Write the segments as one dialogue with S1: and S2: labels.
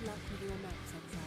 S1: luck with your maps, exile.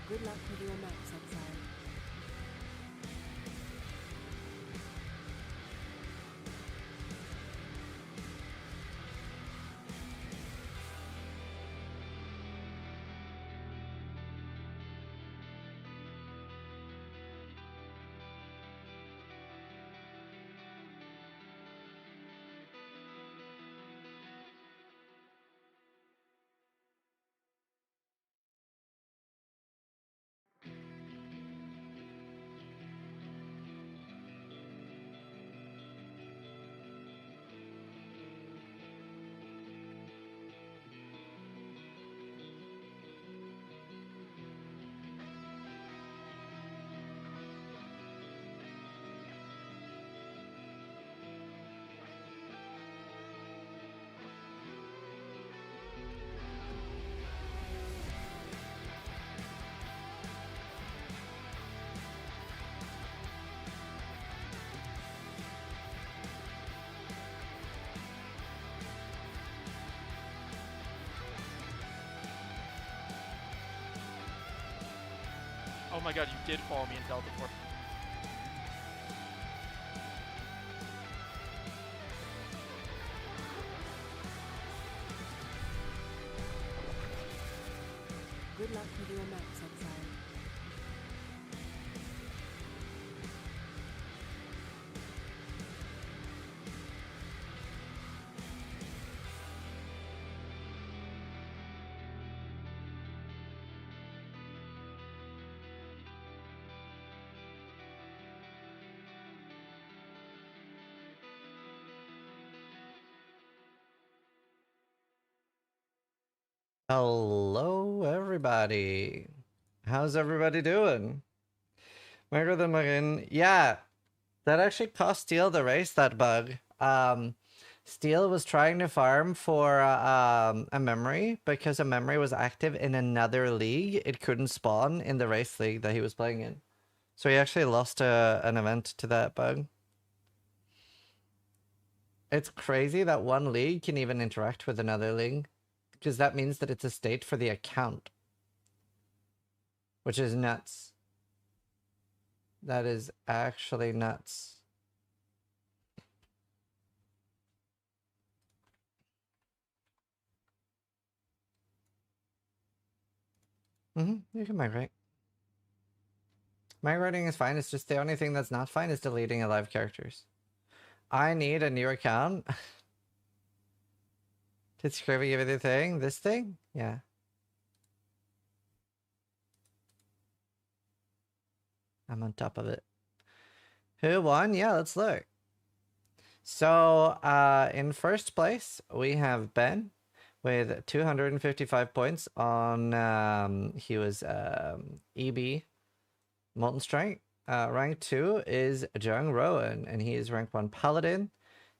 S1: Good luck with your maps, exile.
S2: Oh my god, you did follow me in teleport.
S1: Good luck with your maps, exile.
S3: Hello, everybody. How's everybody doing? Micro the Marin. Yeah, that actually cost Steel the race, that bug. Steel was trying to farm for a memory because a memory was active in another league. It couldn't spawn in the race league that he was playing in. So he actually lost an event to that bug. It's crazy that one league can even interact with another league, because that means that it's a state for the account, which is nuts. That is actually nuts. You can migrate. Migrating is fine. It's just the only thing that's not fine is deleting alive characters. I need a new account. Did Scribby give you the thing? This thing? Yeah. I'm on top of it. Who won? Yeah, let's look. So, in first place, we have Ben with 255 points on, he was EB Molten Strike. Rank 2 is Jung Roane, and he is rank 1 Paladin.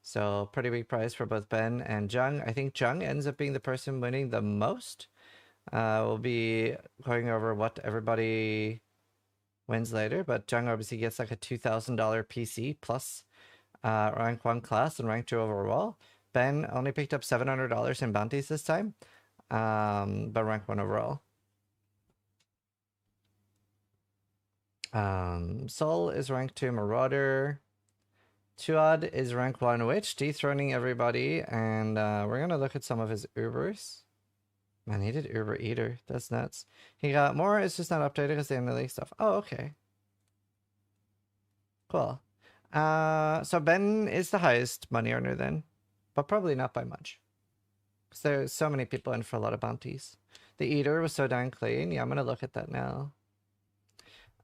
S3: So pretty big prize for both Ben and Jung. I think Jung ends up being the person winning the most. We'll be going over what everybody wins later, but Jung obviously gets like a $2,000 PC plus rank 1 class and rank 2 overall. Ben only picked up $700 in bounties this time, but rank 1 overall. Sol is rank 2 Marauder. Tuad is rank 1 Witch, dethroning everybody, and we're gonna look at some of his Ubers. Man, he did Uber Eater. That's nuts. He got more, it's just not updated because they didn't leak stuff. Oh, okay. Cool. So Ben is the highest money earner then, but probably not by much. Because there's so many people in for a lot of bounties. The Eater was so darn clean. Yeah, I'm gonna look at that now.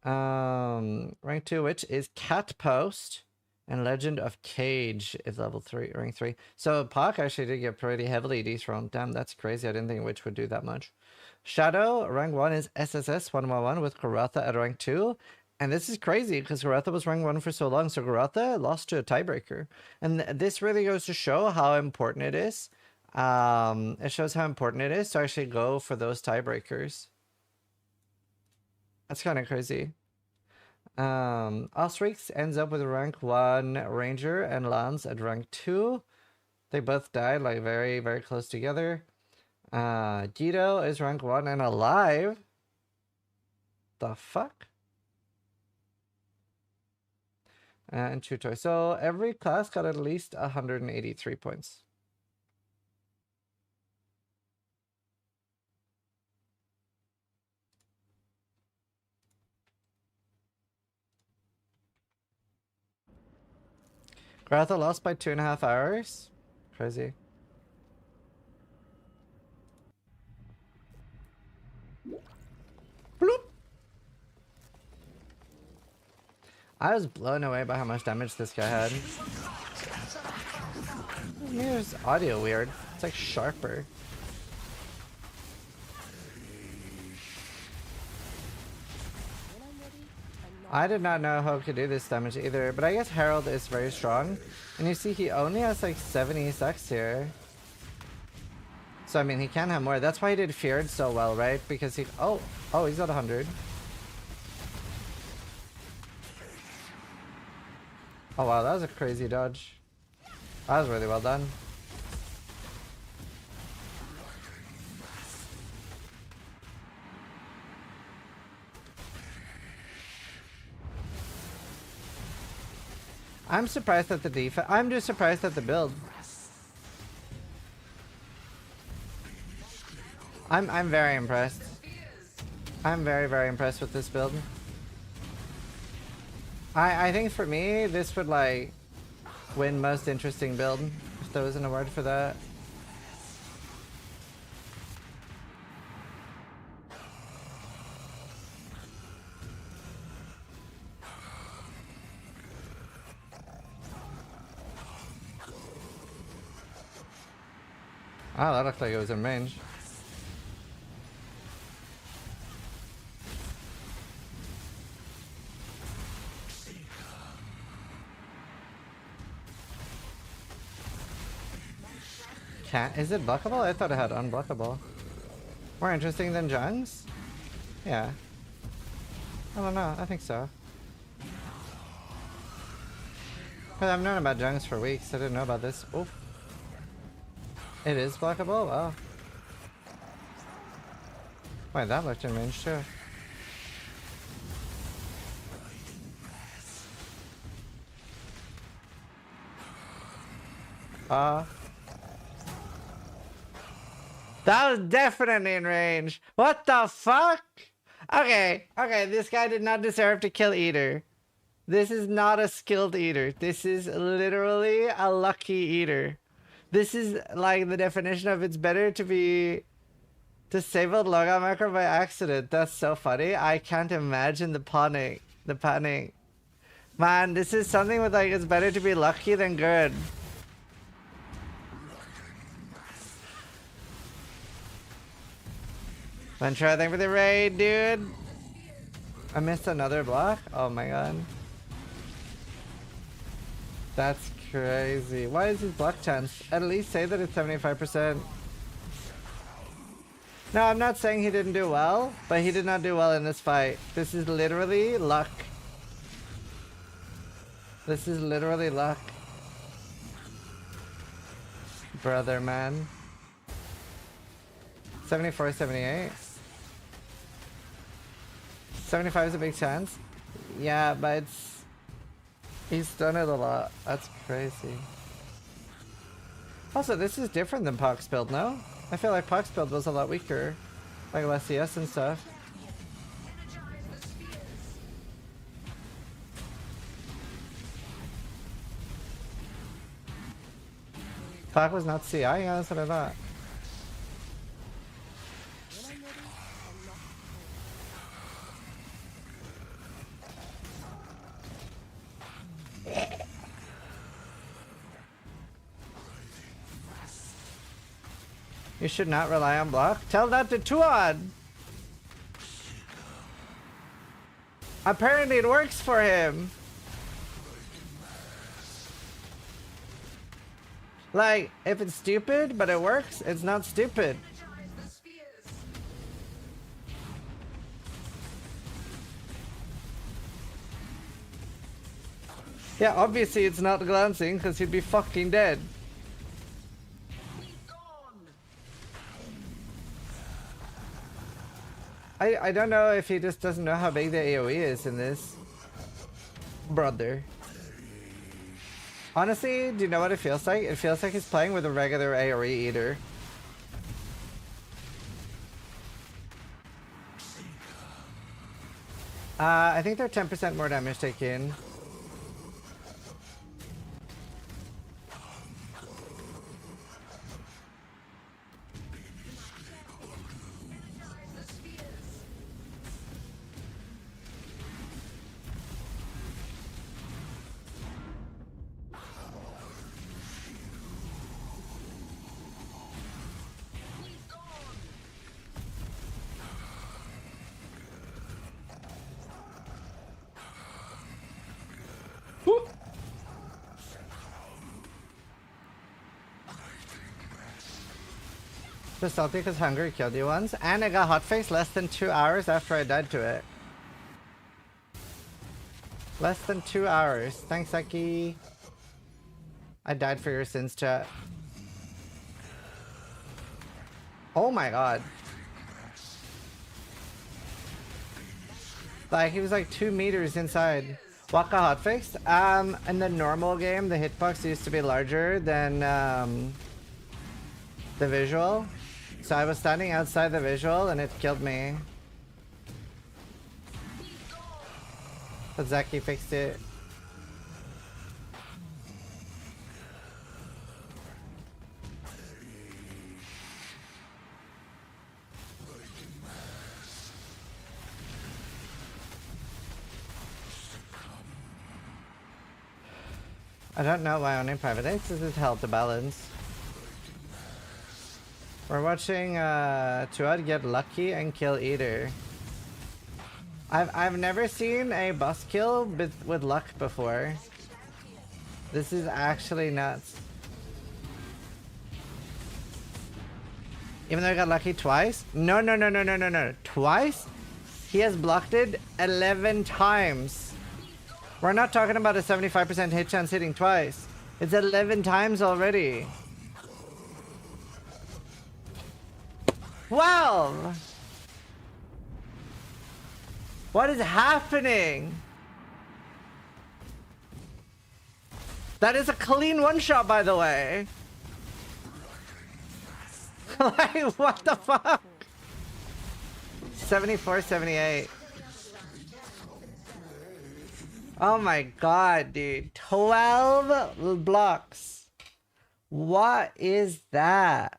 S3: Rank 2 Witch is Cat Post. And Legend of Cage is level 3, rank 3. So Pac actually did get pretty heavily dethroned. Damn, that's crazy. I didn't think Witch would do that much. Shadow, rank 1 is SSS 111 with Gatha at rank 2. And this is crazy because Gatha was rank 1 for so long. So Gatha lost to a tiebreaker. And this really goes to show how important it is. It shows how important it is to actually go for those tiebreakers. That's kind of crazy. Orix ends up with rank 1 Ranger and lands at rank 2. They both died like very, very close together. Guido is rank 1 and alive. The fuck? And Chutoy. So every class got at least 183 points. Gatha lost by 2.5 hours? Crazy. Bloop. I was blown away by how much damage this guy had. Here's audio weird. It's like sharper. I did not know how it could do this damage either, but I guess Herald is very strong. And you see he only has like 70 sex here. So I mean he can have more. That's why he did Feared so well, right? Because he oh he's at 100. Oh wow, that was a crazy dodge. That was really well done. I'm surprised at the defense. I'm just surprised at the build. I'm very impressed. I'm very, very impressed with this build. I think for me, this would like win most interesting build, if there was an award for that. Oh, that looked like it was in range. Is it blockable? I thought it had unblockable. More interesting than Jung's? Yeah. I don't know, I think so. But I've known about Jung's for weeks, I didn't know about this. Oof. It is blockable? Wow. Wait, that looked in range too. That was definitely in range. What the fuck? Okay, this guy did not deserve to kill Eater. This is not a skilled Eater. This is literally a lucky Eater. This is like the definition of it's better to be disabled logout macro by accident. That's so funny. I can't imagine the panic. The panic. Man, this is something with like it's better to be lucky than good. Ventura, thank you for the raid, dude. I missed another block? Oh my god. That's crazy. Why is his block chance? At least say that it's 75%. No, I'm not saying he didn't do well, but he did not do well in this fight. This is literally luck. This is literally luck. Brother, man. 74, 78. 75 is a big chance. Yeah, but it's... He's done it a lot. That's crazy. Also, this is different than Pox build, no? I feel like Pox build was a lot weaker. Like less CS and stuff. Pox was not CI? Yeah, that's what I thought. You should not rely on block. Tell that to Tuan! Apparently it works for him. Like, if it's stupid, but it works, it's not stupid. Yeah, obviously it's not glancing, because he'd be fucking dead. I don't know if he just doesn't know how big the AoE is in this. Brother. Honestly, do you know what it feels like? It feels like he's playing with a regular AoE eater. I think they're 10% more damage taken. Just salty because Hungry killed you once, and I got hotface less than 2 hours after I died to it. Less than 2 hours. Thanks, Aki. I died for your sins, chat. Oh my god. Like, he was like 2 meters inside. Waka hotfix? In the normal game, the hitbox used to be larger than the visual. So I was standing outside the visual and it killed me. But Zaki fixed it. I don't know why only private X is held to balance. We're watching Tuad get lucky and kill Eater. I've never seen a boss kill with luck before. This is actually nuts. Even though I got lucky twice? No. Twice? He has blocked it 11 times. We're not talking about a 75% hit chance hitting twice. It's 11 times already. 12! What is happening? That is a clean one-shot, by the way. Like, what the fuck? 74, 78. Oh my god, dude. 12 blocks. What is that?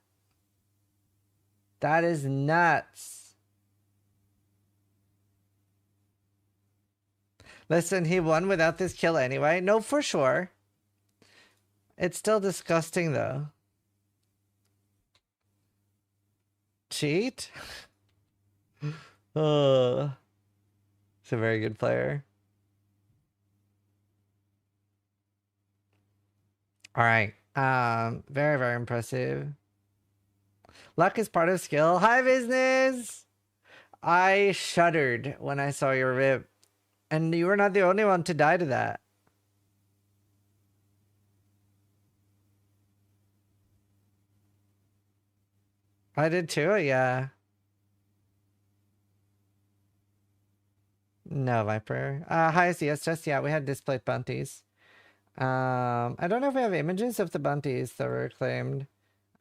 S3: That is nuts. Listen, he won without this kill anyway. No, for sure. It's still disgusting, though. Cheat? Oh. He's a very good player. All right. Very, very impressive. Luck is part of skill. Hi, business! I shuddered when I saw your rip. And you were not the only one to die to that. I did too, yeah. No, Viper. Hi, CS, yeah, we had displayed bounties. I don't know if we have images of the bounties that were claimed.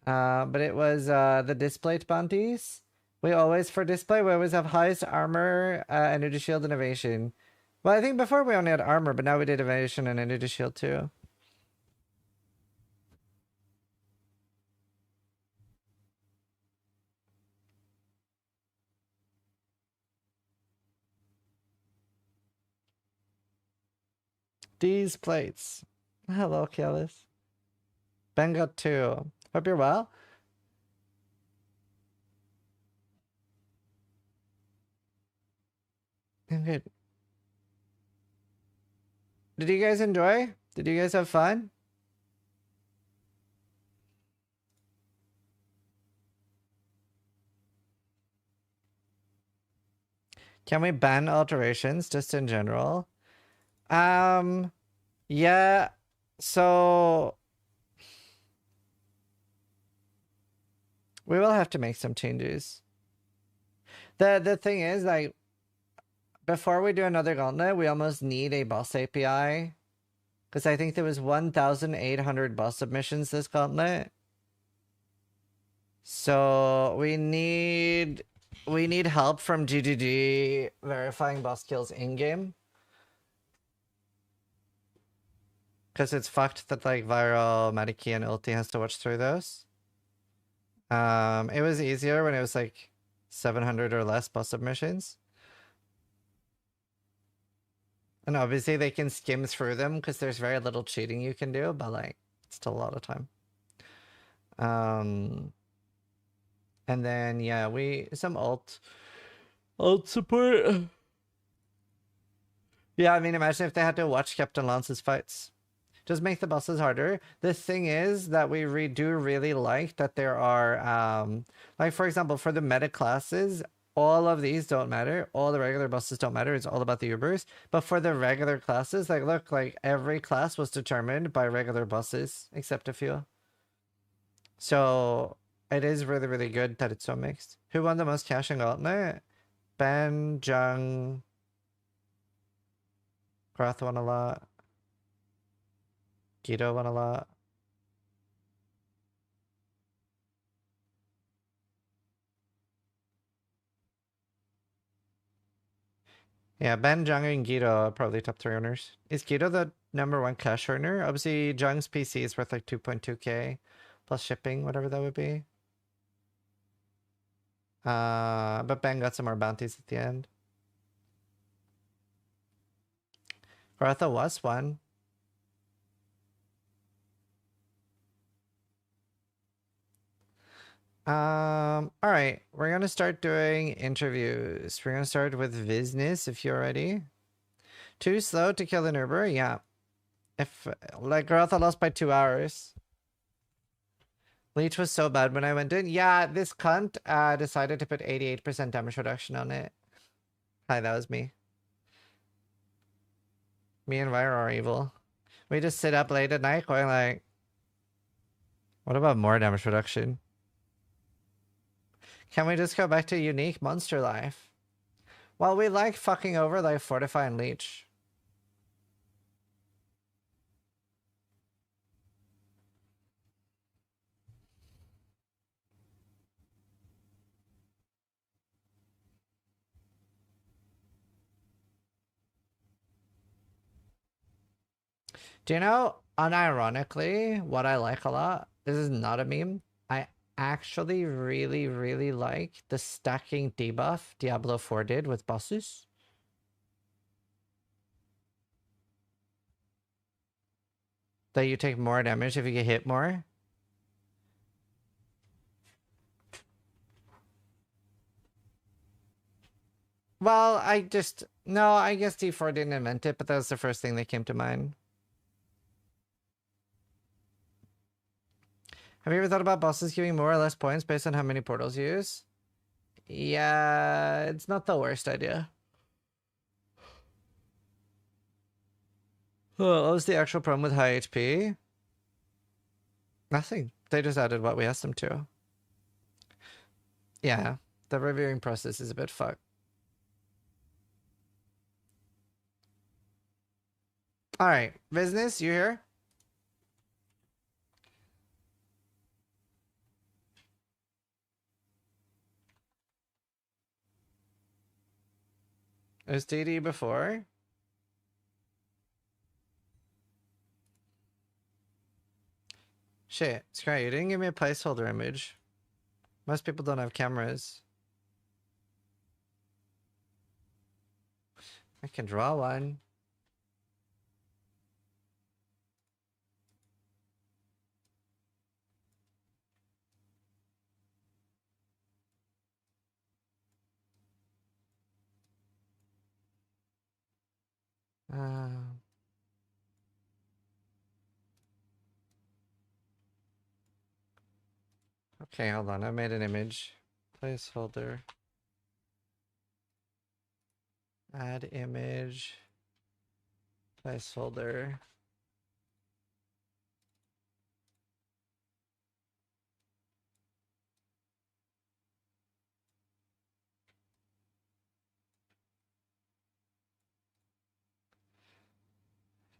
S3: But it was the displayed bounties. We always, for display, we always have highest armor, energy shield, and evasion. Well, I think before we only had armor, but now we did evasion and energy shield too. These plates. Hello, Kellis. Ben got 2. Hope you're well. I'm good. Did you guys enjoy? Did you guys have fun? Can we ban alterations just in general? Yeah. So we will have to make some changes. The thing is, like, before we do another gauntlet, we almost need a boss API. Because I think there was 1,800 boss submissions this gauntlet. So we need help from GGG verifying boss kills in-game. Because it's fucked that like Viral, Madiki, and Ulti has to watch through those. It was easier when it was like 700 or less boss submissions. And obviously they can skim through them because there's very little cheating you can do, but like it's still a lot of time. And then yeah, some alt support. Yeah, I mean imagine if they had to watch Captain Lance's fights. Just make the bosses harder. The thing is that we do really like that there are like for example for the meta classes, all of these don't matter. All the regular bosses don't matter. It's all about the Ubers. But for the regular classes, like look, like every class was determined by regular bosses, except a few. So it is really, really good that it's so mixed. Who won the most cash in Gauntlet? Ben, Jung, Groth won a lot. Guido won a lot. Yeah, Ben, Jung, and Guido are probably top 3 owners. Is Guido the #1 cash earner? Obviously, Jung's PC is worth like 2.2k plus shipping, whatever that would be. But Ben got some more bounties at the end. Gatha was one. Alright, we're gonna start doing interviews. We're gonna start with business if you're ready. Too slow to kill an Uber? Yeah. If, like, Gatha lost by 2 hours. Leech was so bad when I went in. Yeah, this cunt decided to put 88% damage reduction on it. Hi, that was me. Me and Vire are evil. We just sit up late at night going like, what about more damage reduction? Can we just go back to unique monster life? Well, we like fucking over like Fortify and Leech. Do you know, unironically, what I like a lot? This is not a meme. I actually really, really like the stacking debuff Diablo 4 did with bosses. That you take more damage if you get hit more. Well, I guess D4 didn't invent it, but that was the first thing that came to mind. Have you ever thought about bosses giving more or less points based on how many portals you use? Yeah, it's not the worst idea. Oh, what was the actual problem with high HP? Nothing. They just added what we asked them to. Yeah, the reviewing process is a bit fucked. Alright, business, you here? It was DD before? Shit, Sky, you didn't give me a placeholder image. Most people don't have cameras. I can draw one. Okay, hold on. I made an image. Placeholder. Add image. Placeholder.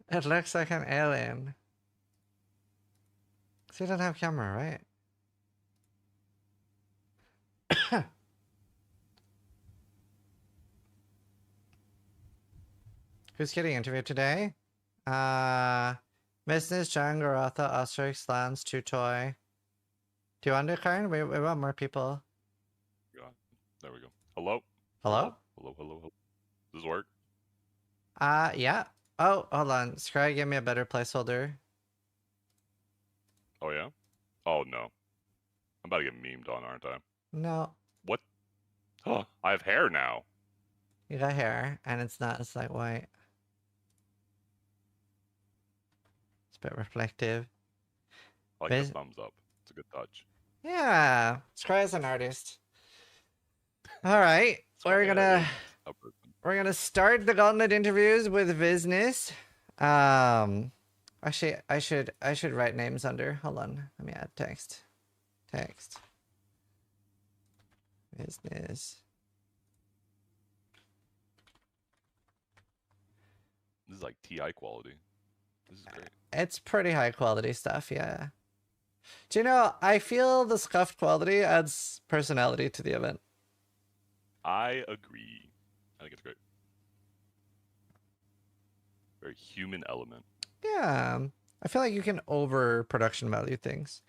S3: It looks like an alien. So you don't have camera, right? Who's getting interviewed today? Business, Jung, Gatha, Orix, Lance, Tutoy. Do you want to, Karyn? We want more people.
S4: There we go. Hello?
S3: Hello?
S4: Hello, hello, hello. Does this work?
S3: Yeah. Oh, hold on. Scry, give me a better placeholder.
S4: Oh, yeah? Oh, no. I'm about to get memed on, aren't I?
S3: No.
S4: What? Huh, I have hair now.
S3: You got hair, and it's like white. It's a bit reflective.
S4: I like the thumbs up. It's a good touch.
S3: Yeah. Scry is an artist. Alright. We're gonna start the Gauntlet interviews with business. Actually, I should write names under. Hold on. Let me add text. Text. Business.
S4: This is like TI quality. This is great.
S3: It's pretty high quality stuff, yeah. Do you know, I feel the scuffed quality adds personality to the event.
S4: I agree. I think it's great. Very human element.
S3: Yeah. I feel like you can over production value things.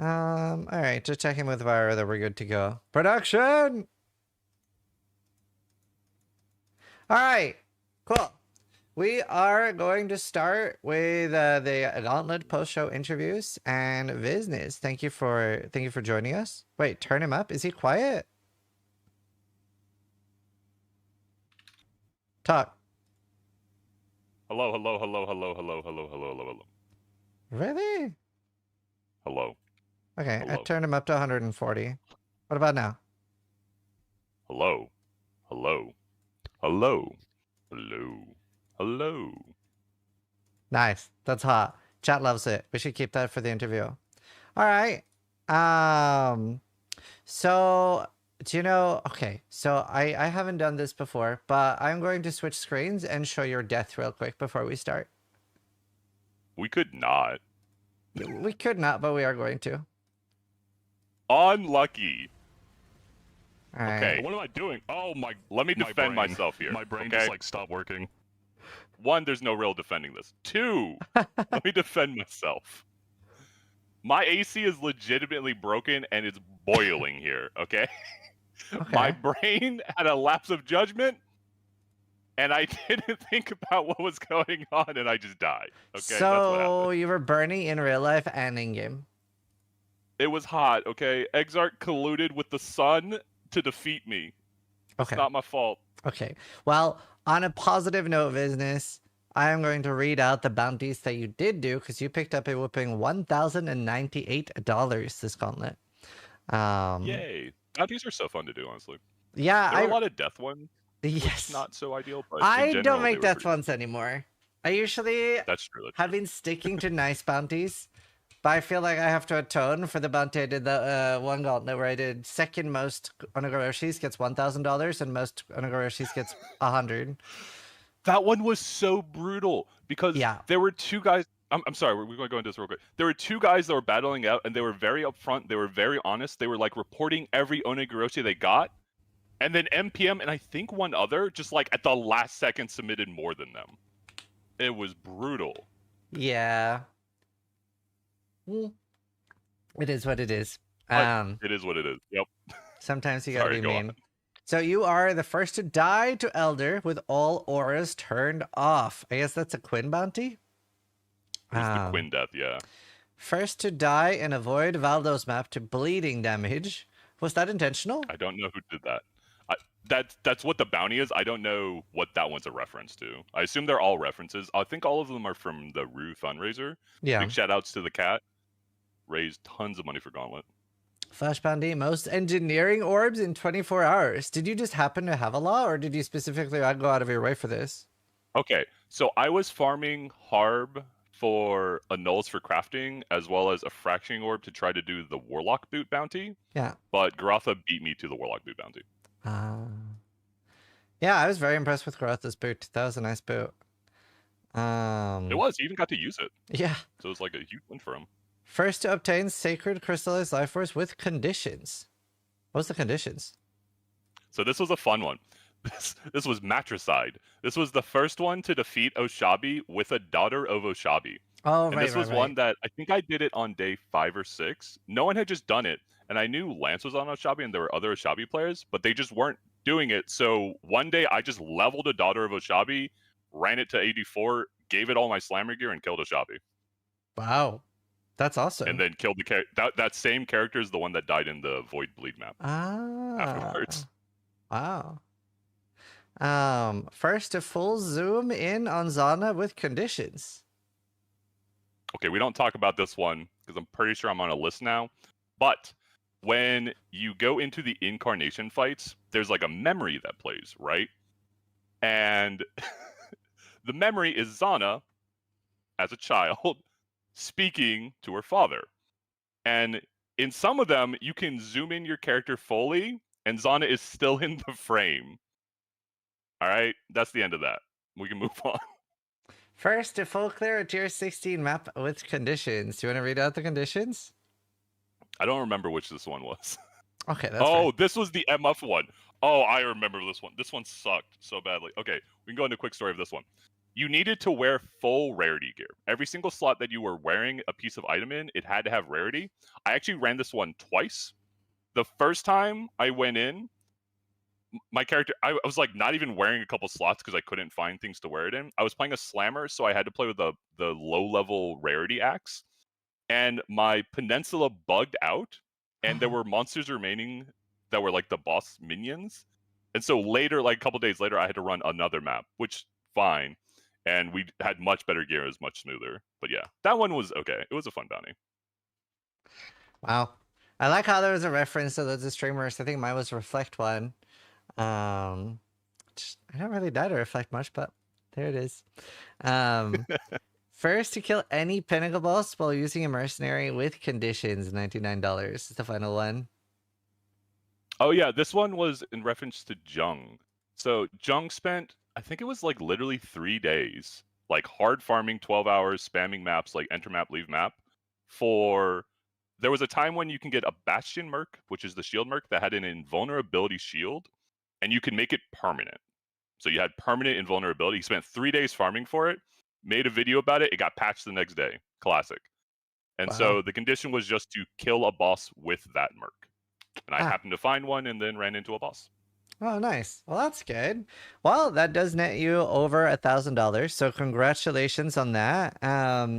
S3: Alright, just checking with Vira that we're good to go. Production! Alright, cool. We are going to start with the Gauntlet post-show interviews and business. Thank you for joining us. Wait, turn him up. Is he quiet? Talk.
S4: Hello, hello, hello, hello, hello, hello, hello, hello, hello.
S3: Really?
S4: Hello.
S3: Okay,
S4: Hello.
S3: I turned him up to 140. What about now?
S4: Hello. Hello. Hello. Hello. Hello.
S3: Nice. That's hot. Chat loves it. We should keep that for the interview. All right. So do you know, okay, so I haven't done this before, but I'm going to switch screens and show your death real quick before we start.
S4: We could not.
S3: We could not, but we are going to.
S4: Unlucky.
S3: All right.
S4: Okay. What am I doing? Oh my! Let me defend myself here.
S5: My brain
S4: okay?
S5: just like stopped working.
S4: One, there's no real defending this. Two, let me defend myself. My AC is legitimately broken and it's boiling here. Okay. My brain had a lapse of judgment, and I didn't think about what was going on, and I just died. Okay.
S3: So
S4: that's what happened.
S3: you were burning in real life and in game.
S4: It was hot. Okay. Exarch colluded with the sun to defeat me.
S3: Okay.
S4: It's not my fault.
S3: Okay. Well, on a positive note, business, I am going to read out the bounties that you did do because you picked up a whooping $1,098 this gauntlet.
S4: Yay! Bounties are so fun to do, honestly.
S3: Yeah,
S4: There were a lot of death ones, which
S3: yes.
S4: is not so ideal, but in
S3: I
S4: general,
S3: don't make
S4: they were
S3: death
S4: pretty
S3: ones anymore. I usually
S4: That's true. That's
S3: have
S4: true.
S3: been sticking to nice bounties, but I feel like I have to atone for the bounty I did the one gauntlet where I did second most Onigoroshis gets $1,000 and most Onigoroshis gets 100.
S4: That one was so brutal because
S3: Yeah.
S4: there were two guys. I'm sorry, we're going to go into this real quick. There were two guys that were battling out, and they were very upfront. They were very honest. They were like reporting every Onigoroshi they got, and then MPM and I think one other just like at the last second submitted more than them. It was brutal.
S3: Yeah. It is what it is.
S4: It is what it is. Yep.
S3: Sometimes you gotta
S4: Sorry,
S3: be
S4: go
S3: mean.
S4: on.
S3: So you are the first to die to Elder with all auras turned off. I guess that's a Quinn bounty?
S4: It was the Quinn death, yeah.
S3: First to die and avoid Valdo's map to bleeding damage. Was that intentional?
S4: I don't know who did that. That's what the bounty is. I don't know what that one's a reference to. I assume they're all references. I think all of them are from the Rue fundraiser.
S3: Yeah.
S4: Big shout outs to the cat. Raised tons of money for Gauntlet.
S3: Flash bounty, most engineering orbs in 24 hours. Did you just happen to have a lot, or did you specifically go out of your way for this?
S4: Okay, so I was farming Harb for annulls for crafting, as well as a fracturing orb to try to do the Warlock boot bounty.
S3: Yeah.
S4: But Gatha beat me to the Warlock boot bounty.
S3: Yeah, I was very impressed with Gatha's boot. That was a nice boot.
S4: It was. He even got to use it.
S3: Yeah.
S4: So it was like a huge win for him.
S3: First to obtain Sacred Crystallized Life Force with conditions. What was the conditions?
S4: So this was a fun one. This was Matricide. This was the first one to defeat Oshabi with a daughter of Oshabi.
S3: Oh,
S4: and
S3: right,
S4: this was one that I think I did it on day 5 or 6. No one had just done it. And I knew Lance was on Oshabi and there were other Oshabi players, but they just weren't doing it. So one day I just leveled a daughter of Oshabi, ran it to 84, gave it all my slammer gear, and killed Oshabi.
S3: Wow. That's awesome.
S4: And then killed the that same character is the one that died in the Void Bleed map afterwards.
S3: Wow. First to full zoom in on Zana with conditions.
S4: Okay, we don't talk about this one because I'm pretty sure I'm on a list now. But when you go into the incarnation fights, there's like a memory that plays, right? And the memory is Zana, as a child, speaking to her father. And in some of them, you can zoom in your character fully, and Zana is still in the frame. All right, that's the end of that. We can move on.
S3: First to full clear a tier 16 map with conditions. Do you want to read out the conditions?
S4: I don't remember which this one was.
S3: Okay, that's
S4: Oh, this was the MF one. Oh, I remember this one. This one sucked so badly. Okay, we can go into a quick story of this one. You needed to wear full rarity gear. Every single slot that you were wearing a piece of item in, it had to have rarity. I actually ran this one twice. The first time I went in, my character, I was like not even wearing a couple slots because I couldn't find things to wear it in. I was playing a slammer, so I had to play with the low-level rarity axe. And my peninsula bugged out, and there were monsters remaining that were like the boss minions. And so later, like a couple days later, I had to run another map, which fine. And we had much better gear. It was much smoother. But yeah, that one was okay. It was a fun bounty.
S3: Wow. I like how there was a reference to those streamers. I think mine was Reflect one. I don't really die to Reflect much, but there it is. First to kill any pinnacle boss while using a mercenary with conditions, $99 is the final one.
S4: Oh yeah, this one was in reference to Jung. So Jung spent, I think it was like literally 3 days, like hard farming 12 hours, spamming maps, like enter map, leave map. There was a time when you can get a Bastion Merc, which is the shield Merc that had an invulnerability shield, and you can make it permanent. So you had permanent invulnerability. He spent 3 days farming for it, made a video about it. It got patched the next day. Classic. And so the condition was just to kill a boss with that Merc. And I happened to find one and then ran into a boss.
S3: Oh, nice. Well, that's good. Well, that does net you over $1,000. So congratulations on that.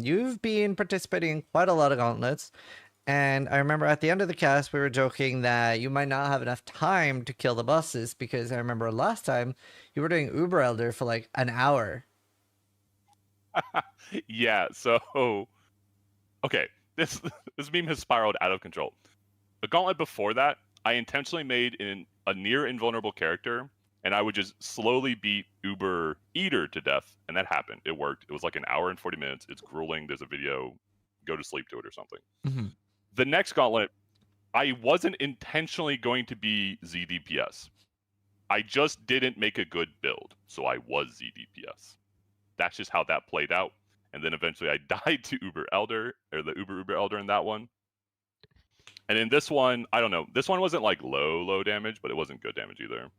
S3: You've been participating in quite a lot of gauntlets. And I remember at the end of the cast, we were joking that you might not have enough time to kill the bosses because I remember last time you were doing Uber Elder for like an hour.
S4: Yeah, so okay, this meme has spiraled out of control. The Gauntlet before that, I intentionally made a near invulnerable character, and I would just slowly beat Uber Eater to death, and that happened. It worked. It was like an hour and 40 minutes. It's grueling. There's a video. Go to sleep to it or something.
S3: Mm-hmm.
S4: The next Gauntlet, I wasn't intentionally going to be ZDPS. I just didn't make a good build, so I was ZDPS. That's just how that played out. And then eventually I died to Uber Elder, or the Uber Elder in that one. And in this one, I don't know. This one wasn't like low damage, but it wasn't good damage either.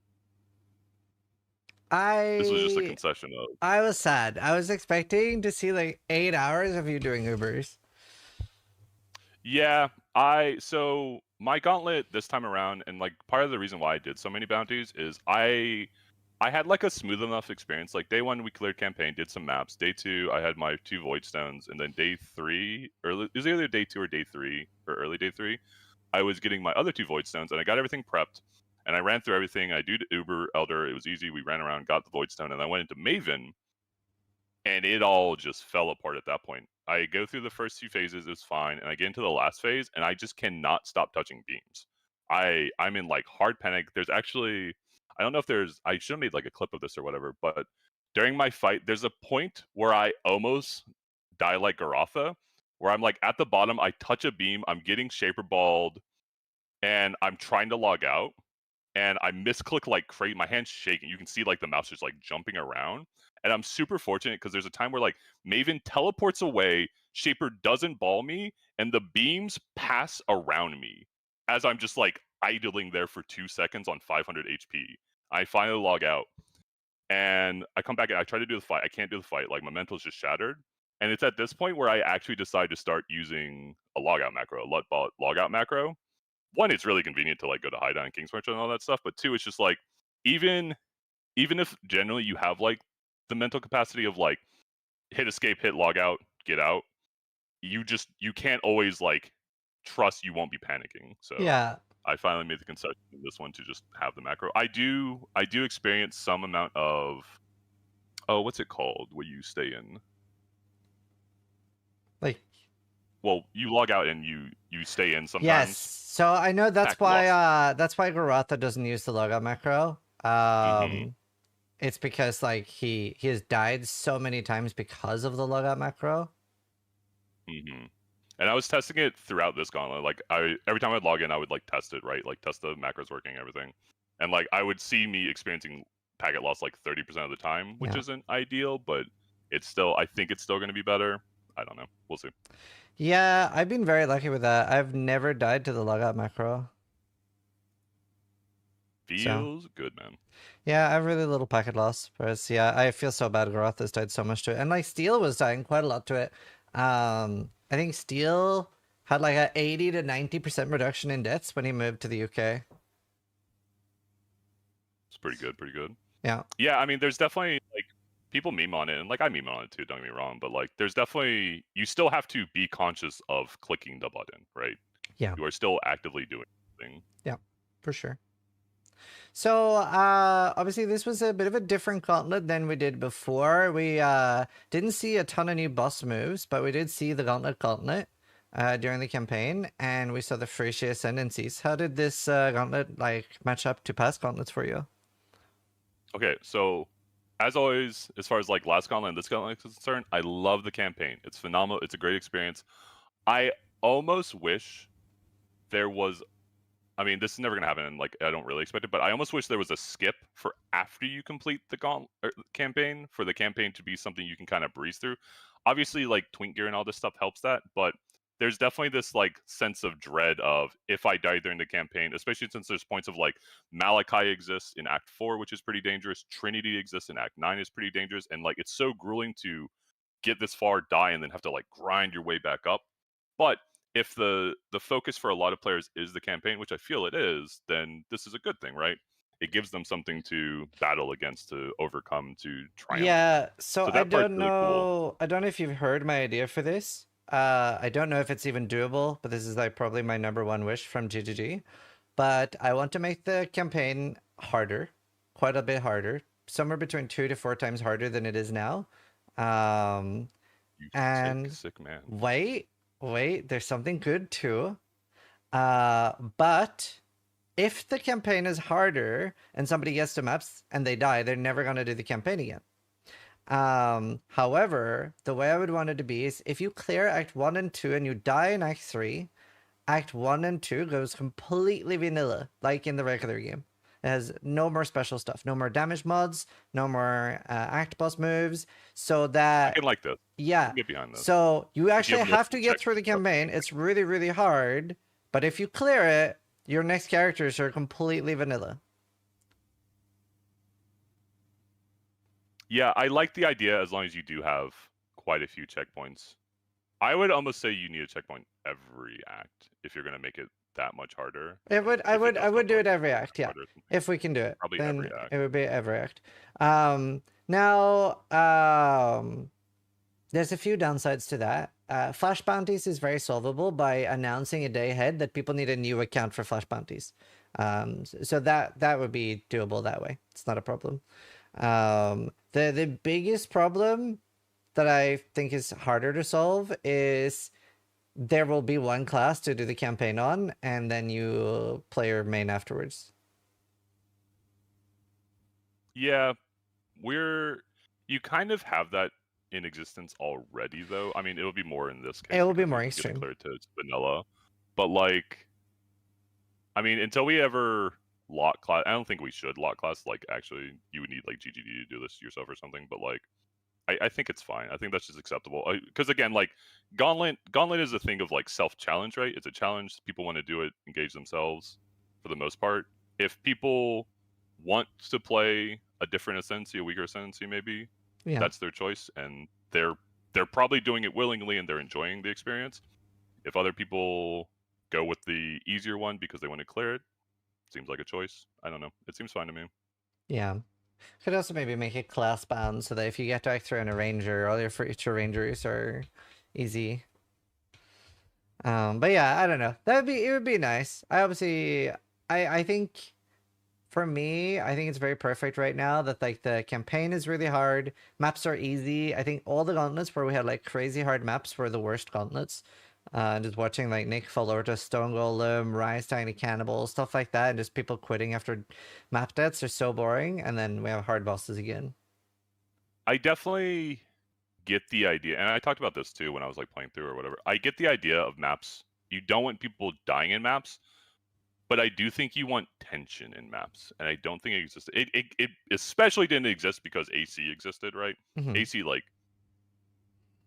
S4: This was just a concession of.
S3: I was sad. I was expecting to see like 8 hours of you doing Ubers.
S4: Yeah, so my Gauntlet this time around, and like part of the reason why I did so many bounties is I had like a smooth enough experience. Like day 1 we cleared campaign, did some maps. Day 2 I had my 2 void stones, and then day 3, it was either day 2 or day 3 or early day 3, I was getting my other 2 void stones, and I got everything prepped, and I ran through everything. I do Uber Elder. It was easy. We ran around, got the void stone, and I went into Maven, and it all just fell apart at that point. I go through the first 2 phases, it's fine, and I get into the last phase, and I just cannot stop touching beams. I'm in like hard panic. There's actually, I don't know if I should have made like a clip of this or whatever, but during my fight, there's a point where I almost die like Gatha, where I'm like at the bottom, I touch a beam, I'm getting shaper balled, and I'm trying to log out, and I misclick like crazy. My hand's shaking. You can see like the mouse just like jumping around. And I'm super fortunate because there's a time where like Maven teleports away, Shaper doesn't ball me, and the beams pass around me as I'm just like idling there for 2 seconds on 500 HP. I finally log out, and I come back and I try to do the fight. I can't do the fight. Like my mental's just shattered. And it's at this point where I actually decide to start using a logout macro, a logout macro. 1, it's really convenient to like go to hideout and Kingsmarch and all that stuff. But 2, it's just like even if generally you have like the mental capacity of like hit escape, hit log out, get out, you can't always like trust you won't be panicking. So
S3: Yeah.
S4: I finally made the concession in this one to just have the macro. I do experience some amount of what's it called when you stay in?
S3: Like,
S4: well, you log out and you stay in sometimes.
S3: yes. So I know that's
S4: Pack
S3: why
S4: loss.
S3: Gatha doesn't use the logout macro. It's because like he has died so many times because of the logout macro.
S4: And I was testing it throughout this Gauntlet. Like every time I'd log in, I would like test it, right? Like test the macros working, everything. And like I would see me experiencing packet loss like 30% of the time, which isn't ideal, but it's still, I think it's still going to be better. I don't know. We'll see.
S3: Yeah, I've been very lucky with that. I've never died to the logout macro.
S4: Feels good, man.
S3: Yeah, I have really little packet loss. Whereas, yeah, I feel so bad. Gatha's died so much to it. And like Steel was dying quite a lot to it. I think Steel had like a 80 to 90% reduction in deaths when he moved to the UK.
S4: It's pretty good, pretty good.
S3: Yeah.
S4: Yeah, I mean, there's definitely like people meme on it, and like I meme on it too, don't get me wrong, but like there's definitely, you still have to be conscious of clicking the button, right?
S3: Yeah.
S4: You are still actively doing something.
S3: Yeah, for sure. So, obviously this was a bit of a different Gauntlet than we did before. We didn't see a ton of new boss moves, but we did see the Gauntlet during the campaign, and we saw the Freesia Ascendancies. How did this Gauntlet like match up to past Gauntlets for you?
S4: Okay, so as always, as far as like last Gauntlet and this Gauntlet is concerned, I love the campaign. It's phenomenal. It's a great experience. I almost wish there was, I mean, this is never going to happen, and like I don't really expect it, but I almost wish there was a skip for after you complete the campaign, for the campaign to be something you can kind of breeze through. Obviously, like twink gear and all this stuff helps that, but there's definitely this like sense of dread of if I die during the campaign, especially since there's points of like Malachi exists in Act 4, which is pretty dangerous. Trinity exists in Act 9, is pretty dangerous, and like it's so grueling to get this far, die, and then have to like grind your way back up. But if the focus for a lot of players is the campaign, which I feel it is, then this is a good thing, right? It gives them something to battle against, to overcome, to triumph.
S3: Yeah, so I don't know.
S4: Really cool.
S3: I don't know if you've heard my idea for this. I don't know if it's even doable, but this is like probably my #1 wish from GGG. But I want to make the campaign harder, quite a bit harder, somewhere between 2 to 4 times harder than it is now.
S4: You
S3: And
S4: sick man.
S3: wait, there's something good too. But if the campaign is harder and somebody gets to maps and they die, they're never gonna do the campaign again. However, the way I would want it to be is if you clear Act 1 and 2 and you die in Act 3, Act 1 and 2 goes completely vanilla, like in the regular game. It has no more special stuff, no more damage mods, no more Act boss moves, so
S4: I
S3: that...
S4: can like this. I
S3: Yeah,
S4: can get behind this.
S3: so you actually
S4: multiple
S3: have to get
S4: checks
S3: through the
S4: and stuff.
S3: campaign. It's really, really hard, but if you clear it, your next characters are completely vanilla.
S4: Yeah, I like the idea as long as you do have quite a few checkpoints. I would almost say you need a checkpoint every act if you're gonna make it that much harder.
S3: I would
S4: does
S3: do
S4: go,
S3: it
S4: like,
S3: every act, yeah.
S4: harder or something.
S3: If we can do it,
S4: Probably
S3: then
S4: every act.
S3: it would be every act. Now, there's a few downsides to that. Flash bounties is very solvable by announcing a day ahead that people need a new account for flash bounties. So that would be doable that way. It's not a problem. The biggest problem that I think is harder to solve is there will be one class to do the campaign on, and then you play your main afterwards.
S4: Yeah, you kind of have that in existence already, though. I mean, it'll be more in this case.
S3: It will be
S4: because
S3: more
S4: you get
S3: extreme.
S4: declared to vanilla, but like, I mean, until we ever lock class, I don't think we should lock class. Like, actually, you would need like GGD to do this yourself or something. But like, I think it's fine. I think that's just acceptable. Because again, like, Gauntlet is a thing of like self-challenge, right? It's a challenge. People want to do it, engage themselves for the most part. If people want to play a different ascendancy, a weaker ascendancy, maybe,
S3: Yeah.
S4: that's their choice, and they're probably doing it willingly and they're enjoying the experience. If other people go with the easier one because they want to clear it, seems like a choice. I don't know. It seems fine to me.
S3: Yeah. Could also maybe make it class bound so that if you get to Act 3 on a ranger, all your future rangers are easy. But yeah, I don't know. It would be nice. I think for me, I think it's very perfect right now that like the campaign is really hard. Maps are easy. I think all the gauntlets where we had like crazy hard maps were the worst gauntlets. Just watching like Nick fall over to Stone Golem, Rise Tiny Cannibal, stuff like that, and just people quitting after map deaths are so boring, and then we have hard bosses again.
S4: I definitely get the idea, and I talked about this too when I was like playing through or whatever. I get the idea of maps. You don't want people dying in maps, but I do think you want tension in maps, and I don't think it exists. It especially didn't exist because AC existed, right?
S3: Mhm.
S4: AC, like,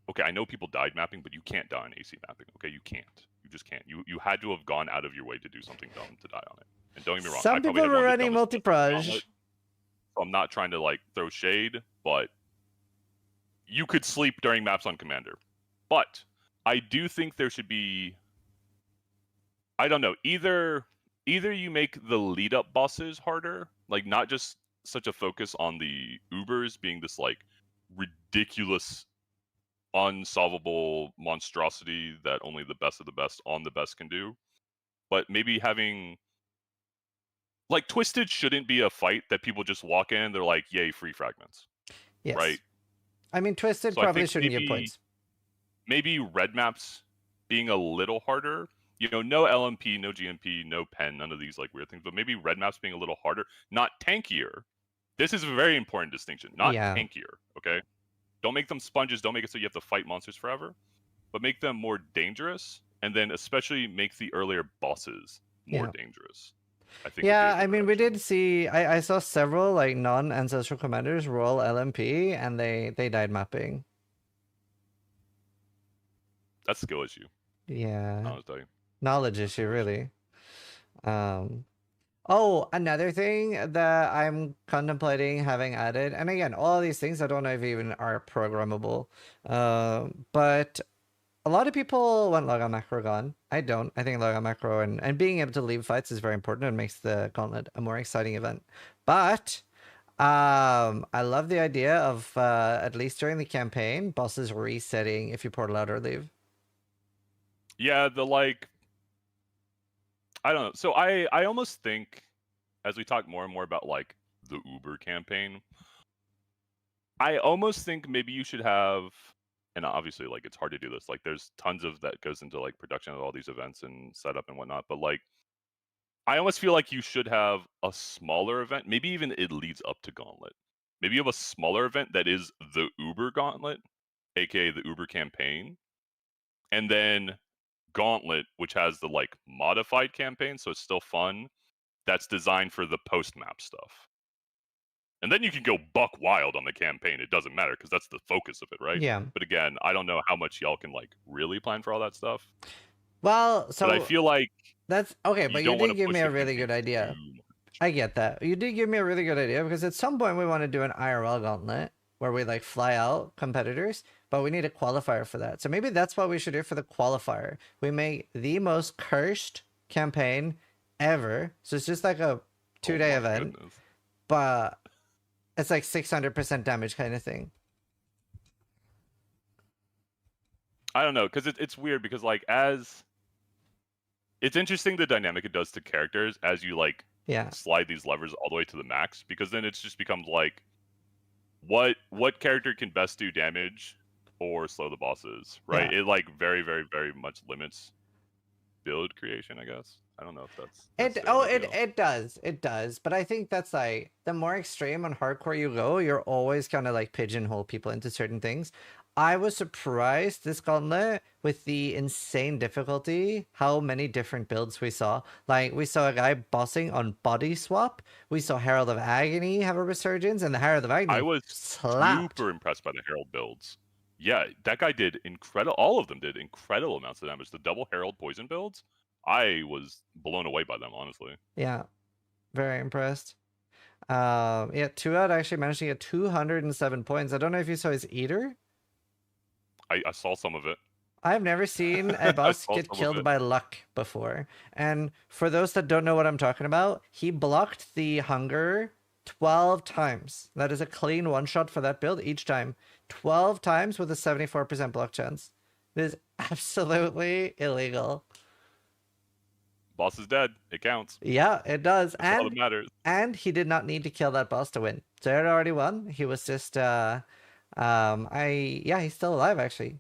S4: okay, I know people died mapping, but you can't die on AC mapping. Okay, you can't. You just can't. You had to have gone out of your way to do something dumb to die on it. And don't get me wrong,
S3: Some
S4: I probably
S3: people
S4: had
S3: were
S4: one of the
S3: running
S4: dumbest builds on Gauntlet,
S3: multi-proj.
S4: so I'm not trying to like throw shade, but you could sleep during maps on Commander. But I do think there should be, I don't know, either you make the lead up bosses harder, like not just such a focus on the Ubers being this like ridiculous unsolvable monstrosity that only the best of the best on the best can do, but maybe having like Twisted shouldn't be a fight that people just walk in, they're like, yay, free fragments.
S3: Yes.
S4: Right?
S3: I mean, Twisted
S4: So I
S3: probably
S4: think
S3: shouldn't get points.
S4: maybe red maps being a little harder. You know, no LMP, no GMP, no pen, none of these like weird things, but maybe red maps being a little harder, not tankier. This is a very important distinction. Not
S3: Yeah.
S4: tankier, okay? Don't make them sponges, don't make it so you have to fight monsters forever, but make them more dangerous, and then especially make the earlier bosses more dangerous. I think.
S3: Yeah, I mean, we did see. I saw several like non-ancestral commanders roll LMP, and they died mapping.
S4: That's skill issue.
S3: Yeah,
S4: knowledge
S3: issue really. Oh, another thing that I'm contemplating having added, and again, all these things I don't know if even are programmable, but a lot of people want Logon Macro gone. I don't. I think Logon Macro and being able to leave fights is very important and makes the Gauntlet a more exciting event. But I love the idea of at least during the campaign, bosses resetting if you portal out or leave.
S4: Yeah, the like, I don't know. So I almost think as we talk more and more about like the Uber campaign, I almost think maybe you should have, and obviously like it's hard to do this. Like there's tons of that goes into like production of all these events and setup and whatnot. But like I almost feel like you should have a smaller event. Maybe even it leads up to Gauntlet. Maybe you have a smaller event that is the Uber Gauntlet, aka the Uber campaign, and then Gauntlet, which has the like modified campaign, so it's still fun. That's designed for the post map stuff. And then you can go buck wild on the campaign. It doesn't matter because that's the focus of it, right?
S3: Yeah.
S4: But again, I don't know how much y'all can like really plan for all that stuff.
S3: Well, so
S4: But I feel like
S3: that's okay,
S4: you
S3: but you
S4: don't want
S3: did
S4: to
S3: give
S4: push
S3: me
S4: the
S3: a really
S4: campaign
S3: good idea.
S4: too much.
S3: I get that. You did give me a really good idea because at some point we want to do an IRL gauntlet where we like fly out competitors, but we need a qualifier for that. So maybe that's what we should do for the qualifier. We make the most cursed campaign ever. So it's just like a 2-day
S4: my
S3: event,
S4: goodness.
S3: but it's like 600% damage kind of thing.
S4: I don't know, because it's weird because like it's interesting the dynamic it does to characters as you like
S3: Yeah.
S4: slide these levers all the way to the max, because then it's just becomes like what character can best do damage or slow the bosses, right?
S3: Yeah.
S4: It like very, very, very much limits build creation, I guess. I don't know if that's
S3: It does, but I think that's like the more extreme and hardcore you go, you're always kind of like pigeonhole people into certain things. I was surprised this gauntlet with the insane difficulty, how many different builds we saw. Like we saw a guy bossing on body swap. We saw Herald of Agony have a resurgence, and the Herald of Agony
S4: I was
S3: slapped.
S4: super impressed by the Herald builds. Yeah, that guy did incredible. All of them did incredible amounts of damage. The double Herald poison builds, I was blown away by them, honestly.
S3: Yeah, very impressed. Yeah, 2 out actually managed to get 207 points. I don't know if you saw his Eater.
S4: I saw some of it.
S3: I've never seen a boss get killed by luck before. And for those that don't know what I'm talking about, he blocked the hunger 12 times. That is a clean one-shot for that build each time. 12 times with a 74% block chance. It is absolutely illegal.
S4: Boss is dead. It counts.
S3: Yeah, it does.
S4: That's all that matters.
S3: And he did not need to kill that boss to win. So he had already won. He was just yeah, he's still alive actually.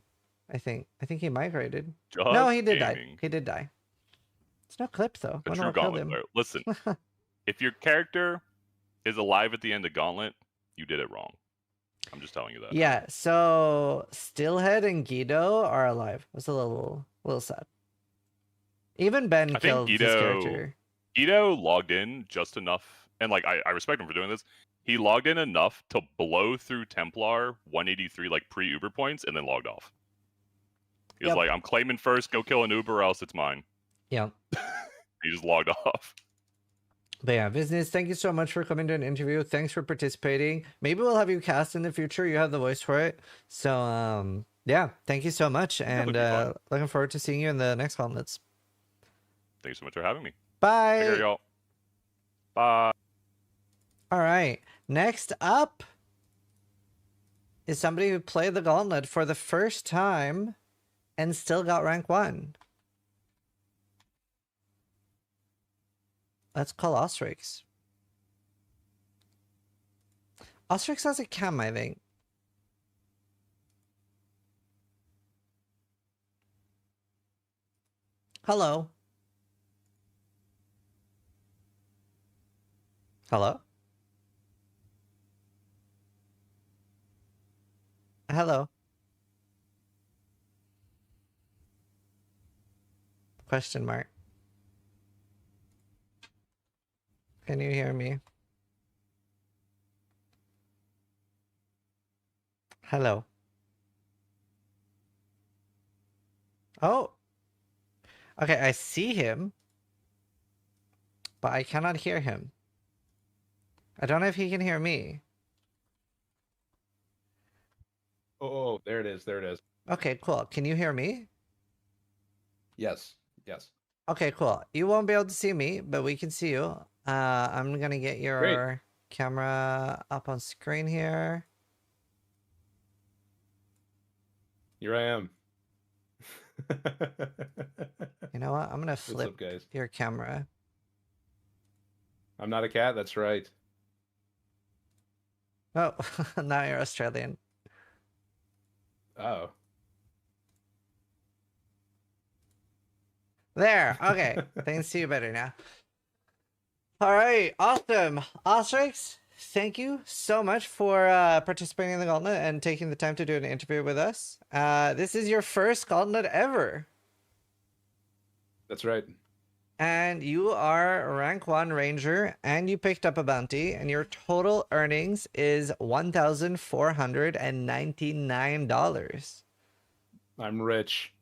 S3: I think he migrated.
S4: Just
S3: No, he did die.
S4: gaming.
S3: He did die. It's no clip though.
S4: A
S3: Wonder
S4: true
S3: what killed
S4: Gauntlet
S3: him.
S4: player. Listen, if your character is alive at the end of Gauntlet, you did it wrong. I'm just telling you that.
S3: Yeah, so Stillhead and Guido are alive. It's a little sad. Even Ben killed his character.
S4: Guido logged in just enough, and like I respect him for doing this. He logged in enough to blow through Templar 183 like pre-Uber points, and then logged off. He was like, "I'm claiming first. Go kill an Uber, or else it's mine."
S3: Yeah.
S4: He just logged off.
S3: But yeah, Business, thank you so much for coming to an interview. Thanks for participating. Maybe we'll have you cast in the future. You have the voice for it. So yeah, thank you so much, and looking forward to seeing you in the next gauntlets.
S4: Thank you so much for having me.
S3: Bye.
S4: Take care, y'all. Bye.
S3: All right. Next up is somebody who played the gauntlet for the first time and still got rank 1. Let's call Orix. Orix has a cam, I think. Hello. Hello? Hello? Question mark. Can you hear me? Hello? Oh! Okay, I see him, but I cannot hear him. I don't know if he can hear me.
S5: Oh, there it is. There it is.
S3: Okay, cool. Can you hear me?
S5: Yes. Yes.
S3: Okay, cool. You won't be able to see me, but we can see you. I'm gonna get your camera up on screen here.
S5: Here I am.
S3: You know what? I'm gonna flip
S5: What's up, guys?
S3: your camera.
S5: I'm not a cat. That's right.
S3: Oh, now you're Australian.
S5: Oh.
S3: There. Okay. Things see you better now. All right. Awesome. Orix, thank you so much for participating in the Gauntlet and taking the time to do an interview with us. This is your first Gauntlet ever.
S5: That's right.
S3: And you are rank 1 ranger, and you picked up a bounty, and your total earnings is $1,499.
S5: I'm rich.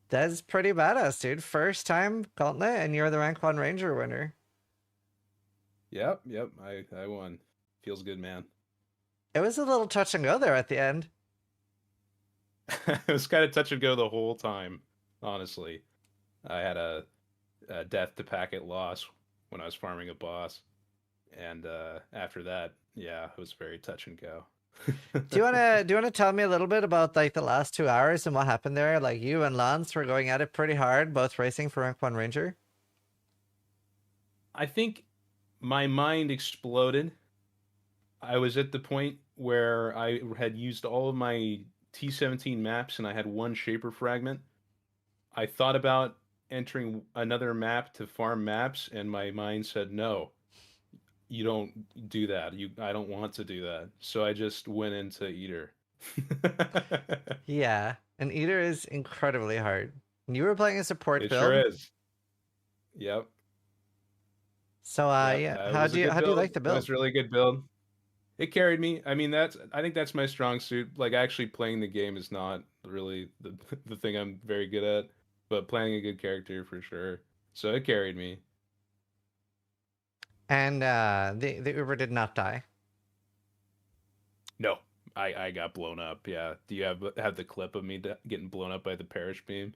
S3: That's pretty badass, dude. First time Gauntlet, and you're the rank 1 ranger winner.
S5: Yep. I won. Feels good, man.
S3: It was a little touch and go there at the end.
S5: It was kind of touch and go the whole time, honestly. I had a death to packet loss when I was farming a boss, and after that, yeah, it was very touch and go.
S3: Do you wanna tell me a little bit about like the last 2 hours and what happened there? Like you and Lance were going at it pretty hard, both racing for rank 1 ranger.
S5: I think my mind exploded. I was at the point where I had used all of my T17 maps and I had one shaper fragment. I thought about entering another map to farm maps, and my mind said, no, you don't do that. I don't want to do that. So I just went into Eater.
S3: Yeah, and Eater is incredibly hard. And you were playing a support
S5: It
S3: build.
S5: sure is. Yep.
S3: So
S5: Yep,
S3: yeah,
S5: it
S3: how
S5: was a
S3: do you
S5: good build.
S3: like the
S5: It
S3: build?
S5: was a really good build. It carried me. I mean, I think that's my strong suit. Like actually playing the game is not really the thing I'm very good at, but playing a good character for sure. So it carried me.
S3: And the Uber did not die.
S5: No, I got blown up. Yeah. Do you have the clip of me getting blown up by the perish beam?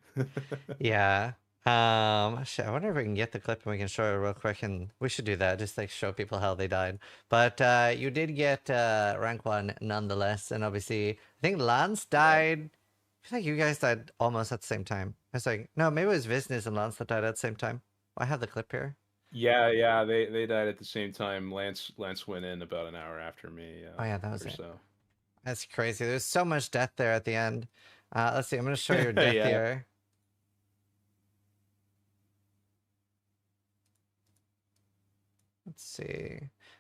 S3: Yeah. Shit, I wonder if we can get the clip and we can show it real quick, and we should do that, just like show people how they died. But you did get rank 1 nonetheless, and obviously I think Lance died. I feel like you guys died almost at the same time. I was like, no, maybe it was Business and Lance that died at the same time. I have the clip here.
S5: Yeah, they died at the same time. Lance went in about an hour after me.
S3: Oh yeah, that was
S5: or
S3: it.
S5: so.
S3: That's crazy. There's so much death there at the end. Let's see. I'm gonna show your death
S5: Yeah.
S3: here. Let's see.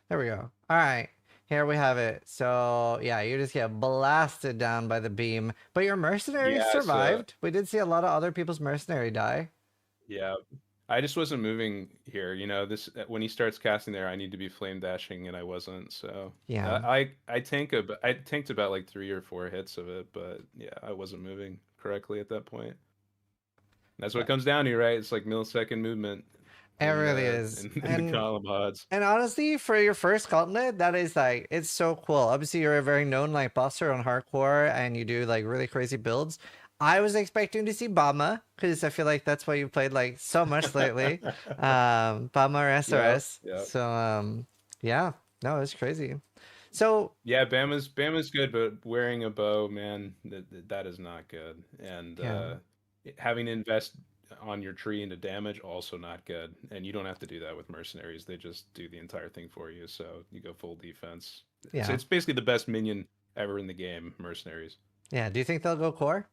S3: There we go. All right. Here we have it. So yeah, you just get blasted down by the beam, but your mercenary
S5: Yeah, so-
S3: survived. We did see a lot of other people's mercenary die.
S5: Yeah. I just wasn't moving here. This when he starts casting there, I need to be flame dashing, and I wasn't. So
S3: Yeah.
S5: I tanked about like 3 or 4 hits of it, but yeah, I wasn't moving correctly at that point. That's what it comes down to, right? It's like millisecond movement.
S3: It really is.
S5: In
S3: And-
S5: the column odds.
S3: And honestly, for your first Gauntlet, that is like, it's so cool. Obviously, you're a very known like bosser on hardcore, and you do like really crazy builds. I was expecting to see Bama, because I feel like that's what you played like so much lately. Bama or SRS.
S5: Yeah.
S3: So yeah, no, it's crazy. So
S5: Yeah, Bama's good, but wearing a bow, man, that is not good. And
S3: Yeah.
S5: having to invest on your tree into damage, also not good. And you don't have to do that with mercenaries. They just do the entire thing for you. So you go full defense.
S3: Yeah.
S5: So it's basically the best minion ever in the game, mercenaries.
S3: yeah, do you think they'll go core?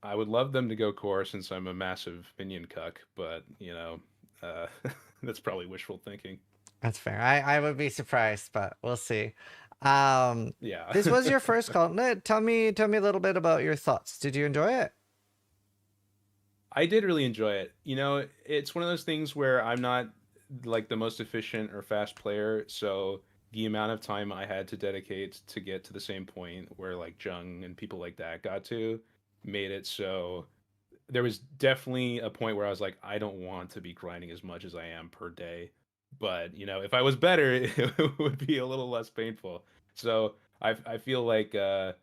S5: I would love them to go core since I'm a massive minion cuck, but that's probably wishful thinking.
S3: That's fair. I would be surprised, but we'll see.
S5: Yeah.
S3: This was your first Gauntlet. Tell me a little bit about your thoughts. Did you enjoy it?
S5: I did really enjoy it. It's one of those things where I'm not like the most efficient or fast player, so the amount of time I had to dedicate to get to the same point where like Jung and people like that got to made it so there was definitely a point where I was like, I don't want to be grinding as much as I am per day. But, if I was better, it would be a little less painful. So I feel like I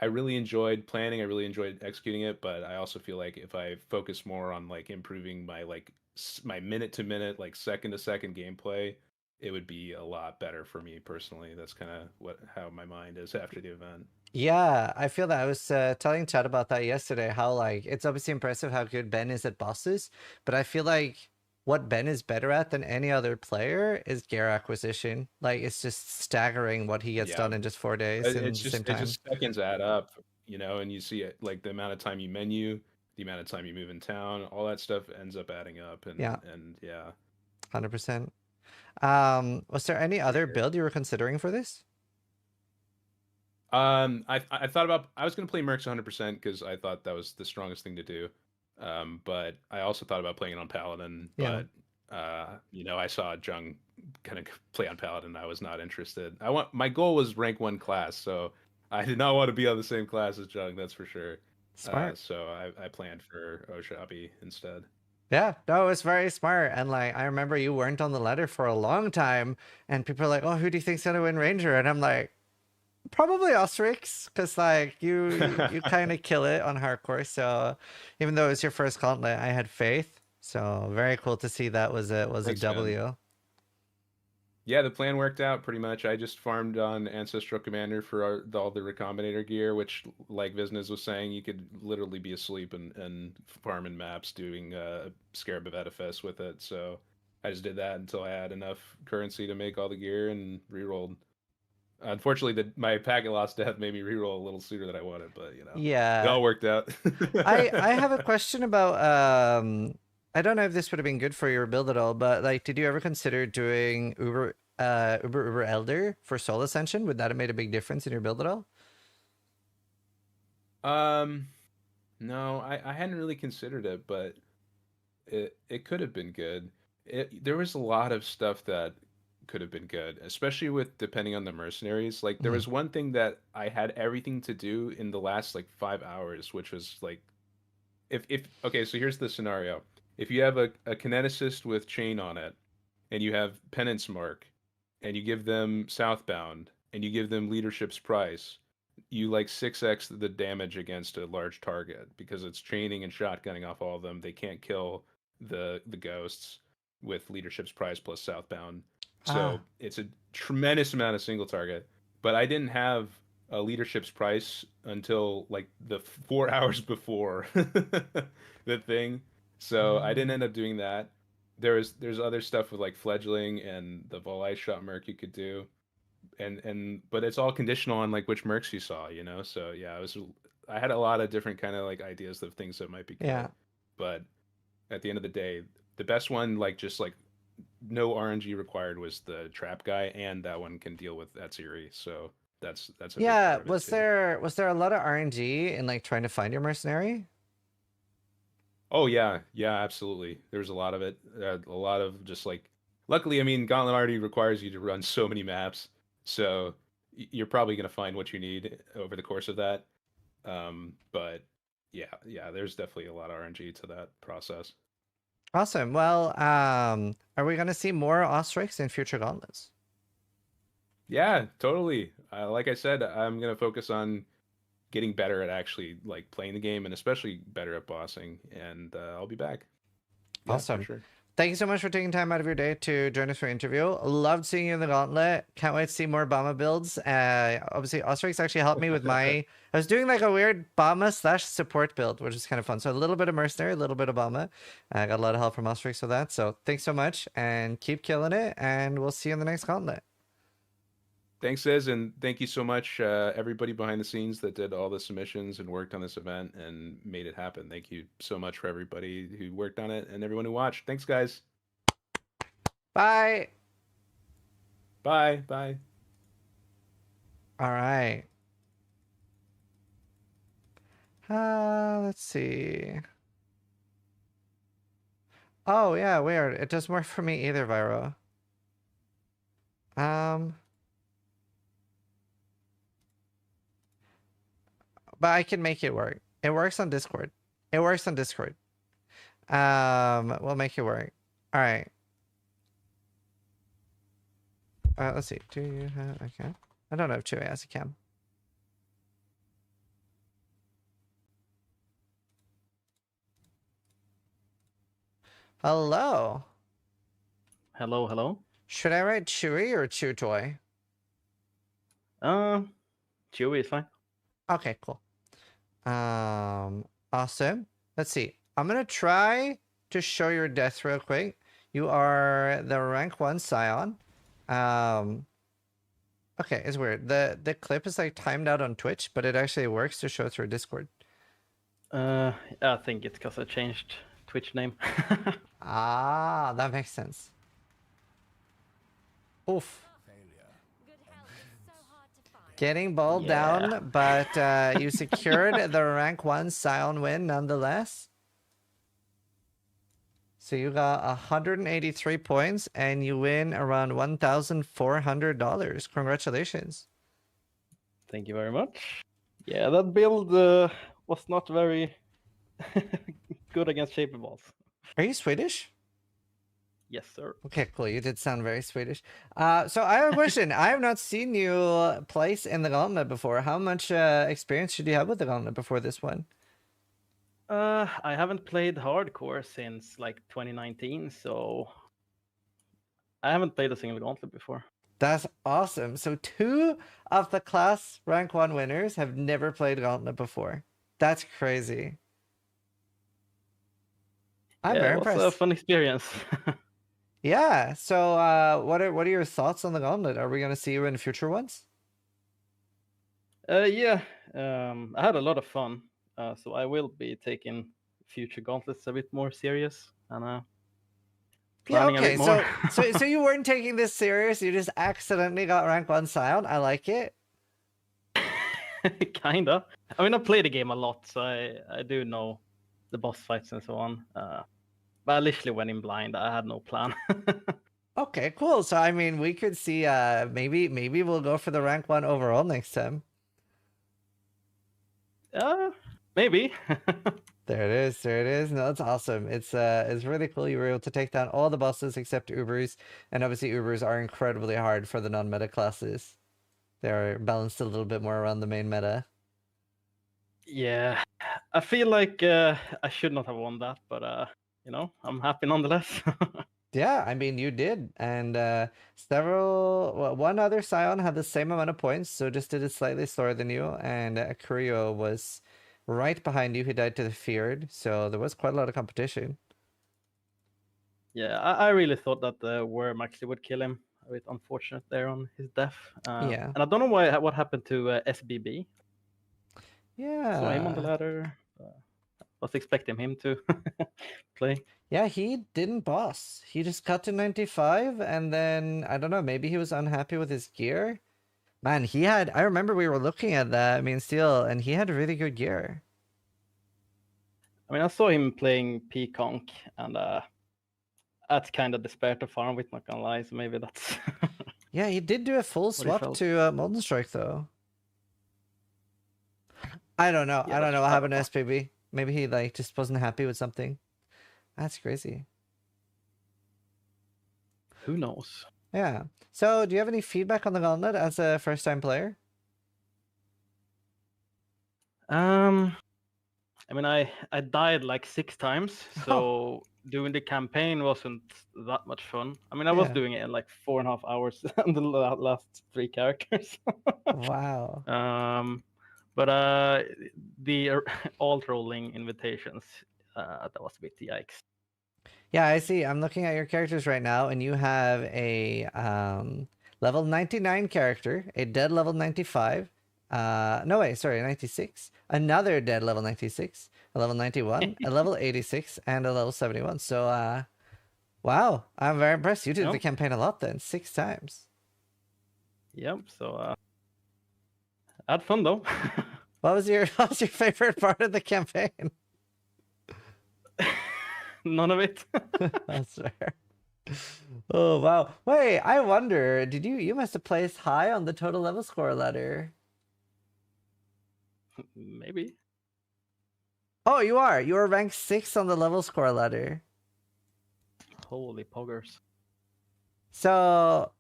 S5: really enjoyed planning. I really enjoyed executing it, but I also feel like if I focus more on like improving my my minute to minute, like second to second gameplay, it would be a lot better for me personally. That's kind of how my mind is after the event.
S3: Yeah, I feel that. I was telling Chad about that yesterday, how like it's obviously impressive how good Ben is at bosses, but I feel like what Ben is better at than any other player is gear acquisition. Like, it's just staggering what he gets
S5: Yeah.
S3: done in just 4 days in the same
S5: It
S3: time.
S5: just seconds add up, you know, and you see it like the amount of time you menu, the amount of time you move in town, all that stuff ends up adding up, and
S3: Yeah.
S5: and yeah.
S3: 100%. Was there any other build you were considering for this?
S5: I thought about I was gonna play Mercs 100% because I thought that was the strongest thing to do. But I also thought about playing it on Paladin.
S3: Yeah.
S5: But you know, I saw Jung kind of play on Paladin. I was not interested. My goal was rank 1 class, so I did not want to be on the same class as Jung. That's for sure.
S3: Smart.
S5: So I planned for Oshabi instead.
S3: Yeah, no, it's very smart. And like, I remember you weren't on the ladder for a long time, and people are like, "Oh, who do you think's gonna win Ranger?" And I'm like, probably Orix, because like you kind of kill it on hardcore. So even though it was your first gauntlet, I had faith. So very cool to see that was a
S5: Thanks, man.
S3: W.
S5: Yeah, the plan worked out pretty much. I just farmed on Ancestral Commander for all the Recombinator gear, which, like Visnez was saying, you could literally be asleep and farm in maps doing Scarab of Edifice with it. So I just did that until I had enough currency to make all the gear and rerolled. Unfortunately, my packet lost death made me reroll a little sooner than I wanted, but you know,
S3: Yeah,
S5: it all worked out.
S3: I have a question about I don't know if this would have been good for your build at all, but like, did you ever consider doing Uber Elder for Soul Ascension? Would that have made a big difference in your build at all?
S5: No, I hadn't really considered it, but it could have been good. There was a lot of stuff that could have been good, especially with depending on the mercenaries. Like there was one thing that I had everything to do in the last like 5 hours, which was like if okay, so here's the scenario. If you have a kineticist with chain on it, and you have penance mark, and you give them southbound, and you give them leadership's price, you like 6x the damage against a large target because it's chaining and shotgunning off all of them. They can't kill the ghosts with leadership's price plus southbound. So it's a tremendous amount of single target. But I didn't have a leadership's price until like the 4 hours before the thing. So I didn't end up doing that. There's other stuff with like fledgling and the Volai shot merc you could do. But it's all conditional on like which mercs you saw, you know? So yeah, I had a lot of different kind of like ideas of things that might be good.
S3: Yeah.
S5: But at the end of the day, the best one, like just like no RNG required, was the trap guy, and that one can deal with Atsiri. So that's a big
S3: Yeah,
S5: part of it,
S3: was
S5: too.
S3: there a lot of RNG in like trying to find your mercenary?
S5: Oh yeah, absolutely. There was a lot of it. A lot of just like, luckily, I mean, Gauntlet already requires you to run so many maps, so you're probably gonna find what you need over the course of that. But yeah, there's definitely a lot of RNG to that process.
S3: Awesome. Well, are we gonna see more Ostrix in future gauntlets?
S5: Yeah, totally. Like I said, I'm gonna focus on getting better at actually like playing the game, and especially better at bossing. And I'll be back. Yeah,
S3: Awesome.
S5: for sure.
S3: Thank you so much for taking time out of your day to join us for an interview. Loved seeing you in the gauntlet. Can't wait to see more Bama builds. Obviously, Ostrix actually helped me with my... I was doing like a weird Bama / support build, which is kind of fun. So a little bit of Mercenary, a little bit of Bama. I got a lot of help from Ostrix with that. So thanks so much, and keep killing it, and we'll see you in the next gauntlet.
S5: Thanks, Iz, and thank you so much, everybody behind the scenes that did all the submissions and worked on this event and made it happen. Thank you so much for everybody who worked on it and everyone who watched. Thanks, guys.
S3: Bye.
S5: Bye. Bye.
S3: All right. Let's see. Oh, yeah, weird. It doesn't work for me either, Viro. But I can make it work. It works on Discord. It works on Discord. We'll make it work. All right. Let's see. Do you have a cam? I don't know if Chewi has a cam. Hello.
S6: Hello, hello.
S3: Should I write Chewy or Chew Toy?
S6: Chewi is fine.
S3: Okay, cool. Awesome. Let's see. I'm gonna try to show your death real quick. You are the rank 1 Scion. Okay, it's weird. The clip is like timed out on Twitch, but it actually works to show through Discord.
S6: I think it's because I changed Twitch name.
S3: Ah, that makes sense. Oof. Getting balled
S6: Yeah.
S3: down, but you secured the rank 1 Scion win nonetheless. So you got 183 points and you win around $1,400. Congratulations.
S6: Thank you very much. Yeah, that build was not very good against Shaper Balls.
S3: Are you Swedish?
S6: Yes, sir.
S3: Okay, cool. You did sound very Swedish. So I have a question. I have not seen you place in the Gauntlet before. How much experience should you have with the Gauntlet before this one?
S6: I haven't played hardcore since like 2019, so I haven't played a single Gauntlet before.
S3: That's awesome. So 2 of the class rank 1 winners have never played Gauntlet before. That's crazy. I'm very
S6: It was
S3: impressed.
S6: a fun experience.
S3: Yeah. So what are your thoughts on the Gauntlet? Are we gonna see you in future ones?
S6: Yeah, I had a lot of fun. So I will be taking future Gauntlets a bit more serious and
S3: Yeah,
S6: planning a
S3: okay.
S6: bit more.
S3: So you weren't taking this serious, you just accidentally got rank 1 Scion. I like it.
S6: Kinda. I mean, I play the game a lot, so I do know the boss fights and so on. But I literally went in blind. I had no plan.
S3: Okay, cool. So I mean we could see maybe we'll go for the rank 1 overall next time.
S6: Maybe.
S3: There it is. There it is. No, that's awesome. It's really cool. You were able to take down all the bosses except Ubers, and obviously Ubers are incredibly hard for the non-meta classes. They're balanced a little bit more around the main meta.
S6: Yeah, I feel like I should not have won that, but you know, I'm happy nonetheless.
S3: Yeah, I mean you did, and one other Scion had the same amount of points, so just did it slightly slower than you, and Kurio was right behind you. He died to the Feared, so there was quite a lot of competition.
S6: Yeah, I really thought that the worm actually would kill him. A bit unfortunate there on his death.
S3: Yeah.
S6: And I don't know what happened to SBB.
S3: Yeah.
S6: Saw him on the ladder. Was expecting him to play.
S3: Yeah, he didn't boss. He just cut to 95, and then, I don't know, maybe he was unhappy with his gear? Man, I remember we were looking at that, I mean, Steel, and he had really good gear.
S6: I mean, I saw him playing P-Conk, and that's kind of despair to farm with, not gonna lie, so maybe that's...
S3: Yeah, he did do a full
S6: he
S3: swap
S6: felt.
S3: to Molten Strike, though. I don't know.
S6: Yeah,
S3: I don't know what
S6: that's
S3: happened to SPB. Maybe he, like, just wasn't happy with something. That's crazy.
S6: Who knows?
S3: Yeah. So, do you have any feedback on the Gauntlet as a first-time player?
S6: I mean, I died like 6 times, so doing the campaign wasn't that much fun. I mean, I was
S3: Yeah.
S6: doing it in like 4.5 hours on the last 3 characters.
S3: Wow.
S6: But the alt rolling invitations, that was a bit yikes.
S3: Yeah, I see. I'm looking at your characters right now, and you have a level 99 character, a dead level 95. No, wait, sorry, 96. Another dead level 96, a level 91, a level 86, and a level 71. So, wow, I'm very impressed. You did the campaign a lot then, 6 times.
S6: Yep. So, I had fun though.
S3: What was your favorite part of the campaign?
S6: None of it.
S3: That's fair. Oh wow. Wait, I wonder, you must have placed high on the total level score ladder.
S6: Maybe.
S3: Oh, you are. You are ranked 6 on the level score ladder.
S6: Holy poggers.
S3: So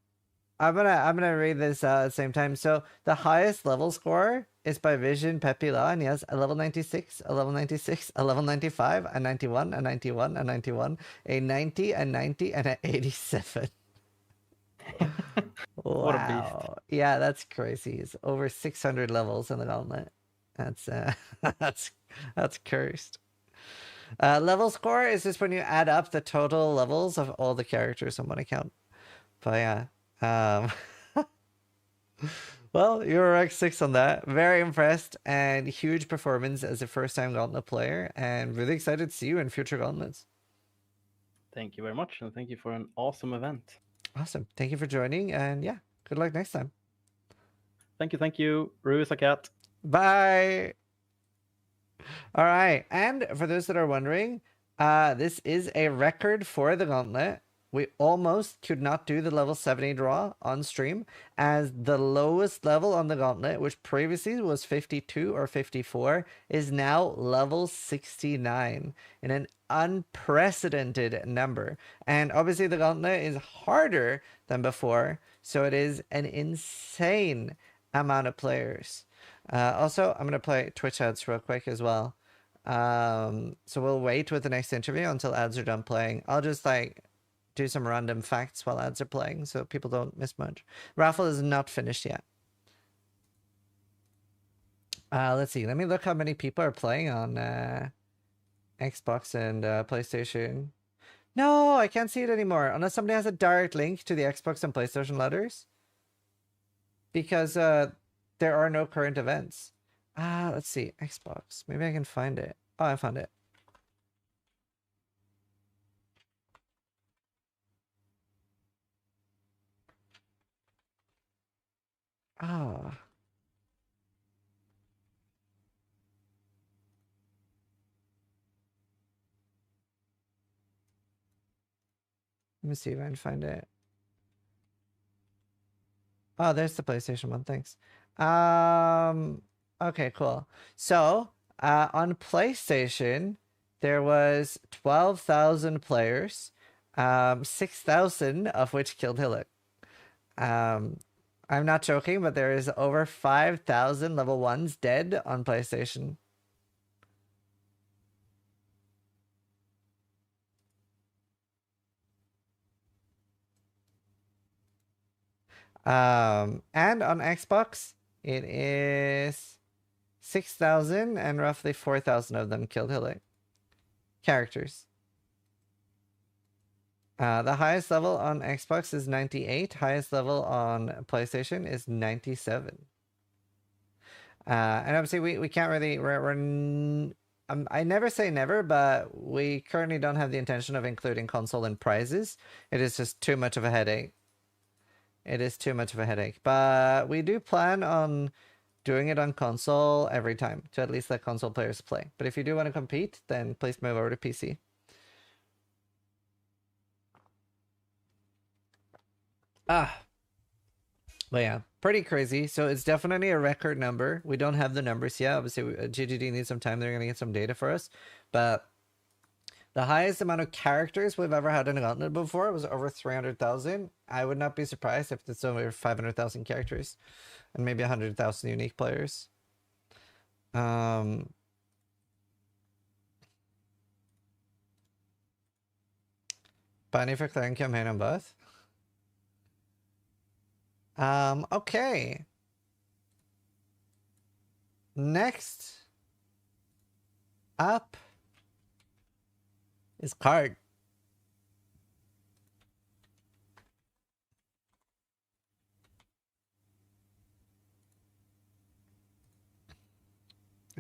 S3: I'm gonna read this at the same time. So the highest level score is by Vision Pepila, and he has a level 96, a level 96, a level 95, a 91, a 91, a 91, a 90, a 90, and an 87.
S6: What a
S3: Wow. Yeah, that's crazy. It's over 600 levels in the Gauntlet. That's that's cursed. Level score is just when you add up the total levels of all the characters on one account. But yeah. Well, you were rank 6 on that. Very impressed and huge performance as a first-time Gauntlet player, and really excited to see you in future Gauntlets.
S6: Thank you very much, and thank you for an awesome event.
S3: Awesome. Thank you for joining, and yeah, good luck next time.
S6: Thank you. Rue is a cat.
S3: Bye. All right, and for those that are wondering, this is a record for the Gauntlet. We almost could not do the level 70 draw on stream, as the lowest level on the Gauntlet, which previously was 52 or 54, is now level 69 in an unprecedented number. And obviously the Gauntlet is harder than before, so it is an insane amount of players. Also, I'm going to play Twitch ads real quick as well. So we'll wait with the next interview until ads are done playing. I'll just like do some random facts while ads are playing so people don't miss much. Raffles is not finished yet. Let's see. Let me look how many people are playing on Xbox and PlayStation. No, I can't see it anymore unless somebody has a direct link to the Xbox and PlayStation letters. Because there are no current events. Let's see. Xbox. Maybe I can find it. Oh, I found it. Ah. Let me see if I can find it. Oh, there's the PlayStation one. Thanks. Okay, cool. So, on PlayStation, there was 12,000 players, 6,000 of which killed Hillock. I'm not joking, but there is over 5,000 level 1s dead on PlayStation. And on Xbox, it is 6,000 and roughly 4,000 of them killed Hillock. Characters. The highest level on Xbox is 98. Highest level on PlayStation is 97. And obviously we can't really... I never say never, but we currently don't have the intention of including console in prizes. It is just too much of a headache. It is too much of a headache. But we do plan on doing it on console every time to at least let console players play. But if you do want to compete, then please move over to PC. But yeah, pretty crazy. So it's definitely a record number. We don't have the numbers yet. Obviously, GGD needs some time. They're going to get some data for us. But the highest amount of characters we've ever had in a Gauntlet before was over 300,000. I would not be surprised if it's over 500,000 characters and maybe 100,000 unique players. Bunny for clearing campaign on both. Okay. Next up is card.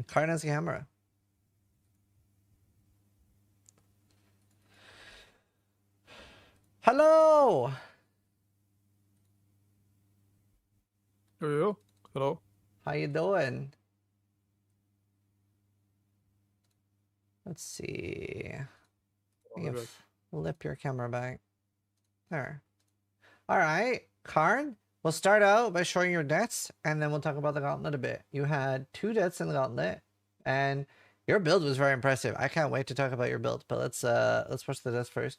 S3: Card has a camera. Hello.
S7: Hello. Hello.
S3: How you doing? Let's see. You can flip your camera back. There. All right, Karyn. We'll start out by showing your deaths, and then we'll talk about the Gauntlet a bit. You had 2 deaths in the Gauntlet, and your build was very impressive. I can't wait to talk about your build, but let's watch the deaths first.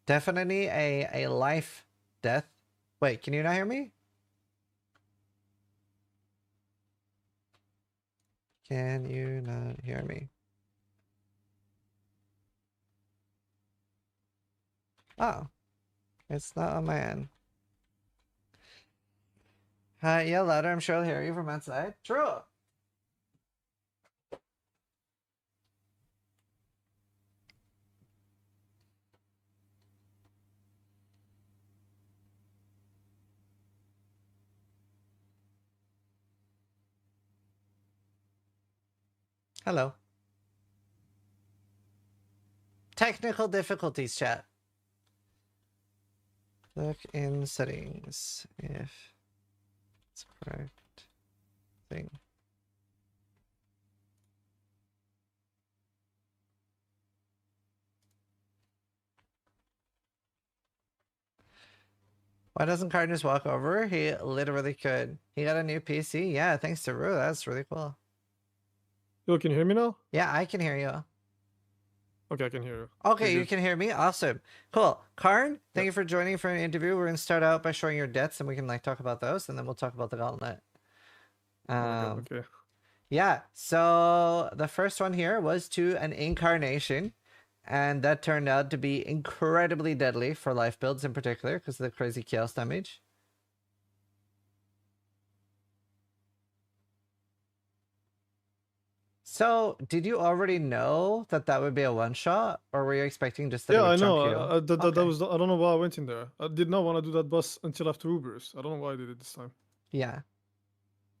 S3: Definitely a life death. Wait, can you not hear me? Can you not hear me? Oh, it's not on my end. Yeah, louder. I'm sure I'll hear you from outside. True. Hello. Technical difficulties, chat. Look in settings if it's correct thing. Why doesn't Karyn just walk over? He literally could. He got a new PC. Yeah, thanks to Rue. That's really cool.
S7: Yo, can you hear me now?
S3: Yeah, I can hear you.
S7: Okay, I can hear you.
S3: Okay,
S7: You're
S3: you
S7: good.
S3: can hear me? Awesome. Cool. Karyn, thank you for joining for an interview. We're going to start out by showing your debts and we can like talk about those and then we'll talk about the gauntlet.
S7: Okay.
S3: Yeah, so the first one here was to an incarnation, and that turned out to be incredibly deadly for life builds in particular because of the crazy chaos damage. So, did you already know that that would be a one shot, or were you expecting just that it
S7: Yeah,
S3: would
S7: I know.
S3: chunk you?
S7: That
S3: Okay.
S7: was. I don't know why I went in there. I did not want to do that boss until after Ubers. I don't know why I did it this time.
S3: Yeah.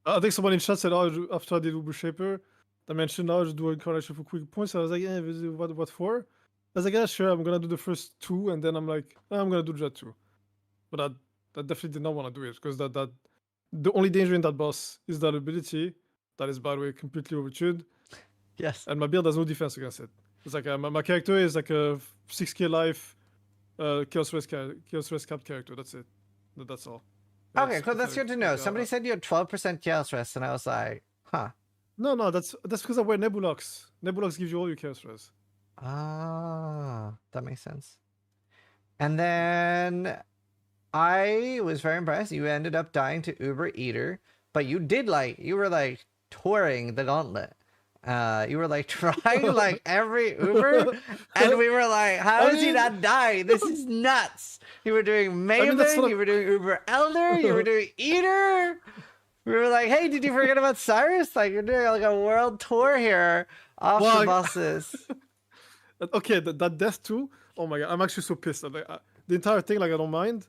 S7: I think someone in chat said, "Oh, after I did Uber Shaper, I mentioned I'll just do incarnation for quick points." I was like, "Yeah, what for?" I was like, "Yeah, sure. I'm gonna do the first two, and then I'm like, I'm gonna do that too." But I definitely did not want to do it because that the only danger in that boss is that ability that is, by the way, completely overtuned.
S3: Yes.
S7: And my build has no defense against it. It's like my character is like a 6k life, Chaos Rest cap character. That's it. That's all.
S3: Okay, cool. That's good to know. Somebody said you had 12% chaos rest, and I was like, huh.
S7: No, that's because I wear Nebulox. Nebulox gives you all your Chaos Rest.
S3: Ah, that makes sense. And then I was very impressed. You ended up dying to Uber Eater, but you were like touring the gauntlet. You were like trying like every Uber, and we were like, how is he not dying? This is nuts. You were doing Maven, you were doing Uber Elder, you were doing Eater. We were like, hey, did you forget about Cyrus? Like, you're doing like a world tour here off the bosses.
S7: Okay, that death too. Oh my god, I'm actually so pissed. Like, the entire thing, like, I don't mind.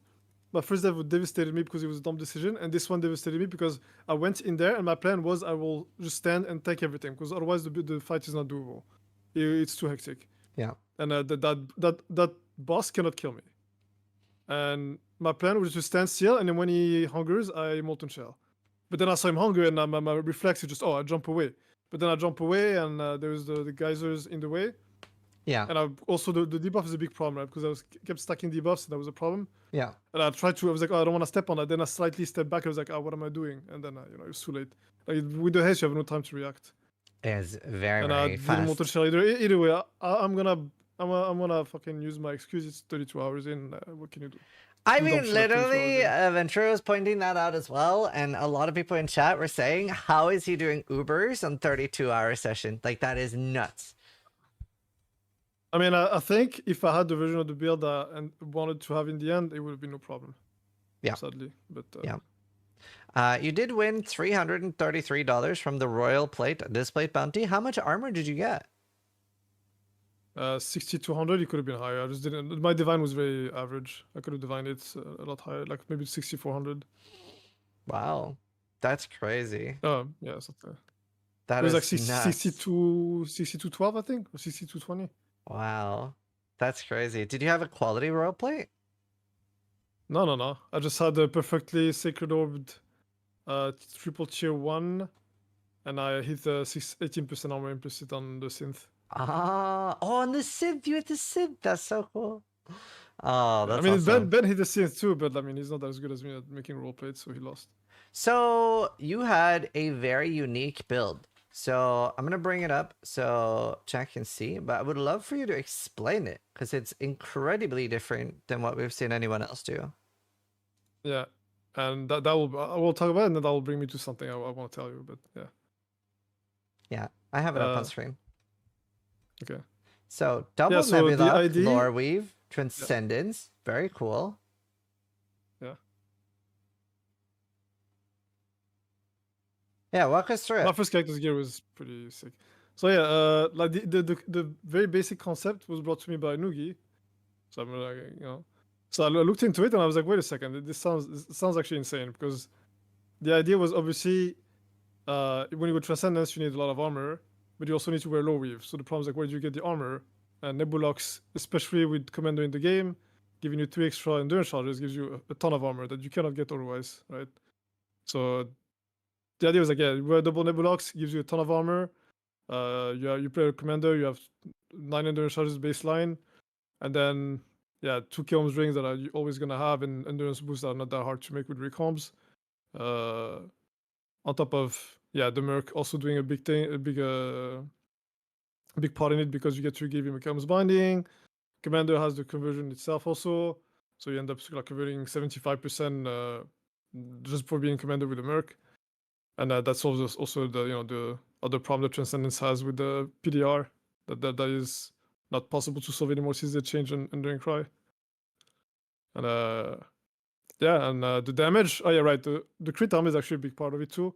S7: My first death devastated me because it was a dumb decision, and this one devastated me because I went in there and my plan was I will just stand and take everything because otherwise the fight is not doable. It's too hectic.
S3: Yeah.
S7: And that boss cannot kill me. And my plan was to stand still, and then when he hungers, I molten shell. But then I saw him hunger, and my reflex is just, I jump away. But then I jump away, and there's the geysers in the way.
S3: Yeah.
S7: And also the debuff is a big problem, right? Because I kept stacking debuffs, and that was a problem.
S3: Yeah.
S7: And I was like, I don't want to step on that. Then I slightly stepped back. I was like, what am I doing? And then, it was too late. Like, with the haste, you have no time to react.
S3: It's very,
S7: and
S3: very
S7: I didn't
S3: fast.
S7: molten shell either. Either way, I'm gonna fucking use my excuse. It's 32 hours in. What can you do?
S3: I mean, literally, Ventura was pointing that out as well, and a lot of people in chat were saying, how is he doing Ubers on 32-hour session? Like, that is nuts.
S7: I mean, I think if I had the version of the build and wanted to have in the end, it would have been no problem.
S3: Yeah.
S7: Sadly, but
S3: yeah. You did win $333 from the Royal Plate Displate Bounty. How much armor did you get?
S7: 6,200. It could have been higher. I just didn't. My divine was very average. I could have divined it a lot higher, like maybe 6,400.
S3: Wow, that's crazy.
S7: Yeah, something.
S3: That
S7: it was
S3: is
S7: like 6212, I think, or 6220.
S3: Wow, that's crazy. Did you have a quality Royal Plate?
S7: No. I just had a perfectly sacred orbed triple tier 1, and I hit 18% armor implicit on the synth.
S3: Oh, on the synth, you hit the synth. That's so cool. Oh, that's
S7: I mean,
S3: awesome.
S7: Ben hit the synth too, but I mean, he's not as good as me at making role plates, so he lost.
S3: So you had a very unique build. So I'm gonna bring it up so chat can see, but I would love for you to explain it because it's incredibly different than what we've seen anyone else do.
S7: Yeah, and I will talk about it, and then that will bring me to something I want to tell you. But yeah.
S3: Yeah, I have it up on screen.
S7: Okay.
S3: So double nebula,
S7: ID...
S3: lore weave, transcendence, very cool.
S7: Yeah.
S3: Yeah, walk us through it.
S7: My first character's gear was pretty sick. So yeah, like the very basic concept was brought to me by Noogie. So I'm like, So I looked into it and I was like, wait a second, this sounds actually insane, because the idea was obviously when you go transcendence you need a lot of armor, but you also need to wear low weave. So the problem is like, where do you get the armor? And Nebulox, especially with Commander in the game, giving you 2 extra endurance charges gives you a ton of armor that you cannot get otherwise, right? So the idea was like, yeah, you wear double Nebulox, gives you a ton of armor. You play a Commander, you have 9 endurance charges baseline, and then 2 Kilm's rings that are you always gonna have, and endurance boosts are not that hard to make with recombs. On top of the Merc also doing a big thing, a big part in it because you get to give him a Kilm's binding. Commander has the conversion itself also, so you end up like converting 75% just for being Commander with the Merc, and that solves also the other problem that Transcendence has with the PDR that is not possible to solve anymore since they changed Enduring Cry. And the damage. Oh yeah, right. The crit armor is actually a big part of it too.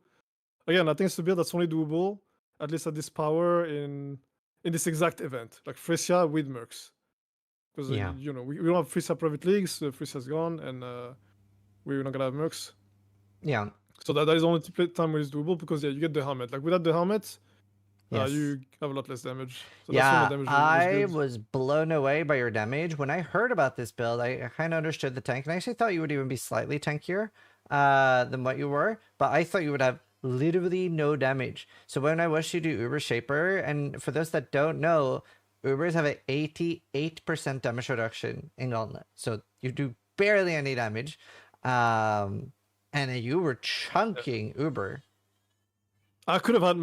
S7: Again, I think it's a build that's only doable, at least at this power, in this exact event, like Fresia with Mercs. Because we don't have Fresia private leagues. Fresia's gone, and we're not gonna have Mercs.
S3: Yeah.
S7: So that is the only time when it's doable, because you get the helmet. Like without the helmet, you have a lot less damage. So
S3: yeah,
S7: that's when the damage
S3: I
S7: is good.
S3: was blown away by your damage. When I heard about this build, I kind of understood the tank, and I actually thought you would even be slightly tankier than what you were, but I thought you would have literally no damage. So when I watched you do Uber Shaper, and for those that don't know, Ubers have an 88% damage reduction in Gauntlet. So you do barely any damage. And you were chunking Uber.
S7: I could have had.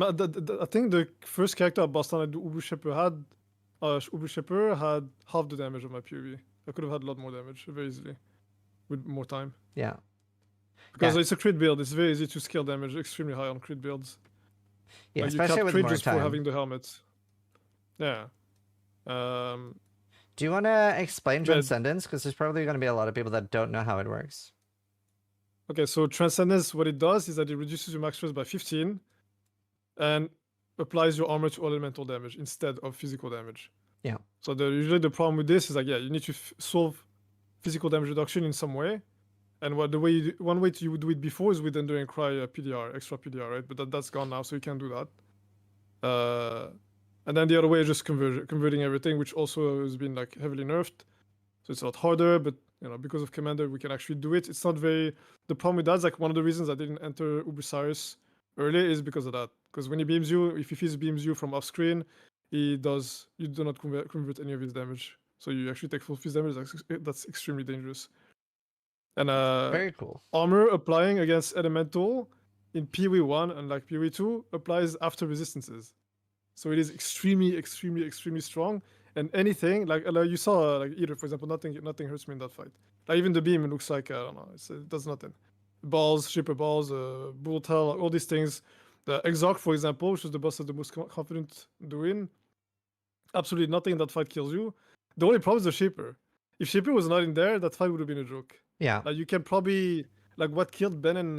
S7: I think the first character at Boston I do Uber Shaper had half the damage of my PoE. I could have had a lot more damage very easily with more time.
S3: Yeah.
S7: Because it's a crit build, it's very easy to scale damage extremely high on crit builds.
S3: Yeah,
S7: like
S3: especially
S7: you can't
S3: with
S7: crit
S3: more
S7: just
S3: time.
S7: for having the helmets. Yeah.
S3: Do you want to explain Transcendence? Because there's probably going to be a lot of people that don't know how it works.
S7: Okay, so Transcendence, what it does is that it reduces your max stress by 15 and applies your armor to all elemental damage instead of physical damage.
S3: Yeah.
S7: So usually the problem with this is like, you need to solve physical damage reduction in some way. And one way you would do it before is with Enduring Cry PDR, extra PDR, right? But that's gone now, so you can't do that. And then the other way is just converting everything, which also has been like heavily nerfed. So it's a lot harder, but because of Commander, we can actually do it. It's not very. The problem with that is like one of the reasons I didn't enter Ubisiris early is because of that. Because when he beams you, if he fizz beams you from off screen, you do not convert any of his damage. So you actually take full fizz damage. That's extremely dangerous. And
S3: very cool.
S7: Armor applying against Elemental in PoE 1 and like PoE 2 applies after resistances. So it is extremely, extremely, extremely strong. And anything like you saw like Eater, for example, nothing hurts me in that fight. Like even the beam, it looks like I don't know, it does nothing. Balls, shipper balls, bullet hell, all these things. The Exarch, for example, which is the boss of the most confident doing, absolutely nothing in that fight kills you. The only problem is the shipper. If shipper was not in there, that fight would have been a joke.
S3: Yeah.
S7: Like you can probably like what killed Ben and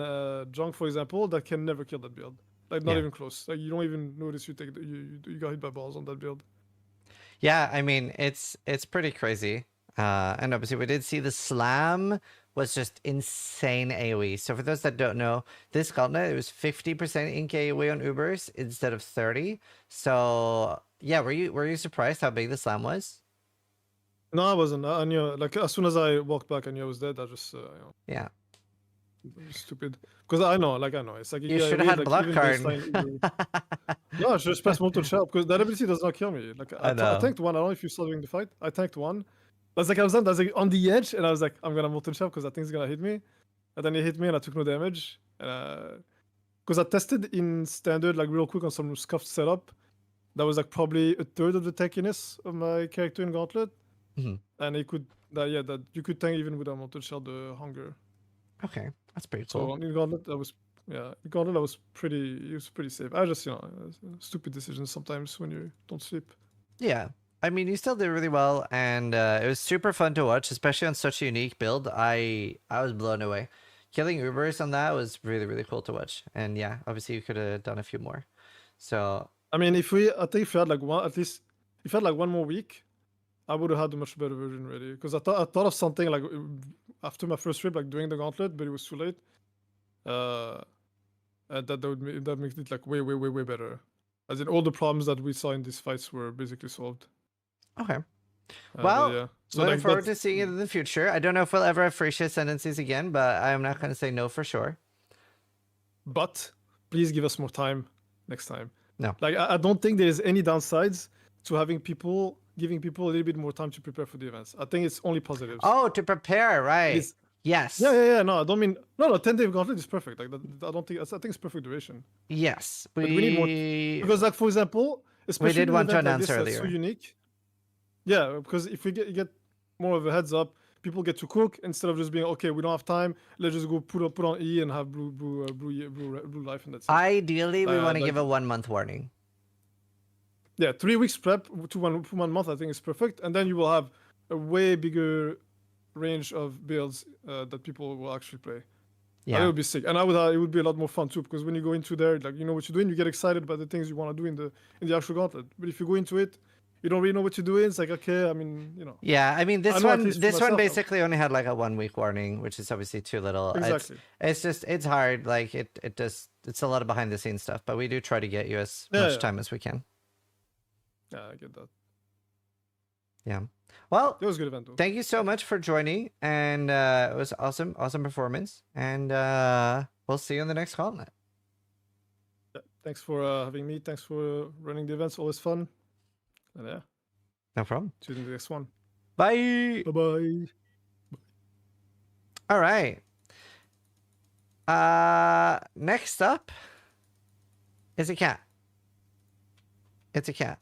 S7: Jung, for example, that can never kill that build. Like not even close. Like you don't even notice you got hit by balls on that build.
S3: Yeah, I mean it's pretty crazy. And obviously we did see the slam was just insane AoE. So for those that don't know, this Gauntlet, it was 50% ink AoE on Ubers instead of 30. So yeah, were you surprised how big the slam was?
S7: No, I wasn't. I knew, like, as soon as I walked back, I knew I was dead. I just,
S3: yeah,
S7: stupid. Because I know. It's like
S3: you should have had block card.
S7: No, I should just press Molten Shell because that ability does not kill me. Like, I tanked one. I don't know if you saw during the fight. I tanked one. I was like on the edge, and I was like, I'm gonna Molten Shell because I think it's gonna hit me. And then it hit me, and I took no damage. Because I tested in standard, like real quick on some scuffed setup. That was like probably a third of the tankiness of my character in Gauntlet.
S3: Mm-hmm.
S7: And it could that you could tank even without Molten Shell the hunger.
S3: Okay, that's pretty cool.
S7: So in Gauntlet I was pretty safe. I just stupid decisions sometimes when you don't sleep.
S3: Yeah, I mean you still did really well, and it was super fun to watch, especially on such a unique build. I was blown away. Killing Ubers on that was really, really cool to watch, and yeah, obviously you could have done a few more. So
S7: I mean, I think if you had like one more week, I would have had a much better version ready. Because I thought of something like after my first trip, like doing the Gauntlet, but it was too late. And that makes it like way better. As in all the problems that we saw in these fights were basically solved.
S3: Okay.
S7: But
S3: Well,
S7: yeah. So
S3: looking
S7: like,
S3: forward
S7: that's-
S3: to seeing it in the future. I don't know if we'll ever have Frisia Ascendancies again, but I'm not going to say no for sure.
S7: But please give us more time next time.
S3: No.
S7: Like I don't think there's any downsides to giving people a little bit more time to prepare for the events. I think it's only positives.
S3: Oh, to prepare, right?
S7: It's-
S3: Yes.
S7: Yeah. No, I don't mean no. 10-day Gauntlet is perfect. Like I don't think I think it's perfect duration.
S3: Yes.
S7: But we need more because, like, for example, especially
S3: did
S7: an
S3: want to
S7: event like
S3: announce
S7: this that's so
S3: earlier.
S7: unique. Yeah, because if we get more of a heads up, people get to cook instead of just being okay. We don't have time. Let's just go put on E and have blue life, and that's it.
S3: Ideally, we want to
S7: like-
S3: give a 1 month warning.
S7: Yeah, 3 weeks prep to one month. I think is perfect, and then you will have a way bigger range of builds that people will actually play. It
S3: Yeah.
S7: would be sick, and it would be a lot more fun too, because when you go into there, like, you know what you're doing, you get excited about the things you want to do in the actual Gauntlet. But if you go into it, you don't really know what you're doing. It's like, okay, I mean, you know.
S3: Yeah, I mean, this
S7: I know at
S3: one
S7: least for myself,
S3: basically only had like a 1 week warning, which is obviously too little.
S7: Exactly.
S3: It's hard. Like it's a lot of behind the scenes stuff, but we do try to get you as
S7: Yeah,
S3: much
S7: yeah.
S3: time as we can.
S7: Yeah, I get that.
S3: Yeah. Well,
S7: It was a good event though.
S3: thank you so much for joining, and it was awesome performance, and we'll see you in the next Gauntlet.
S7: Yeah, thanks for having me. Thanks for running the events. Always fun. And yeah,
S3: No problem.
S7: see you in the next one.
S3: Bye.
S7: Bye bye.
S3: All right. Next up is a cat. It's a cat.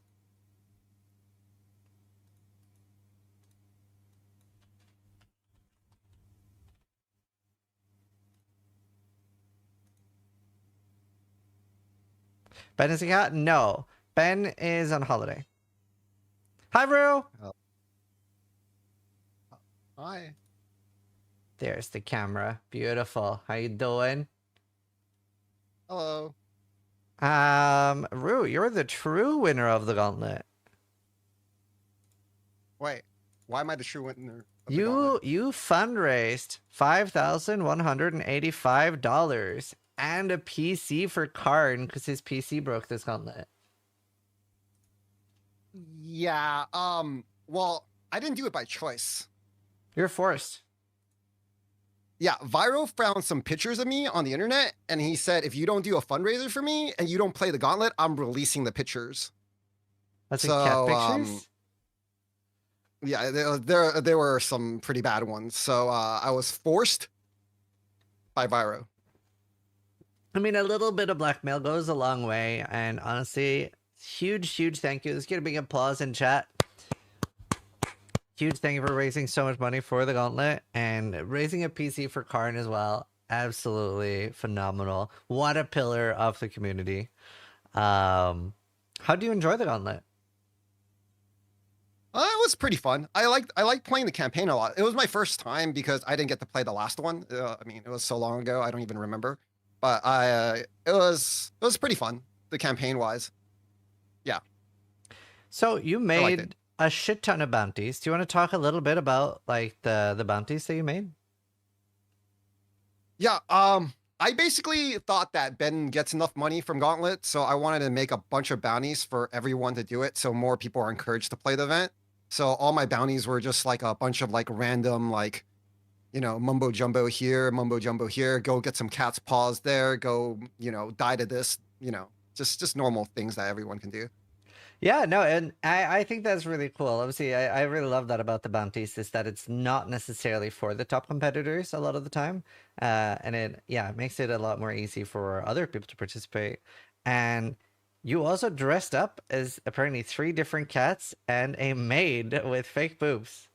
S3: Ben is a cat? No. Ben is on holiday. Hi, Rue.
S8: Hi.
S3: There's the camera. Beautiful. How you doing?
S8: Hello.
S3: Rue, you're the true winner of the Gauntlet.
S8: Wait, why am I the true winner? Of the Gauntlet?
S3: You fundraised $5,185 and a PC for Karyn because his PC broke this Gauntlet.
S8: Yeah. Well, I didn't do it by choice.
S3: You're forced.
S8: Yeah, Viro found some pictures of me on the internet, and he said, if you don't do a fundraiser for me and you don't play the Gauntlet, I'm releasing the pictures.
S3: That's
S8: So,
S3: cat pictures?
S8: Yeah, there were some pretty bad ones. So I was forced by Viro.
S3: I mean, a little bit of blackmail goes a long way, and honestly, huge thank you. Let's get a big applause in chat. Huge thank you for raising so much money for the Gauntlet and raising a PC for Karyn as well. Absolutely phenomenal. What a pillar of the community. How do you enjoy the Gauntlet?
S8: It was pretty fun. I liked playing the campaign a lot. It was my first time because I didn't get to play the last one. I mean, it was so long ago, I don't even remember. But it was pretty fun, the campaign wise.
S3: So you
S8: liked
S3: made
S8: it.
S3: a shit ton of bounties. Do you want to talk a little bit about like the bounties that you made?
S8: Yeah, I basically thought that Ben gets enough money from Gauntlet, so I wanted to make a bunch of bounties for everyone to do it, so more people are encouraged to play the event. So all my bounties were just like a bunch of like random, like, you know, mumbo jumbo here, go get some cat's paws there, go, you know, die to this, you know, just normal things that everyone can do.
S3: Yeah, no, and I think that's really cool. Obviously, I really love that about the bounties is that it's not necessarily for the top competitors a lot of the time. And it makes it a lot more easy for other people to participate. And you also dressed up as apparently 3 different cats and a maid with fake boobs.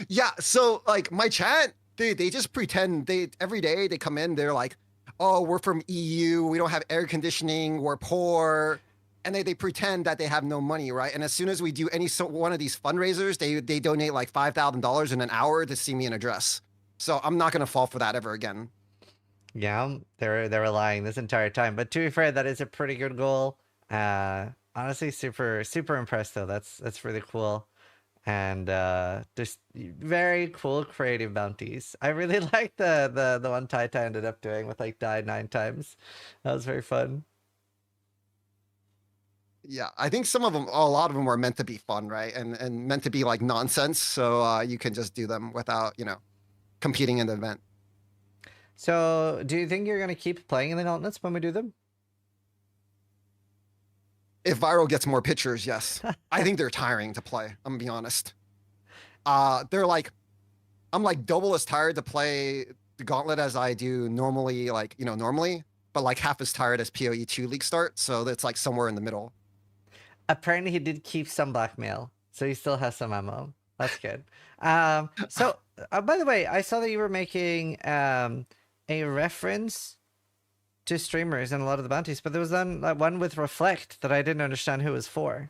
S8: Yeah, so like my chat, they just pretend every day they come in, they're like, oh, we're from EU, we don't have air conditioning, we're poor, and they pretend that they have no money, right? And as soon as we do one of these fundraisers, they donate like $5,000 in an hour to see me in a dress. So I'm not gonna fall for that ever again.
S3: Yeah, they're lying this entire time. But to be fair, that is a pretty good goal. Honestly, super impressed though. That's really cool. and just very cool creative bounties. I really like the one Taita ended up doing with like die 9 times. That was very fun.
S8: Yeah, I think some of them, a lot of them were meant to be fun, right? And meant to be like nonsense, so you can just do them without, competing in the event.
S3: So, do you think you're gonna keep playing in the gauntlets when we do them?
S8: If Viral gets more pictures, yes. I think they're tiring to play. I'm gonna be honest. They're like, I'm like double as tired to play the Gauntlet as I do normally, normally, but like half as tired as PoE 2 League start. So it's like somewhere in the middle.
S3: Apparently, he did keep some blackmail, so he still has some ammo. That's good. So, by the way, I saw that you were making a reference to streamers and a lot of the bounties, but there was one with Reflect that I didn't understand who it was for.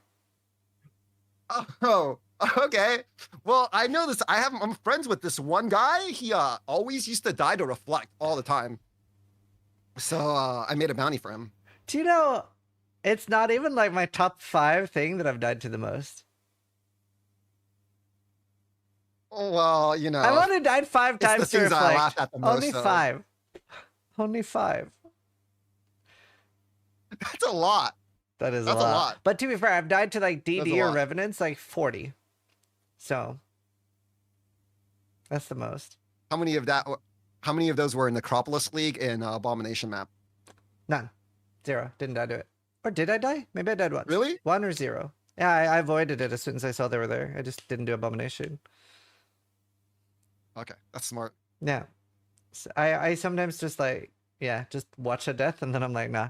S8: Oh, okay. Well, I know this. I'm friends with this one guy. He always used to die to Reflect all the time. So I made a bounty for him.
S3: Do you know, it's not even like my top 5 thing that I've died to the most.
S8: Oh, well,
S3: I've only died 5
S8: it's the
S3: times to
S8: things I laugh
S3: Reflect.
S8: at the most.
S3: Only
S8: so
S3: 5. Only 5.
S8: That's a lot.
S3: That's
S8: a lot.
S3: But to be fair, I've died to like
S8: That's
S3: DD
S8: a
S3: or
S8: lot.
S3: Revenants like 40. So that's the most.
S8: How many of those were in Necropolis League and Abomination map?
S3: None. 0. Didn't die to it. Or did I die? Maybe I died once.
S8: Really?
S3: 1 or 0. Yeah, I avoided it as soon as I saw they were there. I just didn't do Abomination.
S8: Okay, that's smart.
S3: Yeah. So I sometimes just like, just watch a death and then I'm like, nah.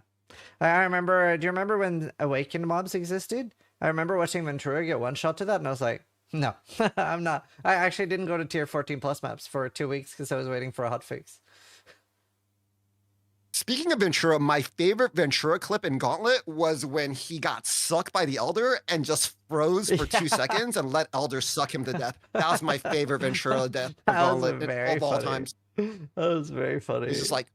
S3: I remember, do you remember when Awakened mobs existed? I remember watching Ventura get one shot to that and I was like, no, I'm not. I actually didn't go to tier 14 plus maps for 2 weeks because I was waiting for a hotfix.
S8: Speaking of Ventura, my favorite Ventura clip in Gauntlet was when he got sucked by the Elder and just froze for 2 seconds and let Elder suck him to death. That was my favorite Ventura death of
S3: That was
S8: Gauntlet
S3: very
S8: of all
S3: funny.
S8: times.
S3: That was very funny.
S8: He's just like,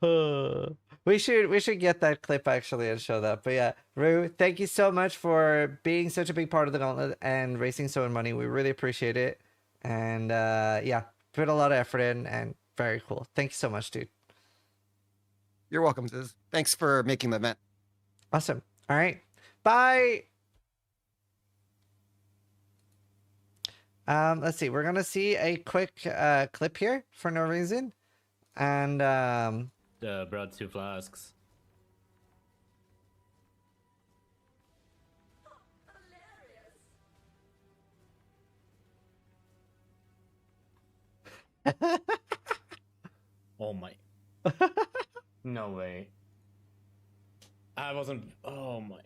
S3: we should get that clip actually and show that. But yeah, Rue, thank you so much for being such a big part of the Gauntlet and racing so much money. We really appreciate it. And put a lot of effort in and very cool. Thank you so much, dude.
S8: you're welcome, Ziz. Thanks for making the event.
S3: Awesome. All right. Bye. Let's see. We're gonna see a quick clip here for no reason. And
S9: brought 2 flasks. Oh my. No way. I wasn't. Oh my.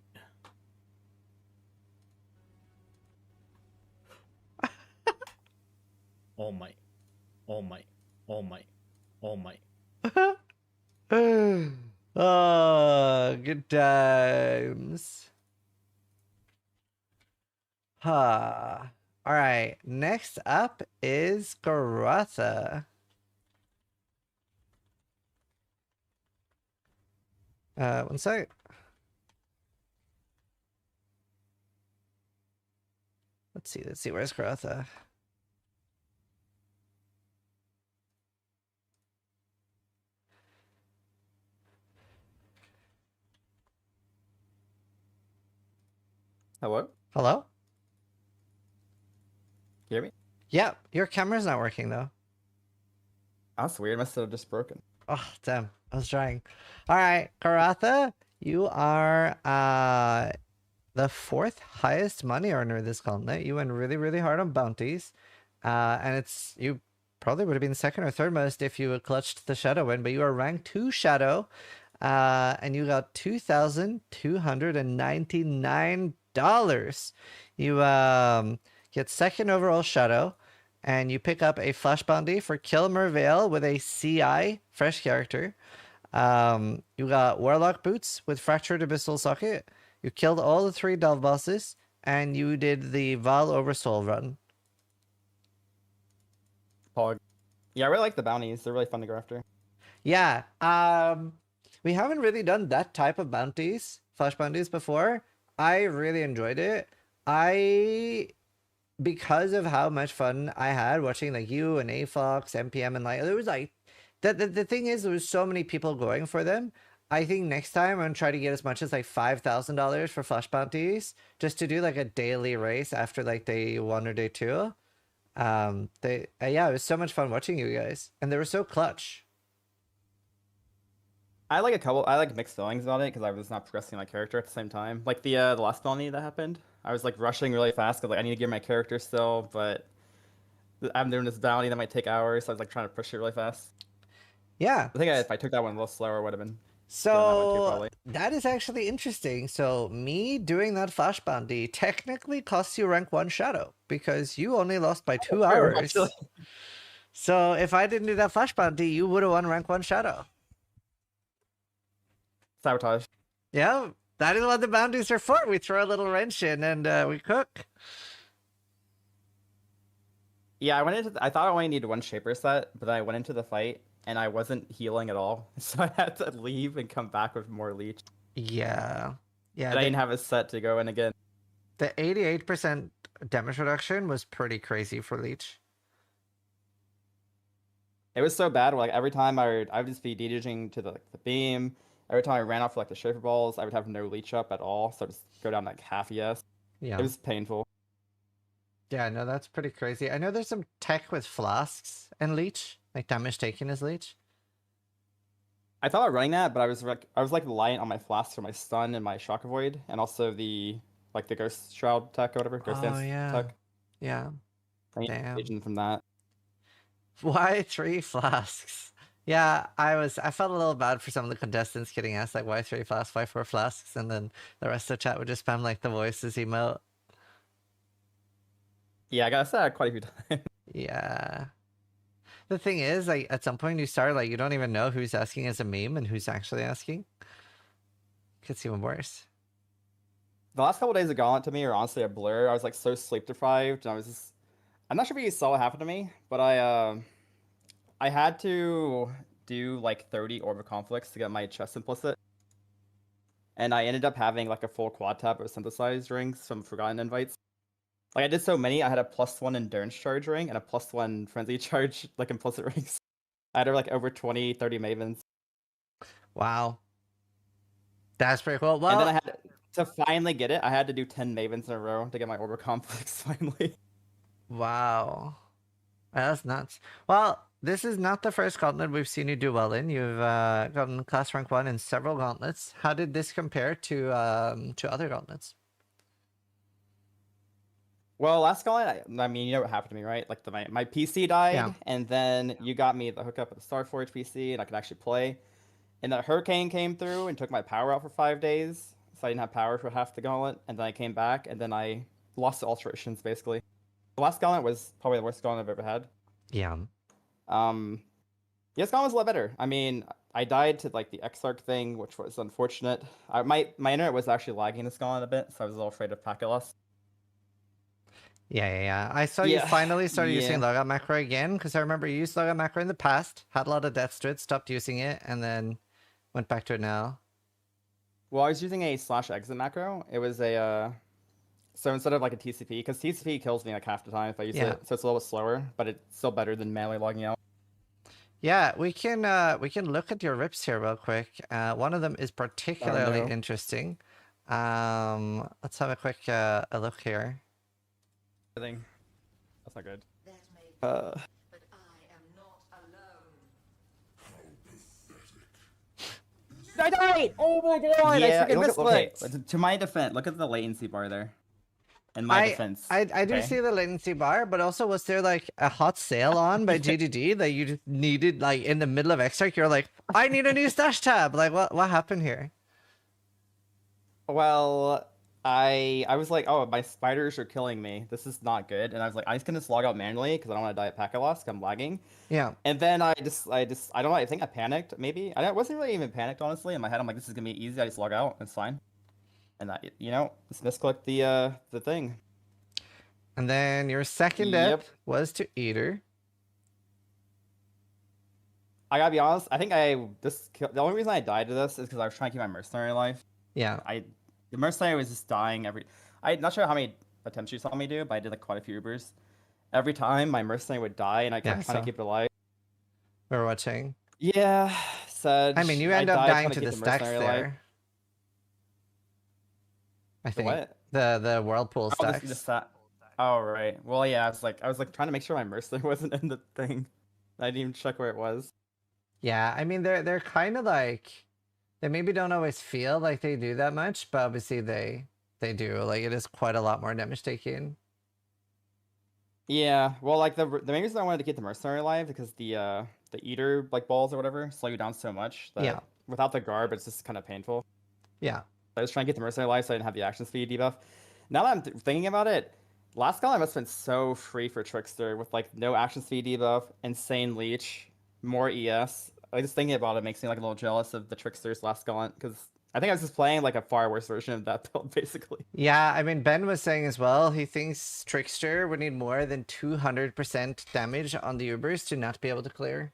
S9: Oh my. Oh my. Oh my. Oh my.
S3: oh, good times. All right. Next up is Gatha. One sec. Let's see. Where's Gatha?
S10: Hello?
S3: Hello?
S10: Hear me?
S3: Yeah, your camera's not working though.
S10: That's weird. Must have just broken.
S3: Oh, damn. I was trying. All right, Gatha, you are the 4th highest money earner this gauntlet. You went really, really hard on bounties. And you probably would have been 2nd or 3rd most if you had clutched the Shadow win, but you are ranked 2 Shadow. And you got $2,299. You get 2nd overall Shadow. And you pick up a flash bounty for Kill Merveil with a CI fresh character. You got Warlock boots with Fractured Abyssal Socket. You killed all the 3 Delve bosses, and you did the Val Oversoul run.
S10: Pog. Yeah, I really like the bounties. They're really fun to go after.
S3: Yeah. We haven't really done that type of bounties, flash bounties, before. I really enjoyed it. because of how much fun I had watching like you and AFox, MPM, and like there was like the thing is there was so many people going for them. I think next time I'm gonna try to get as much as like $5,000 for flash bounties just to do like a daily race after like day 1 or day 2. Yeah, it was so much fun watching you guys, and they were so clutch.
S10: I like mixed feelings about it because I was not progressing my character at the same time. Like the last bounty that happened, I was like rushing really fast because like I need to get my character still, but I'm doing this bounty that might take hours, so I was like trying to push it really fast.
S3: Yeah.
S10: I think if I took that one a little slower, would have been.
S3: So that is actually interesting. So me doing that flash bounty technically costs you rank 1 shadow because you only lost by 2 hours.
S10: Actually.
S3: So if I didn't do that flash bounty, you would have won rank 1 shadow.
S10: Sabotage.
S3: Yeah, that is what the bounties are for. We throw a little wrench in and we cook.
S10: Yeah, I thought I only needed 1 shaper set, but I went into the fight and I wasn't healing at all, so I had to leave and come back with more leech.
S3: Yeah. Yeah.
S10: And I didn't have a set to go in again.
S3: The 88% damage reduction was pretty crazy for leech.
S10: It was so bad. Like every time I would just be de-aging to the beam. Every time I ran off for like the shaper balls, I would have no leech up at all, so I'd just go down like half ES.
S3: Yeah.
S10: It was painful.
S3: Yeah, no, that's pretty crazy. I know there's some tech with flasks and leech, like damage taken as leech.
S10: I thought about running that, but I was reliant on my flasks for my stun and my shock avoid, and also the ghost shroud tech or whatever, ghost dance tech.
S3: Yeah.
S10: I need agent from that.
S3: Why 3 flasks? Yeah, I felt a little bad for some of the contestants getting asked like why 3 flasks, why 4 flasks, and then the rest of the chat would just spam like the voices emote.
S10: Yeah, I got that quite a few times.
S3: Yeah. The thing is, like at some point you start like you don't even know who's asking as a meme and who's actually asking. Gets even worse.
S10: The last couple of days of Gauntlet to me are honestly a blur. I was like so sleep deprived, and I'm not sure if you saw what happened to me, but I had to do like 30 Orb of Conflicts to get my chest implicit. And I ended up having like a full quad tap of synthesized rings from Forgotten Invites. Like I did so many, I had a +1 endurance charge ring and a +1 frenzy charge like implicit rings. I had like over 20, 30 mavens.
S3: Wow. That's pretty cool. Well,
S10: and then I had to finally get it, I had to do 10 mavens in a row to get my Orb of Conflicts finally.
S3: Wow. That's nuts. Well, this is not the first gauntlet we've seen you do well in. You've gotten class rank 1 in several gauntlets. How did this compare to other gauntlets?
S10: Well, last gauntlet, I mean, you know what happened to me, right? Like my PC died,
S3: Yeah.
S10: and then you got me the hookup of the Starforge PC, and I could actually play. And the hurricane came through and took my power out for 5 days, so I didn't have power for half the gauntlet. And then I came back, and then I lost the alterations basically. The last gauntlet was probably the worst gauntlet I've ever had.
S3: Yeah.
S10: This gauntlet was a lot better. I mean, I died to like the Exarch thing, which was unfortunate. My internet was actually lagging this gauntlet a bit, so I was a little afraid of packet loss.
S3: Yeah. I saw you finally started using logout macro again, because I remember you used logout macro in the past, had a lot of deaths to it, stopped using it, and then went back to it now.
S10: Well, I was using a /exit macro. It was a so instead of like a TCP, because TCP kills me like half the time if I use it, so it's a little bit slower, but it's still better than manually logging out.
S3: Yeah, we can look at your rips here real quick. One of them is particularly interesting. Let's have a quick a look here.
S10: That's not good.
S11: But I am not alone.
S10: I died! Oh my god!
S3: Yeah,
S10: I misclicked. To my defense, look at the latency bar there. In my defense.
S3: I do see the latency bar, but also was there like a hot sale on by GGG that you just needed like in the middle of Exarch? You're like, I need a new stash tab. Like what happened here?
S10: Well, I was like, oh, my spiders are killing me. This is not good. And I was like, I'm just gonna log out manually because I don't want to die at packet loss. I'm lagging.
S3: Yeah.
S10: And then I don't know. I think I panicked. Maybe I wasn't really even panicked honestly. In my head, I'm like, this is gonna be easy. I just log out. It's fine. And I, just misclicked the thing.
S3: And then your second death was to Eater.
S10: I gotta be honest. I think the only reason I died to this is because I was trying to keep my mercenary alive.
S3: Yeah.
S10: The mercenary was just dying I'm not sure how many attempts you saw me do, but I did like quite a few Ubers. Every time my mercenary would die, and I kept trying to keep it alive.
S3: We're watching.
S10: Yeah, sad.
S3: I mean, you end up dying to the stacks there. I think
S10: what?
S3: the whirlpool stacks.
S10: Oh right. Well, yeah. I was like trying to make sure my mercenary wasn't in the thing. I didn't even check where it was.
S3: Yeah, I mean they're kind of like they maybe don't always feel like they do that much, but obviously they do. Like it is quite a lot more damage taken.
S10: Yeah. Well, like the main reason I wanted to keep the mercenary alive because the eater like balls or whatever slow you down so much that without the garb it's just kind of painful.
S3: Yeah.
S10: I was trying to get the mercenary alive so I didn't have the action speed debuff. Now that I'm thinking about it, last Gauntlet must have been so free for Trickster with like no action speed debuff, insane leech, more ES. Like just thinking about it makes me like a little jealous of the Trickster's last Gauntlet because I think I was just playing like a far worse version of that build basically.
S3: Yeah, I mean Ben was saying as well he thinks Trickster would need more than 200% damage on the Ubers to not be able to clear.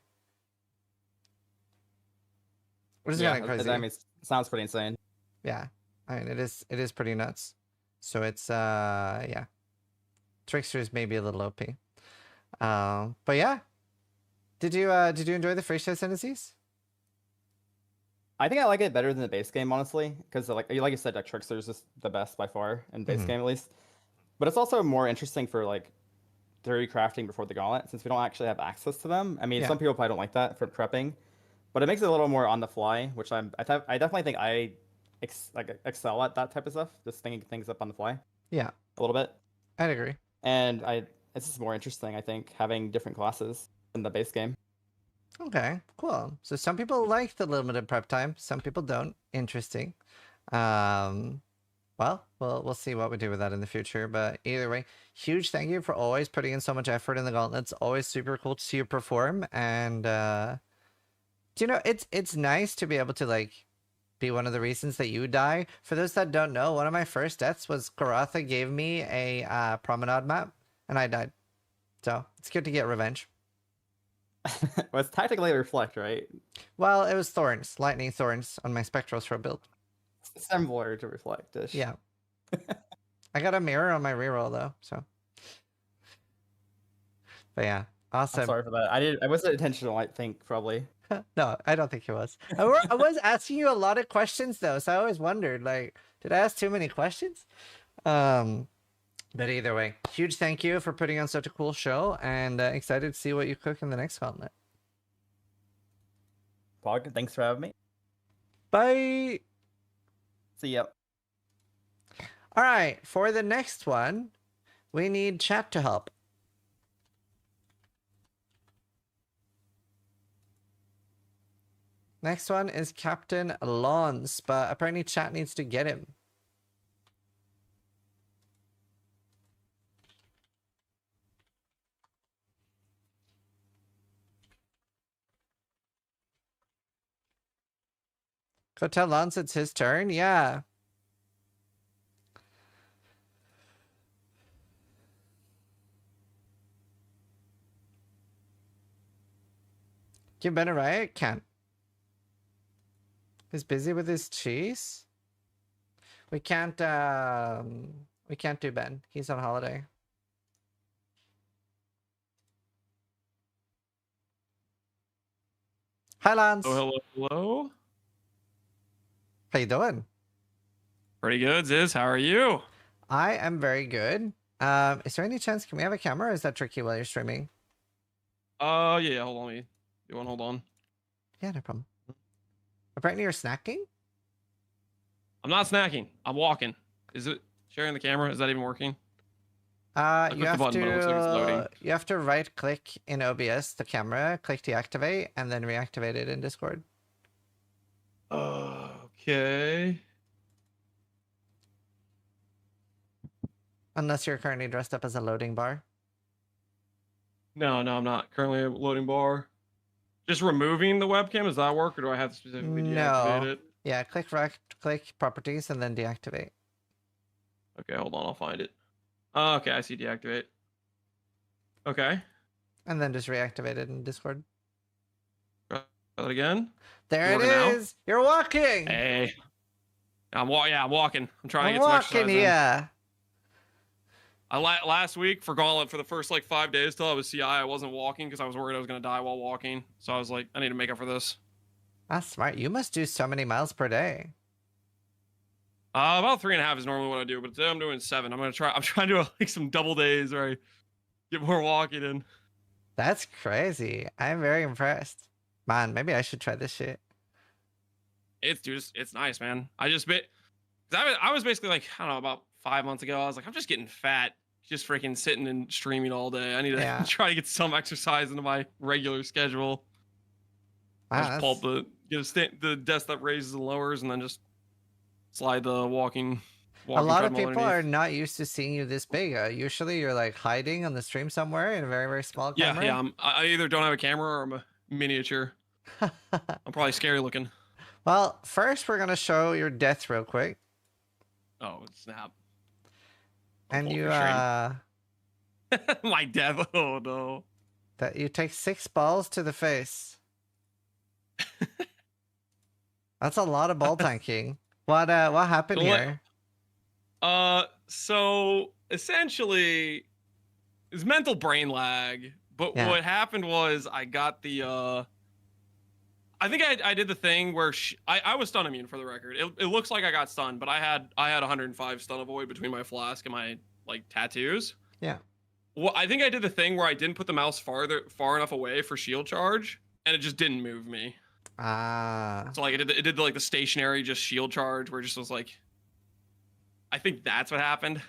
S3: Which is kind of crazy.
S10: I mean, it sounds pretty insane.
S3: Yeah, I mean it is pretty nuts. So it's yeah, Trickster is maybe a little OP. But yeah, did you enjoy the free show tendencies?
S10: I think I like it better than the base game, honestly, because like you said, like Trickster is just the best by far in base game at least. But it's also more interesting for like theory crafting before the Gauntlet since we don't actually have access to them. I mean, some people probably don't like that for prepping, but it makes it a little more on the fly, which I definitely think I excel at that type of stuff, just thinking things up on the fly.
S3: Yeah,
S10: a little bit.
S3: I'd agree.
S10: And it's just more interesting, I think, having different classes in the base game.
S3: Okay, cool. So some people like the limited prep time, some people don't. Interesting. Well, we'll see what we do with that in the future. But either way, huge thank you for always putting in so much effort in the gauntlets. Always super cool to see you perform. And you know, it's nice to be able to like be one of the reasons that you die. For those that don't know, one of my first deaths was Gatha gave me a promenade map, and I died. So it's good to get revenge.
S10: Well, it's tactically a reflect, right?
S3: Well, it was thorns, lightning thorns on my spectral throw build.
S10: Similar to reflect-ish.
S3: Yeah. I got a mirror on my reroll though, so. But yeah, awesome.
S10: I'm sorry for that. I wasn't intentional, I think, probably.
S3: No, I don't think it was. I was asking you a lot of questions though, so I always wondered, like, did I ask too many questions? But either way, huge thank you for putting on such a cool show, and excited to see what you cook in the next gauntlet.
S10: Pog, thanks for having me.
S3: Bye.
S10: See ya.
S3: All right, for the next one, we need chat to help. Next one is Captain Lons, but apparently chat needs to get him. Go tell Lance it's his turn? Yeah. Give Ben a riot? Can't. He's busy with his cheese? We can't do Ben. He's on holiday. Hi, Lance.
S12: Oh, hello.
S3: How you doing?
S12: Pretty good, Ziz. How are you?
S3: I am very good. Is there any chance, can we have a camera, or is that tricky while you're streaming?
S12: Yeah, hold on. You want to hold on?
S3: Yeah, no problem. Apparently you're snacking?
S12: I'm not snacking. I'm walking. Is it sharing the camera? Is that even working?
S3: You have to right click in OBS the camera, click deactivate, and then reactivate it in Discord.
S12: Okay.
S3: Unless you're currently dressed up as a loading bar.
S12: No, I'm not. Currently a loading bar. Just removing the webcam, does that work, or do I have to specifically deactivate it?
S3: Yeah, click properties and then deactivate.
S12: Okay, hold on, I'll find it. Okay, I see deactivate. Okay.
S3: And then just reactivate it in Discord.
S12: Try that again.
S3: There it is. Now? You're walking.
S12: Hey. I'm walking. I'm trying to get some exercise
S3: in.
S12: Last week for Gauntlet for the first like 5 days till I was CI, I wasn't walking because I was worried I was gonna die while walking. So I was like, I need to make up for this.
S3: That's smart. You must do so many miles per day.
S12: About 3.5 is normally what I do, but today I'm doing 7. I'm trying to do like some double days where I get more walking in.
S3: That's crazy. I'm very impressed. Man, maybe I should try this shit.
S12: It's nice, man. I was basically like, I don't know, about 5 months ago, I was like, I'm just getting fat, just freaking sitting and streaming all day. I need to try to get some exercise into my regular schedule. I just pull up the desk that raises and lowers, and then just slide the walking
S3: A lot of
S12: treadmill
S3: people are
S12: underneath.
S3: not used to seeing you this big. Usually you're like hiding on the stream somewhere in a very, very small camera.
S12: Yeah. I either don't have a camera or I'm a miniature. I'm probably scary looking.
S3: Well, first we're going to show your death real quick.
S12: Oh, snap.
S3: And you,
S12: my death. Oh, no.
S3: That you take 6 balls to the face. That's a lot of ball tanking. What happened here?
S12: So essentially, it's mental brain lag. But what happened was I got the I think I did the thing where I was stun immune for the record. It looks like I got stunned, but I had 105 stun avoid between my flask and my like tattoos.
S3: Yeah.
S12: Well, I think I did the thing where I didn't put the mouse far enough away for shield charge, and it just didn't move me. So like it did like the stationary just shield charge where it just was like, I think that's what happened.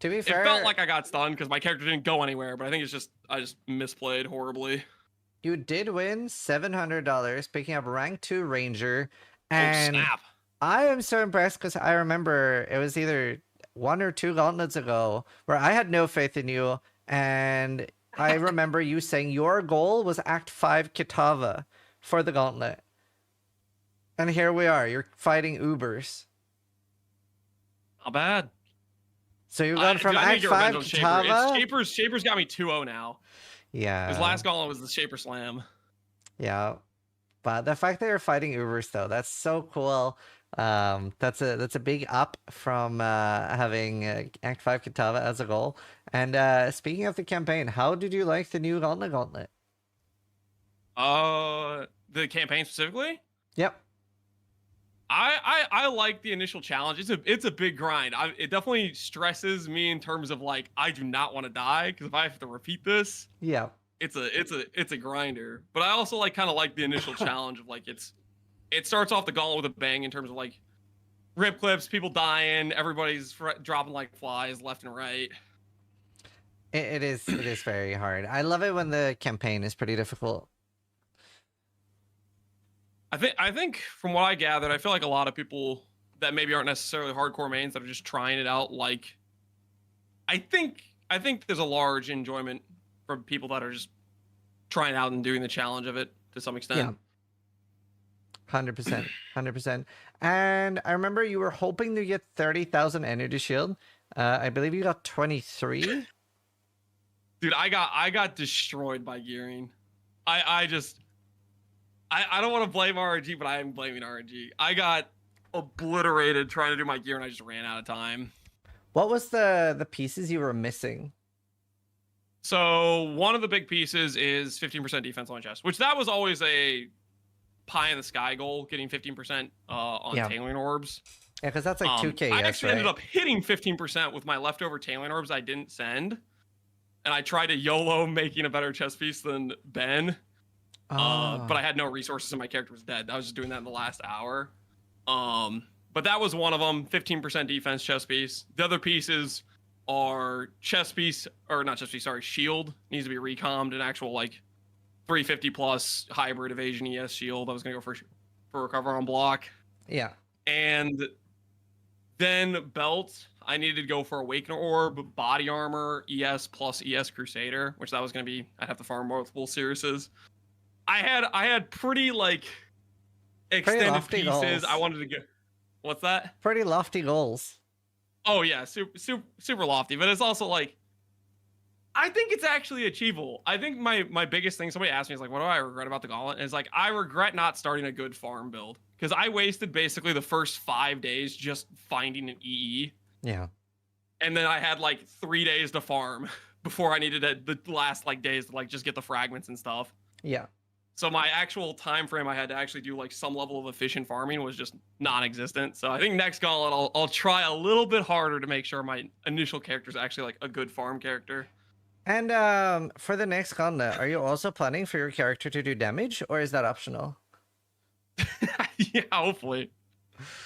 S3: To be fair,
S12: it felt like I got stunned because my character didn't go anywhere, but I think it's just I just misplayed horribly.
S3: You did win $700 picking up rank 2 ranger, and
S12: snap.
S3: I am so impressed because I remember it was either 1 or 2 gauntlets ago where I had no faith in you, and I remember you saying your goal was Act 5 Gatha for the gauntlet. And here we are, you're fighting Ubers.
S12: Not bad.
S3: So you've gone from Act 5 Gatha?
S12: Shaper's got me 2-0 now.
S3: Yeah.
S12: His last gauntlet was the Shaper Slam.
S3: Yeah. But the fact that you're fighting Ubers though, that's so cool. That's a big up from having Act 5 Gatha as a goal. And speaking of the campaign, how did you like the new Gauntlet?
S12: The campaign specifically?
S3: Yep.
S12: I like the initial challenge. It's a big grind. It definitely stresses me in terms of like I do not want to die because if I have to repeat this,
S3: yeah,
S12: it's a grinder. But I also like kind of like the initial challenge of like it starts off the gauntlet with a bang in terms of like rip clips, people dying, everybody's dropping like flies left and right.
S3: It is very hard. I love it when the campaign is pretty difficult.
S12: I think from what I gathered, I feel like a lot of people that maybe aren't necessarily hardcore mains that are just trying it out. Like, I think there's a large enjoyment from people that are just trying out and doing the challenge of it to some extent.
S3: Yeah. 100%. And I remember you were hoping to get 30,000 energy shield. I believe you got 23.
S12: Dude, I got destroyed by gearing. I don't want to blame RNG, but I am blaming RNG. I got obliterated trying to do my gear, and I just ran out of time.
S3: What was the pieces you were missing?
S12: So one of the big pieces is 15% defense on chest, which that was always a pie in the sky goal, getting 15% on tailoring orbs.
S3: Yeah, because that's like 2k.
S12: I actually ended up hitting 15% with my leftover tailoring orbs I didn't send, and I tried to YOLO making a better chest piece than Ben. But I had no resources and my character was dead. I was just doing that in the last hour. But that was one of them, 15% defense chest piece. The other pieces are shield. Needs to be recommed, an actual like 350 plus hybrid evasion ES shield. I was gonna go for recover on block.
S3: Yeah.
S12: And then belt, I needed to go for Awakener Orb, body armor, ES plus ES Crusader, which that was gonna be, I'd have to farm multiple Sirius's. I had pretty like extended pieces.
S3: Goals.
S12: I wanted to get. What's that?
S3: Pretty lofty goals.
S12: Oh yeah, super lofty, but it's also like I think it's actually achievable. I think my biggest thing, somebody asked me, is like, what do I regret about the Gauntlet? And it's like, I regret not starting a good farm build because I wasted basically the first 5 days just finding an EE.
S3: Yeah.
S12: and then I had like 3 days to farm before I needed the last like days to like just get the fragments and stuff.
S3: Yeah.
S12: So my actual time frame I had to actually do like some level of efficient farming was just non-existent. So I think next Gauntlet I'll try a little bit harder to make sure my initial character is actually like a good farm character.
S3: And for the next Gauntlet, are you also planning for your character to do damage, or is that optional?
S12: Yeah, hopefully.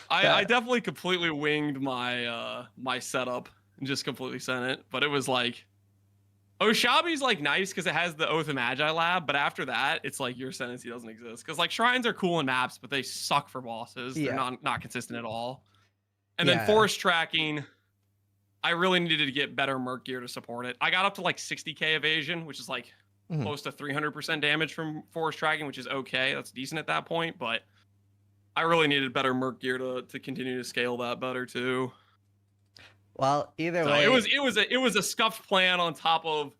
S12: I definitely completely winged my my setup and just completely sent it, but it was like Oshabi's like nice because it has the Oath of Magi lab, but after that, it's like your Ascendancy doesn't exist. Because like shrines are cool in maps, but they suck for bosses.
S3: Yeah.
S12: They're not consistent at all. And
S3: Yeah.
S12: then forest tracking, I really needed to get better merc gear to support it. I got up to like 60k evasion, which is like close to 300% damage from forest tracking, which is okay. That's decent at that point, but I really needed better merc gear to continue to scale that better too.
S3: Well, either
S12: So
S3: way,
S12: it was a scuffed plan on top of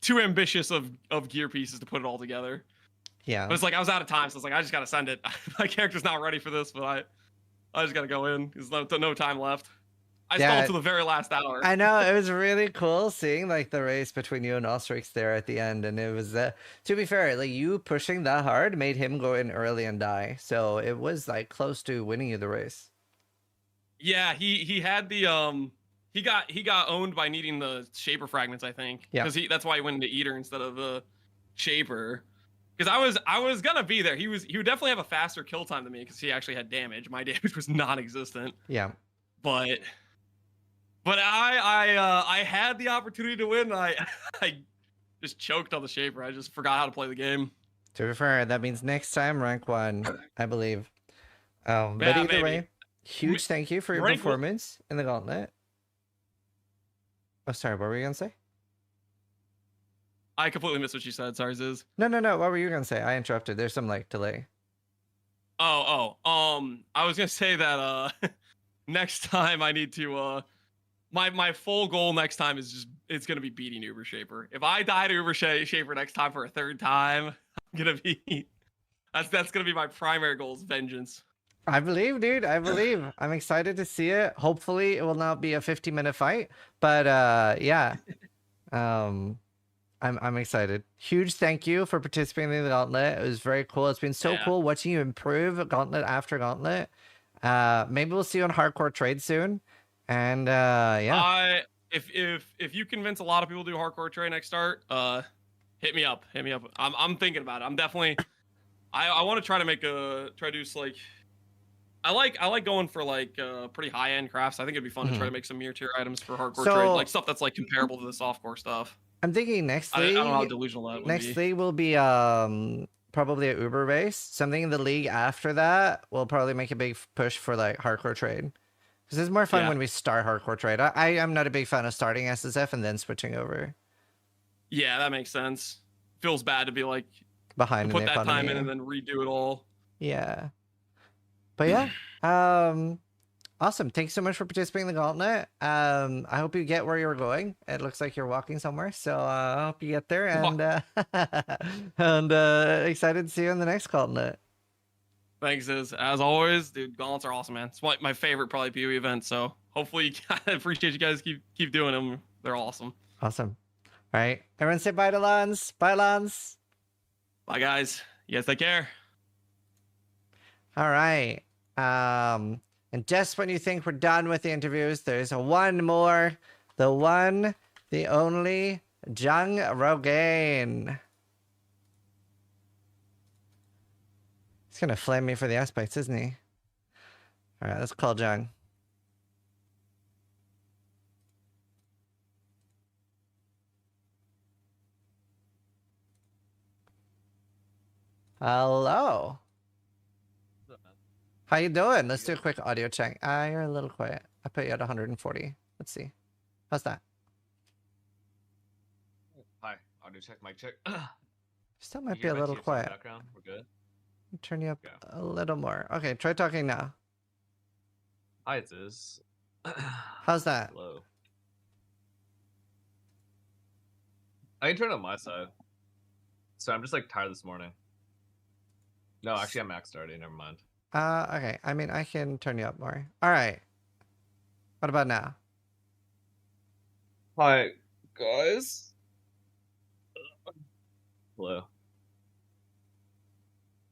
S12: too ambitious of gear pieces to put it all together.
S3: yeah.
S12: But it's like I was out of time, so it's like I just gotta send it. My character's not ready for this, but I just gotta go in. There's no time left. I stalled to the very last hour.
S3: I know, it was really cool seeing like the race between you and Orix there at the end, and it was to be fair, like you pushing that hard made him go in early and die, so it was like close to winning you the race.
S12: Yeah, he had the he got owned by needing the Shaper fragments, I think.
S3: Yeah.
S12: Because that's why he went into Eater instead of the Shaper. Because I was gonna be there. He would definitely have a faster kill time than me because he actually had damage. My damage was non-existent.
S3: Yeah.
S12: But I had the opportunity to win. I just choked on the Shaper. I just forgot how to play the game.
S3: To be fair, that means next time rank 1, I believe. But
S12: Yeah,
S3: either
S12: maybe.
S3: way, huge thank you for your
S12: Rank
S3: performance in the Gauntlet. Oh, sorry, what were you gonna say?
S12: I completely missed what you said. Sorry, Ziz.
S3: No. What were you gonna say? I interrupted. There's some like delay.
S12: I was gonna say that next time I need to my full goal next time is it's gonna be beating Uber Shaper. If I die to Uber Shaper next time for a third time, I'm gonna be that's gonna be my primary goal is vengeance.
S3: I believe, dude. I believe. I'm excited to see it. Hopefully, it will not be a 50-minute fight, but yeah. I'm excited. Huge thank you for participating in the Gauntlet. It was very cool. It's been so cool watching you improve Gauntlet after Gauntlet. Maybe we'll see you on Hardcore Trade soon. And yeah.
S12: If you convince a lot of people to do Hardcore Trade next start, hit me up. I'm thinking about it. I'm definitely I want to try to do like I like going for like pretty high end crafts. I think it'd be fun to try to make some mirror tier items for Hardcore Trade, like stuff that's like comparable to the softcore stuff.
S3: I'm thinking next league.
S12: I don't know how delusional that would be.
S3: Next league will be probably a Uber race. Something in the league after that will probably make a big push for like Hardcore Trade. Because it's more fun when we start Hardcore Trade. I am not a big fan of starting SSF and then switching over.
S12: Yeah, that makes sense. Feels bad to be like
S3: behind.
S12: Put that time in and then redo it all.
S3: Yeah. But yeah, awesome. Thanks so much for participating in the Gauntlet. I hope you get where you're going. It looks like you're walking somewhere, so I hope you get there. And excited to see you in the next Gauntlet.
S12: Thanks, as always, dude. Gauntlets are awesome, man. It's my favorite probably PoE event. So hopefully, I appreciate you guys keep doing them. They're awesome.
S3: Awesome. All right, everyone, say bye to Lance. Bye, Lance.
S12: Bye, guys. You guys take care.
S3: All right. And just when you think we're done with the interviews, there's one more. The one, the only, Jung Roane. He's going to flame me for the aspects, isn't he? All right, let's call Jung. Hello. How you doing? Let's do a quick audio check. You're a little quiet. I put you at 140. Let's see. How's that?
S13: Hi. Audio check, mic check.
S3: Still might be a little quiet.
S13: Background? We're good.
S3: Turn you up a little more. Okay, try talking now.
S13: Hi, it is.
S3: How's that?
S13: Hello. I can turn it on my side. So I'm just like tired this morning. No, actually I'm maxed already. Never mind.
S3: Okay. I mean, I can turn you up more. All right. What about now?
S13: Hi, guys. Hello.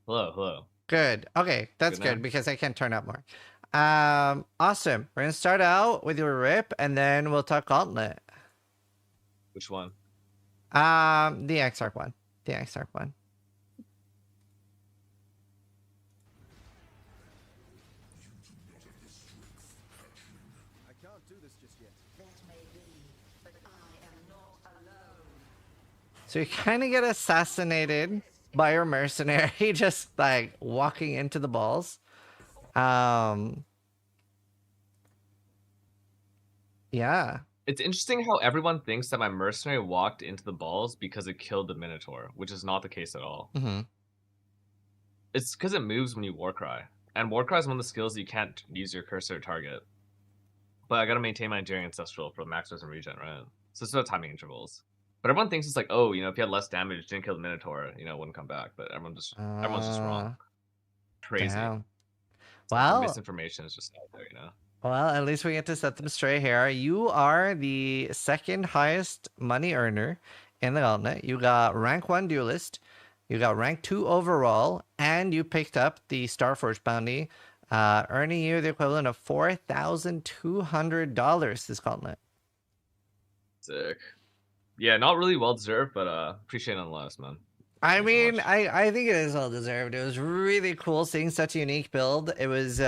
S13: Hello.
S3: Good. Okay, that's
S13: Good now?
S3: good because I can turn up more. Awesome. We're gonna start out with your rip, and then we'll talk Gauntlet.
S13: Which one?
S3: The Exarch one. The Exarch one.
S11: I can't do this just yet. That may be, but I am not alone.
S3: So you kind of get assassinated by your mercenary, just like walking into the balls. Yeah.
S13: It's interesting how everyone thinks that my mercenary walked into the balls because it killed the Minotaur, which is not the case at all.
S3: Mm-hmm.
S13: It's because it moves when you Warcry. And Warcry is one of the skills that you can't use your cursor to target. But I gotta maintain my Enduring Ancestral for max and regen, right? So it's about timing intervals. But everyone thinks it's like, oh, you know, if you had less damage, didn't kill the Minotaur, you know, it wouldn't come back. But everyone's just wrong. Crazy.
S3: Damn.
S13: So the
S3: Well,
S13: misinformation is just out there, you know.
S3: well, at least we get to set them straight here. You are the second highest money earner in the Gauntlet. You got rank 1 duelist, you got rank 2 overall, and you picked up the Starforge bounty, earning you the equivalent of $4,200 this Gauntlet.
S13: Sick. Yeah, not really well deserved, but appreciate it nonetheless, man.
S3: I mean, I think it is well deserved. It was really cool seeing such a unique build. It was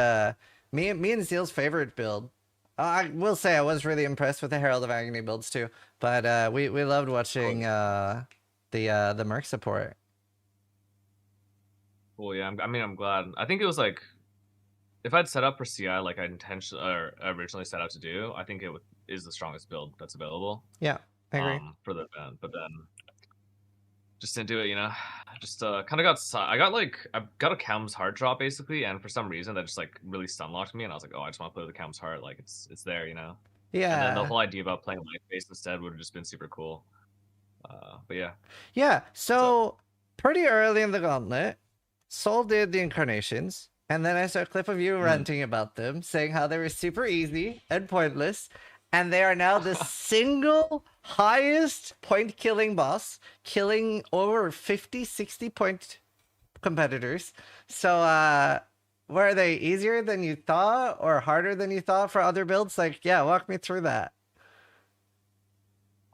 S3: me and Zeal's favorite build. I will say I was really impressed with the Herald of Agony builds too. But we loved watching the Merc support.
S13: Well, yeah, I'm glad. I think it was like, if I'd set up for CI like I intentionally or originally set out to do, I think is the strongest build that's available.
S3: Yeah, I agree.
S13: For the event, but then just didn't do it, you know. Just kind of I got a Cam's Heart drop basically, and for some reason that just like really stun locked me, and I was like, oh, I just want to play with the Cam's Heart, like it's there, you know.
S3: Yeah.
S13: And then the whole idea about playing life base instead would have just been super cool. But yeah.
S3: Yeah. So pretty early in the Gauntlet, Soul did the incarnations, and then I saw a clip of you ranting about them, saying how they were super easy and pointless. And they are now the single highest point killing boss, killing over 50, 60 point competitors. So, were they easier than you thought or harder than you thought for other builds? Like, yeah, walk me through that.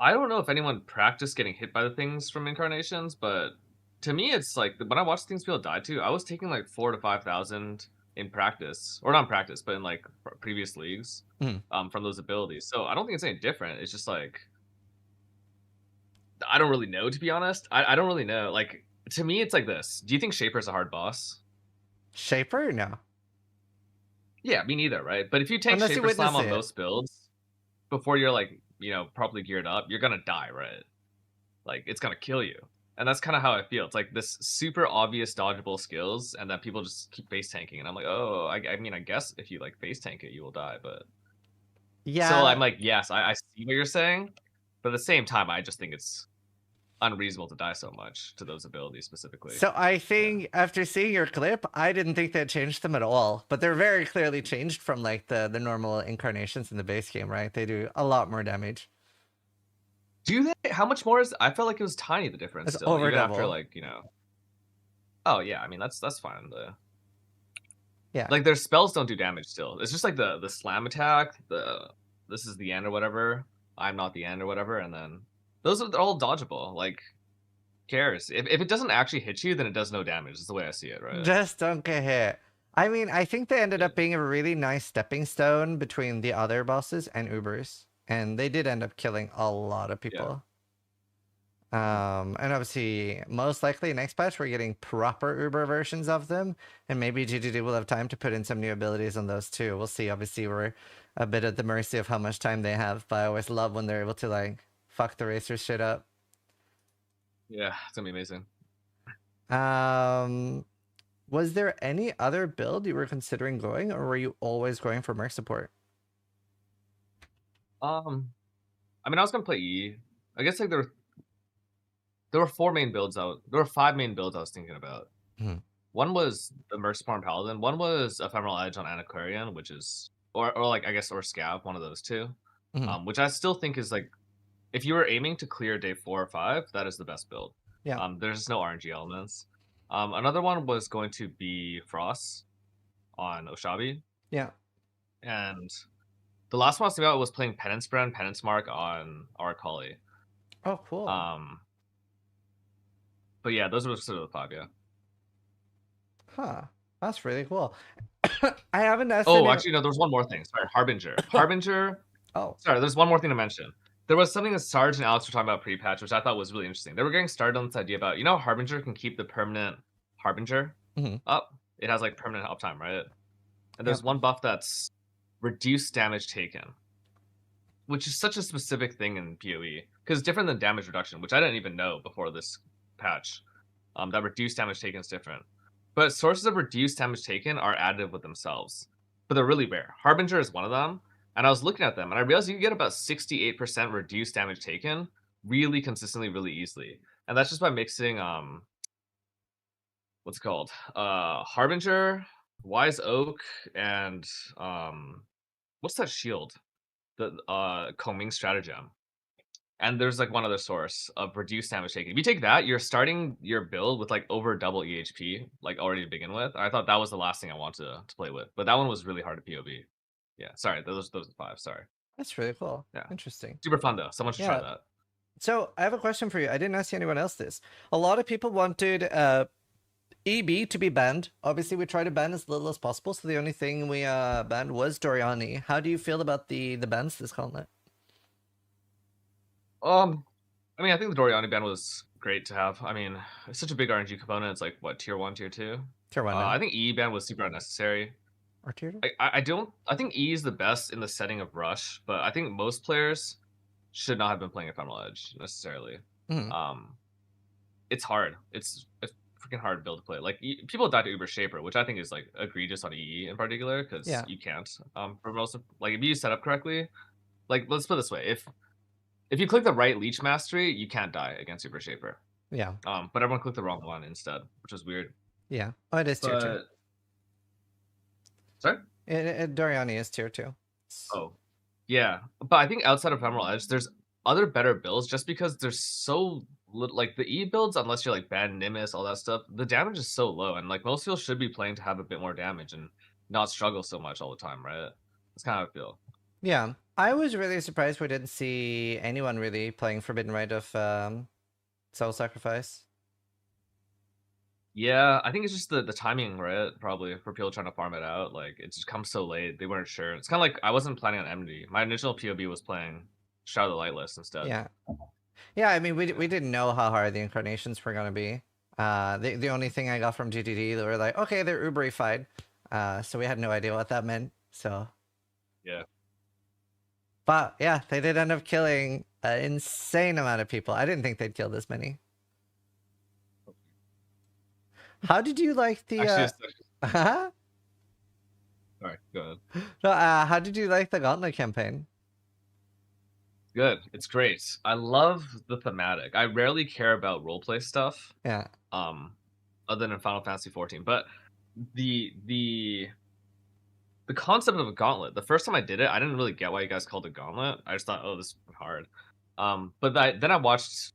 S13: I don't know if anyone practiced getting hit by the things from incarnations, but to me, it's like when I watch things people die to, I was taking like 4,000 to 5,000 in practice, or not in practice, but in like previous leagues, from those abilities. So I don't think it's any different. It's just like, I don't really know, to be honest. I don't really know. Like, to me, it's like this. Do you think Shaper's a hard boss?
S3: Shaper? No.
S13: Yeah, me neither, right? But if you take
S3: Unless you
S13: Shaper Slam
S3: witness
S13: on
S3: it.
S13: most builds, before you're like, you know, properly geared up, you're gonna die, right? Like, it's gonna kill you. And that's kind of how I feel. It's like this super obvious dodgeable skills, and then people just keep face tanking. And I'm like, oh, I mean, I guess if you like face tank it, you will die. But
S3: yeah.
S13: So I'm like, yes, I see what you're saying, but at the same time, I just think it's unreasonable to die so much to those abilities specifically.
S3: So I think after seeing your clip, I didn't think that changed them at all. But they're very clearly changed from like the normal incarnations in the base game, right? They do a lot more damage.
S13: Do they? How much more is? I felt like it was tiny, the difference.
S3: It's
S13: Still,
S3: over
S13: even
S3: double.
S13: after like, you know. Oh yeah, I mean that's fine.
S3: Yeah.
S13: Like their spells don't do damage still. It's just like the slam attack, this is the end or whatever. I'm not the end or whatever, and then those are all dodgeable. Like, who cares? If it doesn't actually hit you, then it does no damage. That's the way I see it, right?
S3: Just don't get hit. I mean, I think they ended up being a really nice stepping stone between the other bosses and Ubers. And they did end up killing a lot of people. Yeah. And obviously, most likely next patch, we're getting proper Uber versions of them. And maybe GGD will have time to put in some new abilities on those too. We'll see. Obviously, we're a bit at the mercy of how much time they have. But I always love when they're able to, like, fuck the racers shit up.
S13: Yeah, it's going to be amazing.
S3: Was there any other build you were considering going? Or were you always going for Merc support?
S13: I mean, I was gonna play E. I guess like there were 4 main builds out. There were 5 main builds I was thinking about.
S3: Mm-hmm.
S13: One was the Merc Spawn Paladin. One was Ephemeral Edge on Antiquarian, which is or like I guess or Scav, one of those two.
S3: Mhm.
S13: Which I still think is like, if you were aiming to clear day 4 or 5, that is the best build.
S3: Yeah.
S13: There's no RNG elements. Another one was going to be Frost on Oshabi,
S3: Yeah.
S13: and the last one I was thinking about was playing Penance Brand, Penance Mark on Arakali.
S3: Oh, cool.
S13: But yeah, those were sort of the 5, yeah.
S3: Huh. That's really cool. I haven't asked.
S13: Oh, actually, no. There was one more thing. Sorry, Harbinger. Harbinger.
S3: Oh,
S13: sorry. There's one more thing to mention. There was something that Sarge and Alex were talking about pre-patch, which I thought was really interesting. They were getting started on this idea about, you know, Harbinger can keep the permanent Harbinger up. It has like permanent uptime, right? And there's one buff that's reduced damage taken, which is such a specific thing in PoE because it's different than damage reduction, which I didn't even know before this patch. That reduced damage taken is different. But sources of reduced damage taken are additive with themselves, but they're really rare. Harbinger is one of them, and I was looking at them, and I realized you can get about 68% reduced damage taken really consistently, really easily, and that's just by mixing what's it called? Harbinger, Wise Oak, and what's that shield? The Combing Stratagem. And there's like one other source of reduced damage taken. If you take that, you're starting your build with like over double EHP, like already to begin with. I thought that was the last thing I wanted to play with, but that one was really hard to POV. Yeah, sorry, those are 5. Sorry.
S3: That's really cool.
S13: Yeah,
S3: interesting.
S13: Super fun though. Someone should try that.
S3: So I have a question for you. I didn't ask anyone else this. A lot of people wanted EB to be banned. Obviously, we tried to ban as little as possible, so the only thing we banned was Doriani. How do you feel about the bans this Gauntlet?
S13: I mean, I think the Doriani ban was great to have. I mean, it's such a big RNG component. It's like what, tier 1, tier 2?
S3: Tier 1.
S13: I think E ban was super unnecessary.
S3: Or tier 2?
S13: I think E is the best in the setting of Rush, but I think most players should not have been playing Ephemeral Edge necessarily. It's hard. It's freaking hard to build to play. Like people die to Uber Shaper, which I think is like egregious on EE in particular because you can't. For most of, like if you set up correctly, like let's put it this way: if you click the right Leech Mastery, you can't die against Uber Shaper.
S3: Yeah.
S13: But everyone clicked the wrong one instead, which was weird.
S3: Yeah. Oh, it is tier 2.
S13: Sorry?
S3: Doriani is tier 2.
S13: Oh, yeah. But I think outside of Ephemeral Edge, there's other better builds just because there's so little, like the E builds, unless you're like Ban Nimbus, all that stuff, the damage is so low. And like most people should be playing to have a bit more damage and not struggle so much all the time, right? That's kind of how I feel.
S3: Yeah. I was really surprised we didn't see anyone really playing Forbidden Rite of Soul Sacrifice.
S13: Yeah, I think it's just the timing, right? Probably for people trying to farm it out. Like it just comes so late. They weren't sure. It's kind of like I wasn't planning on Enmity. My initial POB was playing Shadow of the Lightless instead.
S3: Yeah. Yeah, I mean, we didn't know how hard the incarnations were going to be. The only thing I got from GTD, they were like, okay, they're Uberified. So we had no idea what that meant. So.
S13: Yeah.
S3: But yeah, they did end up killing an insane amount of people. I didn't think they'd kill this many. How did you like the?
S13: Sorry, go ahead.
S3: No, how did you like the Gauntlet campaign?
S13: Good. It's great. I love the thematic. I rarely care about roleplay stuff.
S3: Yeah.
S13: Other than in Final Fantasy 14, but the concept of a gauntlet. The first time I did it, I didn't really get why you guys called it gauntlet. I just thought, oh, this is hard. But then I watched.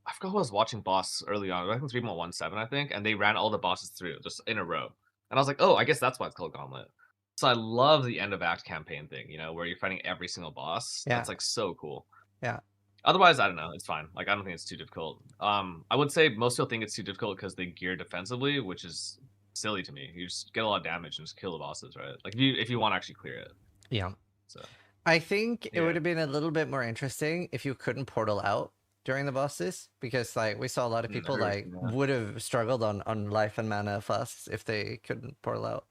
S13: I forgot who I was watching boss early on. I think 3.17, I think, and they ran all the bosses through just in a row. And I was like, oh, I guess that's why it's called Gauntlet. So I love the end of act campaign thing, you know, where you're fighting every single boss.
S3: Yeah.
S13: That's like so cool.
S3: Yeah.
S13: Otherwise, I don't know. It's fine. Like I don't think it's too difficult. I would say most people think it's too difficult because they gear defensively, which is silly to me. You just get a lot of damage and just kill the bosses, right? Like if you want to actually clear it.
S3: Yeah.
S13: So
S3: I think it would have been a little bit more interesting if you couldn't portal out during the bosses, because like we saw a lot of people like would have struggled on life and mana fast if they couldn't portal out.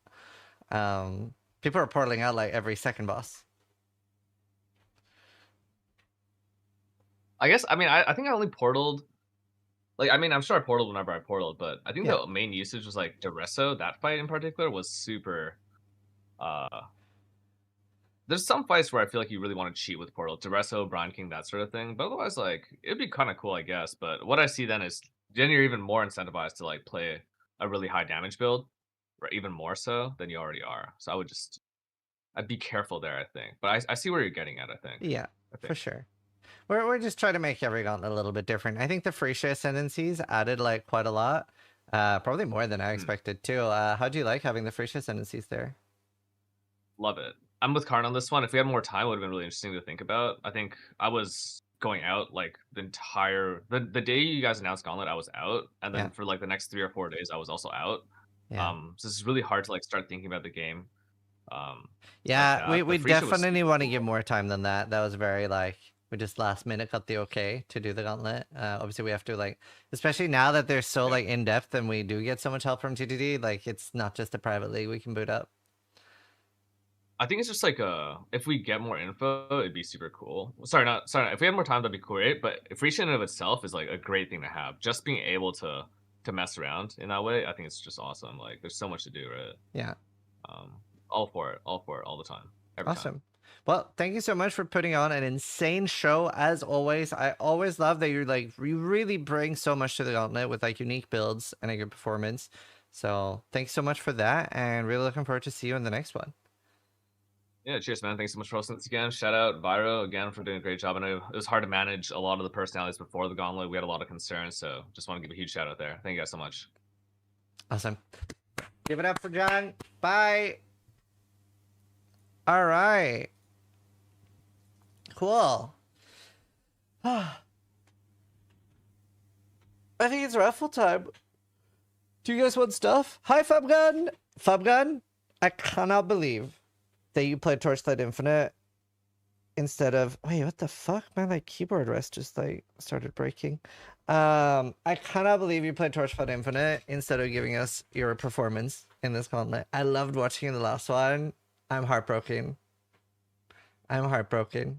S3: People are portaling out like every second boss.
S13: I guess I think I only portaled, like I'm sure I portaled whenever I portaled, but I think the main usage was like Duresso. That fight in particular was super. There's some fights where I feel like you really want to cheat with portal, Duresso, Brine King, that sort of thing. But otherwise, like it'd be kind of cool, I guess. But what I see then is then you're even more incentivized to like play a really high damage build, or even more so than you already are. So I would just I'd be careful there. I think, but I see where you're getting at. I think.
S3: Yeah,
S13: I
S3: for
S13: think.
S3: sure. We're just trying to make every gauntlet a little bit different. I think the free share ascendancies added like quite a lot. Probably more than I expected too. How do you like having the free share ascendancies there?
S13: Love it. I'm with Karyn on this one. If we had more time, it would have been really interesting to think about. I think I was going out like the day you guys announced Gauntlet, I was out, and then
S3: Yeah.
S13: for like the next 3 or 4 days, I was also out.
S3: Yeah.
S13: So it's really hard to like start thinking about the game.
S3: Yeah,
S13: like
S3: we
S13: that. Free share was
S3: definitely
S13: super
S3: want to
S13: cool.
S3: give more time than that. That was very like we just last minute got the okay to do the gauntlet. Obviously we have to like, especially now that they're so like in depth and we do get so much help from TTD. Like it's not just a private league we can boot up.
S13: I think it's just like if we get more info, it'd be super cool. Sorry. If we had more time, that'd be great. But free share in and of itself is like a great thing to have. Just being able to mess around in that way, I think it's just awesome. Like there's so much to do, right?
S3: Yeah.
S13: All for it, all the time, every
S3: Awesome.
S13: time.
S3: Well, thank you so much for putting on an insane show as always. I always love that you really bring so much to the gauntlet with like unique builds and a good performance. So thanks so much for that, and really looking forward to see you in the next one.
S13: Yeah, cheers, man. Thanks so much for hosting this again. Shout out Viro again for doing a great job. I know it was hard to manage a lot of the personalities before the gauntlet. We had a lot of concerns, so just want to give a huge shout out there. Thank you guys so much.
S3: Awesome. Give it up for John. Bye. All right. Cool. I think it's raffle time. Do you guys want stuff? Hi, Fubgun. Fubgun, I cannot believe that you played Torchlight Infinite instead of... Wait, what the fuck? My like keyboard rest just like started breaking. I cannot believe you played Torchlight Infinite instead of giving us your performance in this gauntlet. I loved watching the last one. I'm heartbroken. I'm heartbroken.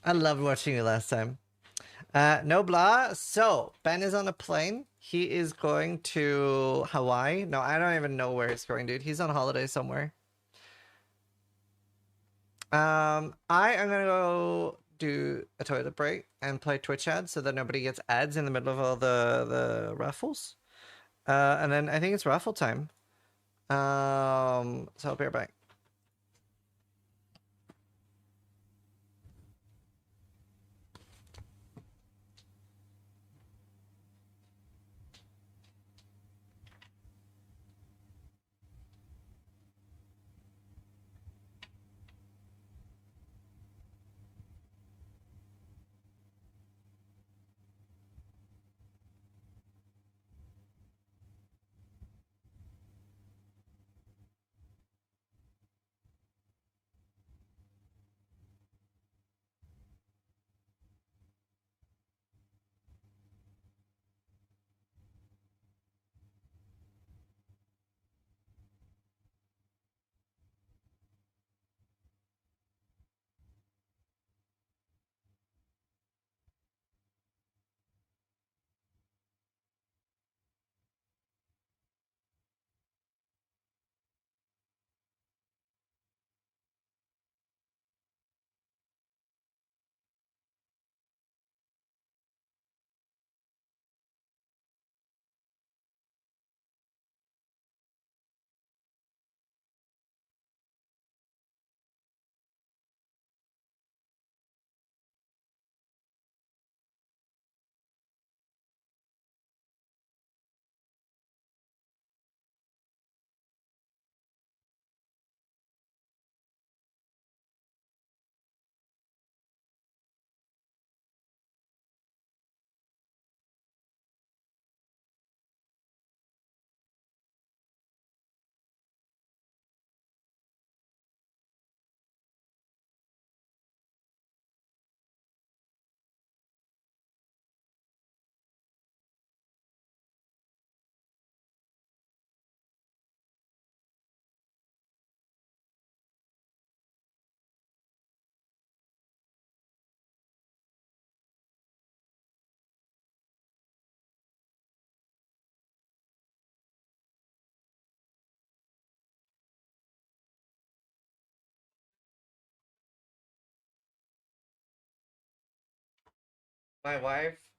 S3: I loved watching you last time. No blah. So Ben is on a plane. He is going to Hawaii. No, I don't even know where he's going, dude. He's on holiday somewhere. I am gonna go do a toilet break and play Twitch ads so that nobody gets ads in the middle of all the raffles. And then I think it's raffle time. So I'll be right back.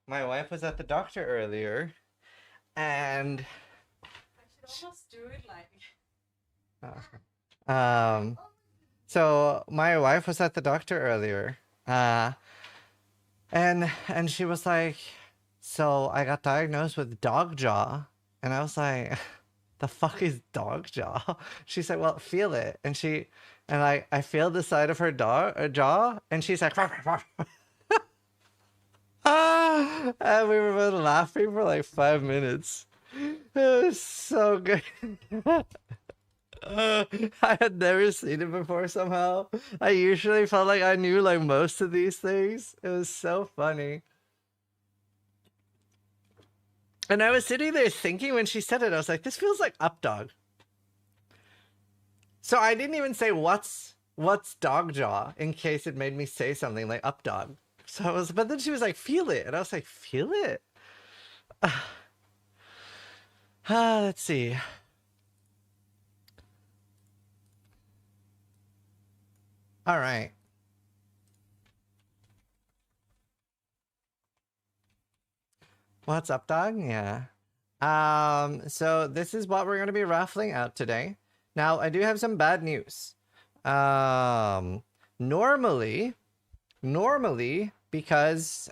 S3: My wife was at the doctor earlier, and So my wife was at the doctor earlier, and she was like, so I got diagnosed with dog jaw, and I was like, the fuck is dog jaw? She said, well, feel it, and I feel the side of her jaw, and she's like, and we were both laughing for like 5 minutes. It was so good. I had never seen it before somehow. I usually felt like I knew like most of these things. It was so funny. And I was sitting there thinking when she said it, I was like, this feels like up dog. So I didn't even say what's dog jaw in case it made me say something like up dog. So I was, but then she was like, feel it. And I was like, feel it? Let's see. All right. What's up, dog? Yeah. So this is what we're going to be raffling out today. Now, I do have some bad news. Normally, because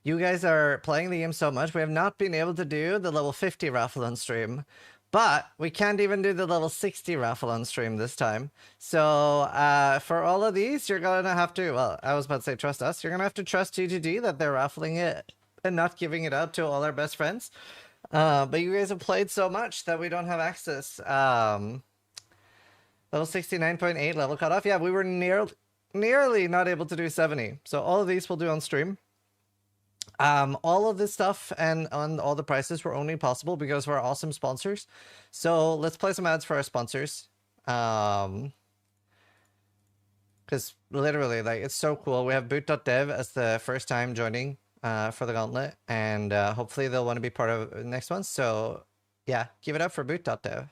S3: you guys are playing the game so much, we have not been able to do the level 50 raffle on stream. But we can't even do the level 60 raffle on stream this time. So for all of these, you're going to have to, well, I was about to say trust us. You're going to have to trust GGG that they're raffling it and not giving it out to all our best friends. But you guys have played so much that we don't have access. Level 69.8 level cutoff. Yeah, we were nearly not able to do 70. So all of these we'll do on stream. All of this stuff and on all the prices were only possible because of our awesome sponsors. So let's play some ads for our sponsors. Because literally, like, it's so cool. We have boot.dev as the first time joining for the Gauntlet, and hopefully they'll want to be part of the next one. So yeah, give it up for boot.dev.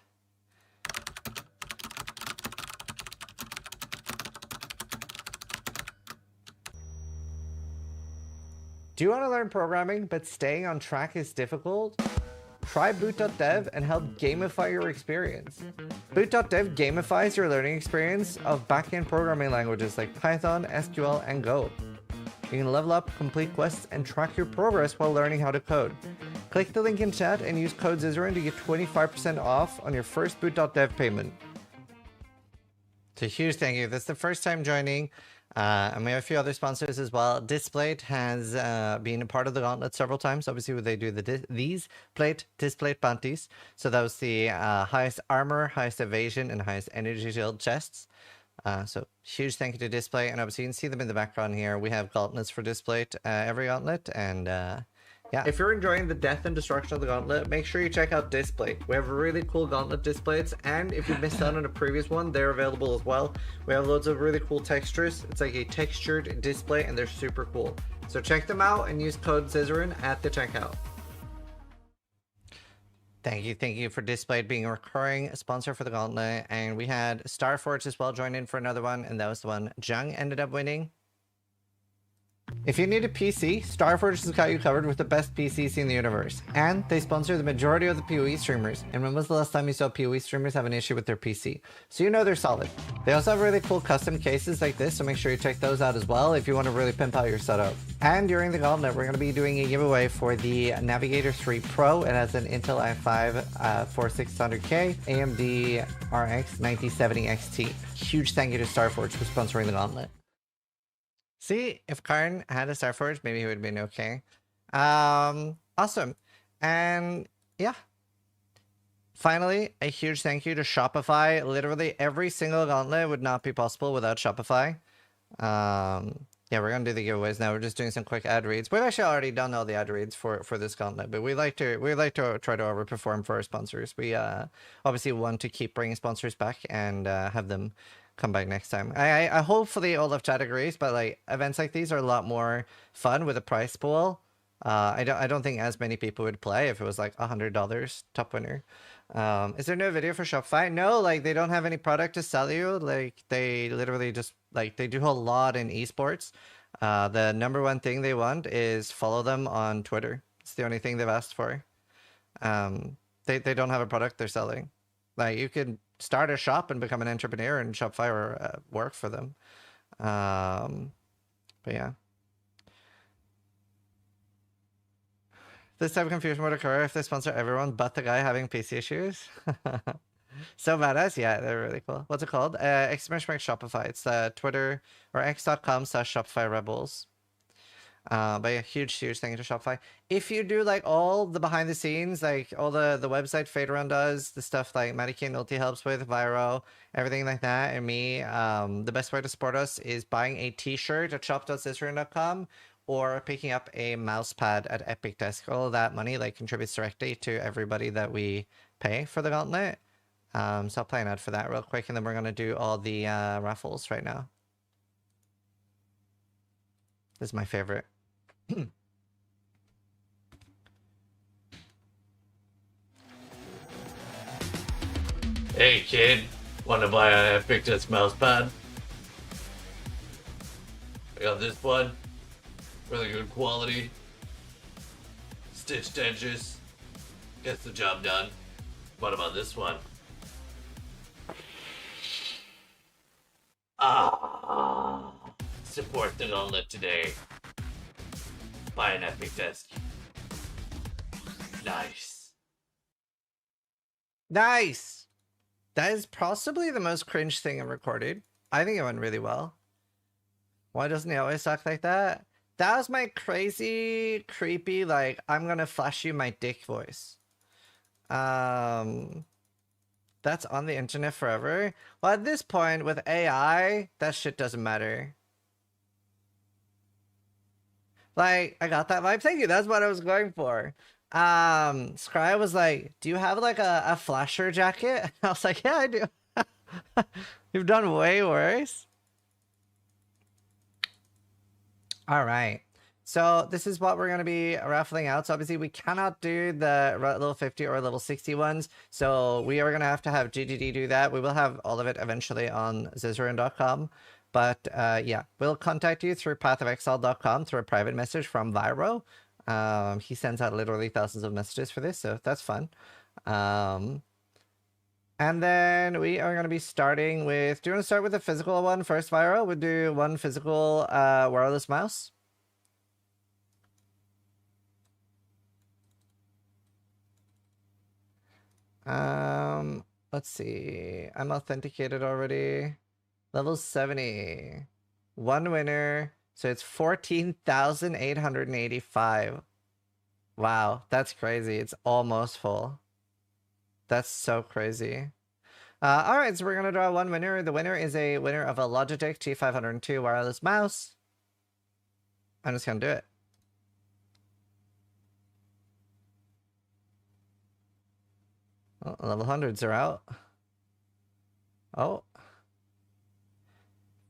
S3: Do you want to learn programming, but staying on track is difficult? Try boot.dev and help gamify your experience. Boot.dev gamifies your learning experience of backend programming languages like Python, SQL, and Go. You can level up, complete quests, and track your progress while learning how to code. Click the link in chat and use code Zizarin to get 25% off on your first boot.dev payment. So huge thank you. That's the first time joining. And we have a few other sponsors as well. Displate has been a part of the Gauntlet several times. Obviously, they do these Displate bounties. So that was the highest armor, highest evasion, and highest energy shield chests. So huge thank you to Displate. And obviously, you can see them in the background here. We have Gauntlets for Displate every Gauntlet. And yeah, if you're enjoying the death and destruction of the Gauntlet, make sure you check out Displate. We have really cool Gauntlet displays, and if you missed out on a previous one, they're available as well. We have loads of really cool textures. It's like a textured display, and they're super cool. So check them out and use code Zizarin at the checkout. Thank you for Displate being a recurring sponsor for the Gauntlet. And we had Starforge as well join in for another one, and that was the one Jung ended up winning. If you need a PC, Starforge has got you covered with the best PCs in the universe. And they sponsor the majority of the PoE streamers. And when was the last time you saw PoE streamers have an issue with their PC? So you know they're solid. They also have really cool custom cases like this, so make sure you check those out as well if you want to really pimp out your setup. And during the Gauntlet, we're going to be doing a giveaway for the Navigator 3 Pro. It has an Intel i5 4600K, AMD RX 9070 XT. Huge thank you to Starforge for sponsoring the Gauntlet. See, if Karyn had a Starforge, maybe he would have been okay. Awesome. And yeah. Finally, a huge thank you to Shopify. Literally every single Gauntlet would not be possible without Shopify. Yeah, we're going to do the giveaways now. We're just doing some quick ad reads. We've actually already done all the ad reads for this Gauntlet, but we like to try to overperform for our sponsors. We obviously want to keep bringing sponsors back and have them come back next time. I hopefully all of chat agrees, but like events like these are a lot more fun with a prize pool. I don't think as many people would play if it was like $100 top winner. Is there no video for Shopify? No, like they don't have any product to sell you. Like they literally just like they do a lot in esports. The number one thing they want is follow them on Twitter. It's the only thing they've asked for. They don't have a product they're selling. Like, you could start a shop and become an entrepreneur, and Shopify or work for them. But yeah. This type of confusion would occur if they sponsor everyone but the guy having PC issues. So badass. Yeah, they're really cool. What's it called? Exclamation mark Shopify. It's Twitter or x.com/Shopify Rebels. But a huge thank you to Shopify. If you do like all the behind the scenes, like all the website Faderun does, the stuff like Matty and Ulti helps with, Viro, everything like that, and me, the best way to support us is buying a t-shirt at shop.scissoring.com or picking up a mouse pad at Epic Desk. All of that money like contributes directly to everybody that we pay for the Gauntlet. So I'll play an ad for that real quick, and then we're gonna do all the raffles right now. This is my favorite. Hey kid, wanna buy a Epic Desk mouse pad? I got this one. Really good quality. Stitched edges. Gets the job done. What about this one? Support the Gauntlet today. Buy an Epic Desk. Nice. Nice! That is possibly the most cringe thing I've recorded. I think it went really well. Why doesn't he always talk like that? That was my crazy, creepy, like, I'm gonna flash you my dick voice. That's on the internet forever. Well, at this point, with AI, that shit doesn't matter. Like, I got that vibe. Thank you. That's what I was going for. Scry was like, do you have like a flasher jacket? I was like, yeah, I do. You've done way worse. All right. So this is what we're going to be raffling out. So obviously we cannot do the level 50 or level 60 ones. So we are going to have GGD do that. We will have all of it eventually on Zizzarin.com. But yeah, we'll contact you through pathofexile.com through a private message from Viro. He sends out literally thousands of messages for this, so that's fun. And then we are going to be starting with... Do you want to start with the physical one first, Viro? We'll do one physical wireless mouse. Let's see. I'm authenticated already. Level 70. One winner. So it's 14,885. Wow, that's crazy. It's almost full. That's so crazy. All right, so we're going to draw one winner. The winner is a winner of a Logitech G502 wireless mouse. I'm just going to do it. Oh, level 100s are out. Oh.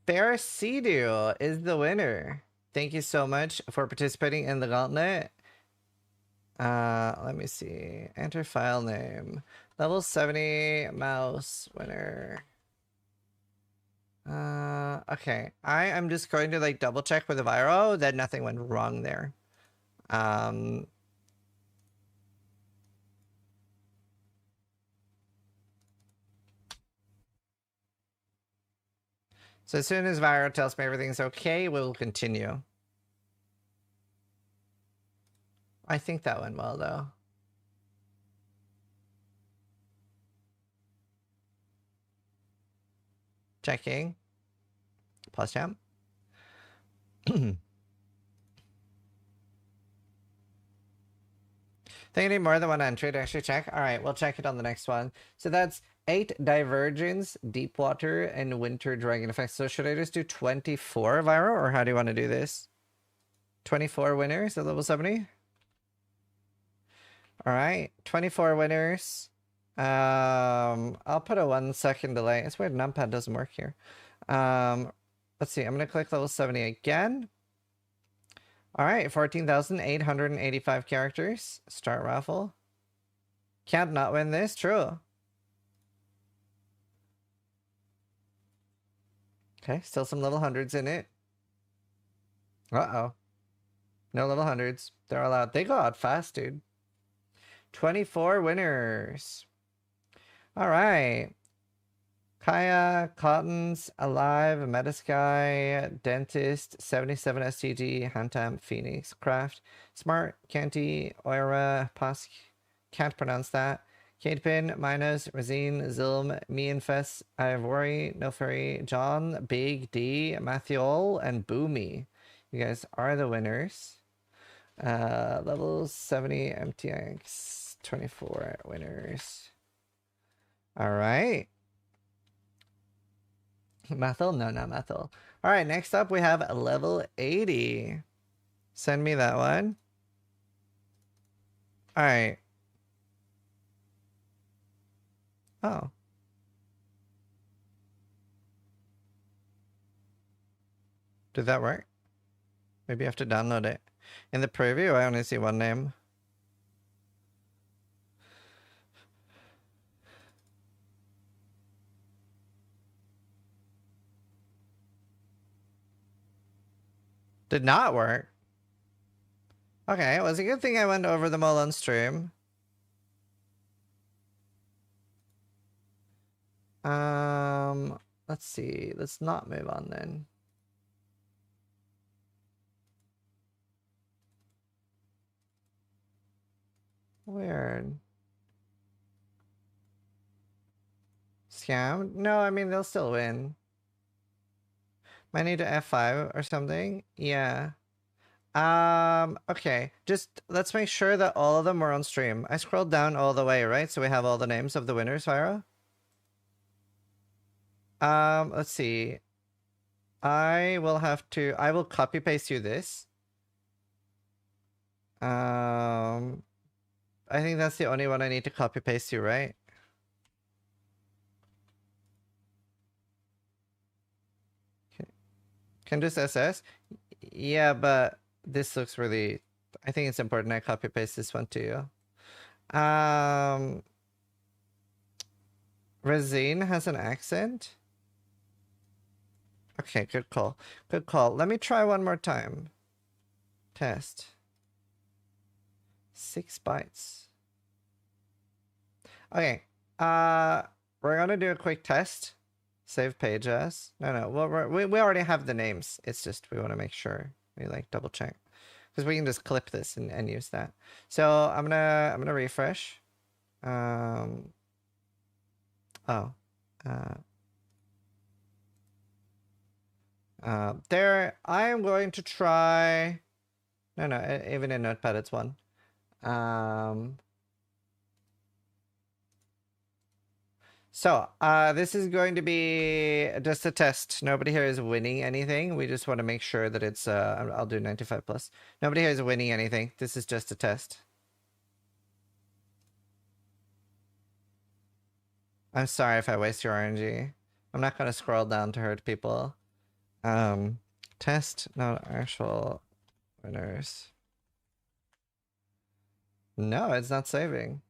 S3: Farasidu is the winner. Thank you so much for participating in the Gauntlet. Let me see. Enter file name. Level 70 mouse winner. Okay. I am just going to like double check with the Viro that nothing went wrong there. So as soon as Viro tells me everything's okay, we'll continue. I think that went well, though. Checking. Pause jump. Think you need more than one entry to actually check? All right, we'll check it on the next one. So that's 8 Divergence, Deepwater, and Winter Dragon effects. So should I just do 24, Viro, or how do you want to do this? 24 winners at level 70? All right, 24 winners. I'll put a 1 second delay. It's weird, numpad doesn't work here. Let's see, I'm gonna click level 70 again. All right, 14,885 characters. Start raffle. Can't not win this, true. Okay, still some level 100s in it. Uh-oh. No level 100s. They're allowed. They go out fast, dude. 24 winners. All right. Kaya, Cottons, Alive, Metasky, Dentist, 77 STG, Hantam, Phoenix, Craft, Smart, Canty, Oira, Posk, can't pronounce that. Katepin, Minos, Razine, Zilm, Me and Fess, Ivory, No Furry, John, Big D, Mathiol, and Boomy. You guys are the winners. Level 70 MTX, 24 winners. All right. Methyl? No, not methyl. All right, next up we have level 80. Send me that one. All right. Oh. Did that work? Maybe I have to download it. In the preview, I only see one name. Did not work. Okay, it was a good thing I went over them all on stream. Let's see. Let's not move on then. Weird. Scam? No, I mean, they'll still win. Might need to F5 or something. Yeah. Okay. Just let's make sure that all of them were on stream. I scrolled down all the way, right? So we have all the names of the winners, Vira. Let's see. I will copy paste you this. I think that's the only one I need to copy paste you, right? Can just SS? Yeah, but this looks really... I think it's important I copy paste this one to you. Razine has an accent? Okay, good call. Good call. Let me try one more time. Test. 6 bytes. Okay. We're gonna do a quick test. Save page as. No. Well, we already have the names. It's just we want to make sure we like double check because we can just clip this and use that. So I'm gonna refresh. There. I am going to try. No. Even in Notepad, it's 1. So, this is going to be just a test. Nobody here is winning anything. We just want to make sure that it's, I'll do 95 plus. Nobody here is winning anything. This is just a test. I'm sorry if I waste your RNG. I'm not going to scroll down to hurt people. Test, not actual winners. No, it's not saving.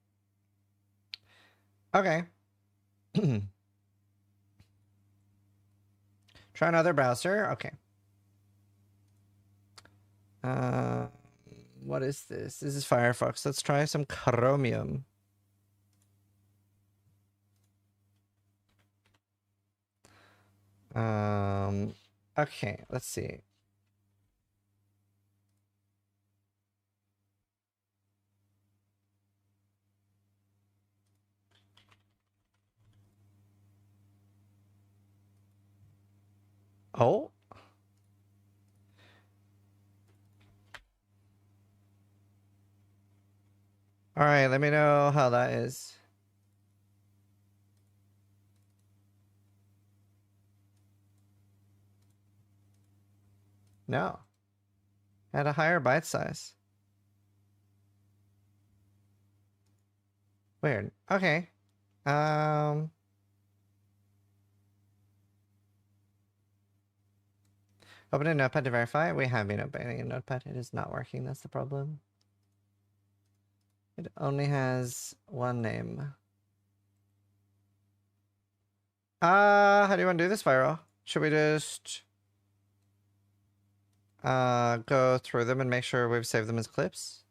S3: Okay. Try another browser. Okay. What is this? This is Firefox. Let's try some Chromium. Okay, let's see. Oh. All right, let me know how that is. No. Had a higher byte size. Weird. Okay. Open a notepad to verify. We have been opening a notepad. It is not working. That's the problem. It only has one name. How do you want to do this, Viral? Should we just go through them and make sure we've saved them as clips?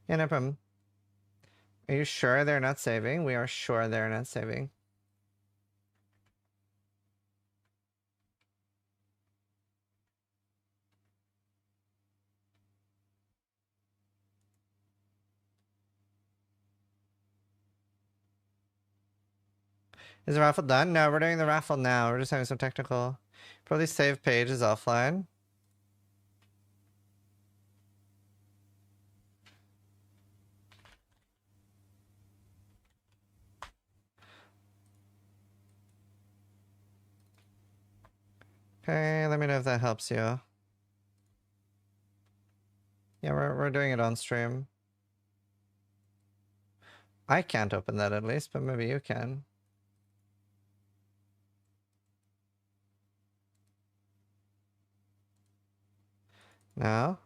S3: Yeah, no problem. Are you sure they're not saving? We are sure they're not saving. Is the raffle done? No, we're doing the raffle now. We're just having some technical. Probably save page is offline. Okay, let me know if that helps you. Yeah, we're doing it on stream. I can't open that at least, but maybe you can. No?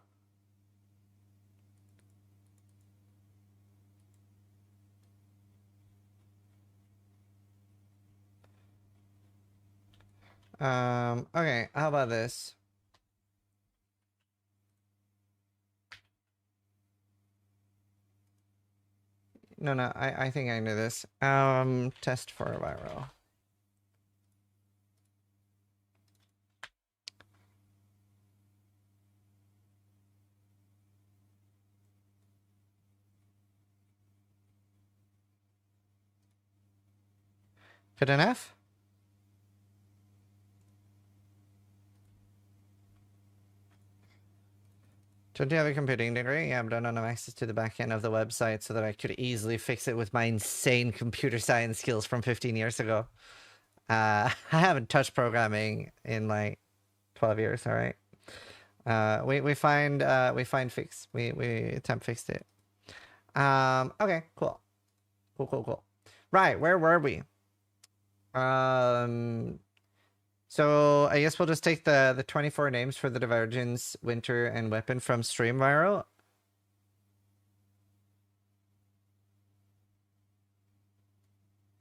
S3: Okay, how about this? No, I think I knew this. Test for viral. Good enough? Don't you have a computing degree? Yeah, but I don't have access to the back end of the website so that I could easily fix it with my insane computer science skills from 15 years ago. I haven't touched programming in like 12 years, all right? We find fix. We temp fixed it. Okay, cool. Cool. Right, where were we? So I guess we'll just take the 24 names for the Divergence, Winter, and Weapon from Stream Viral.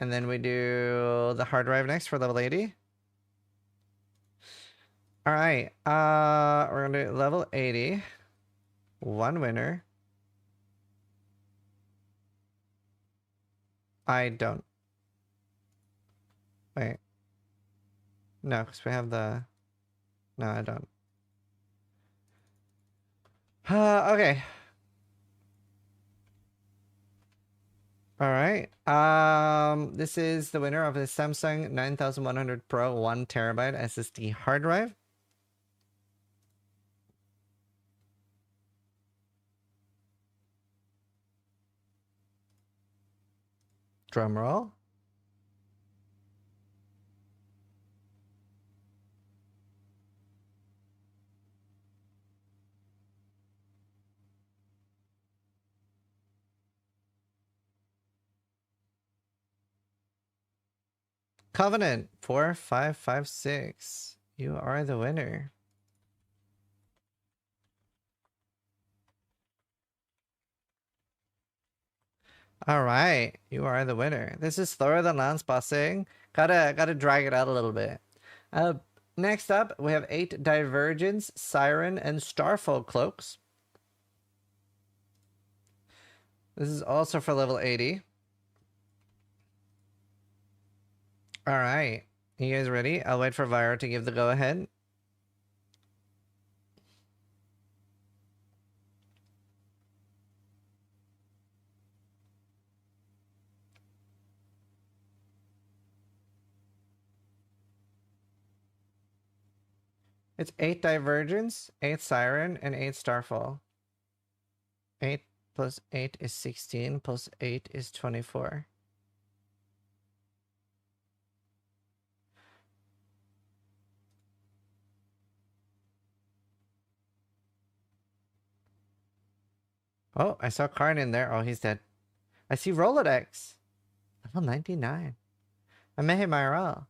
S3: And then we do the hard drive next for level 80. All right, we're gonna do level 80. One winner. I don't. Wait. No, because we have the... No, I don't. Okay. All right. This is the winner of the Samsung 9100 Pro 1 terabyte SSD hard drive. Drum roll. Covenant 4556. You are the winner. All right, you are the winner. This is slower than Lance Bossing. Gotta drag it out a little bit. Next up, we have 8 Divergence, Siren, and Starfall cloaks. This is also for level 80. All right, you guys ready? I'll wait for Vira to give the go-ahead. It's 8 Divergence, 8 Siren, and 8 Starfall. 8 plus 8 is 16, plus 8 is 24. Oh, I saw Karyn in there. Oh, he's dead. I see Rolodex. Level 99. I met him IRL.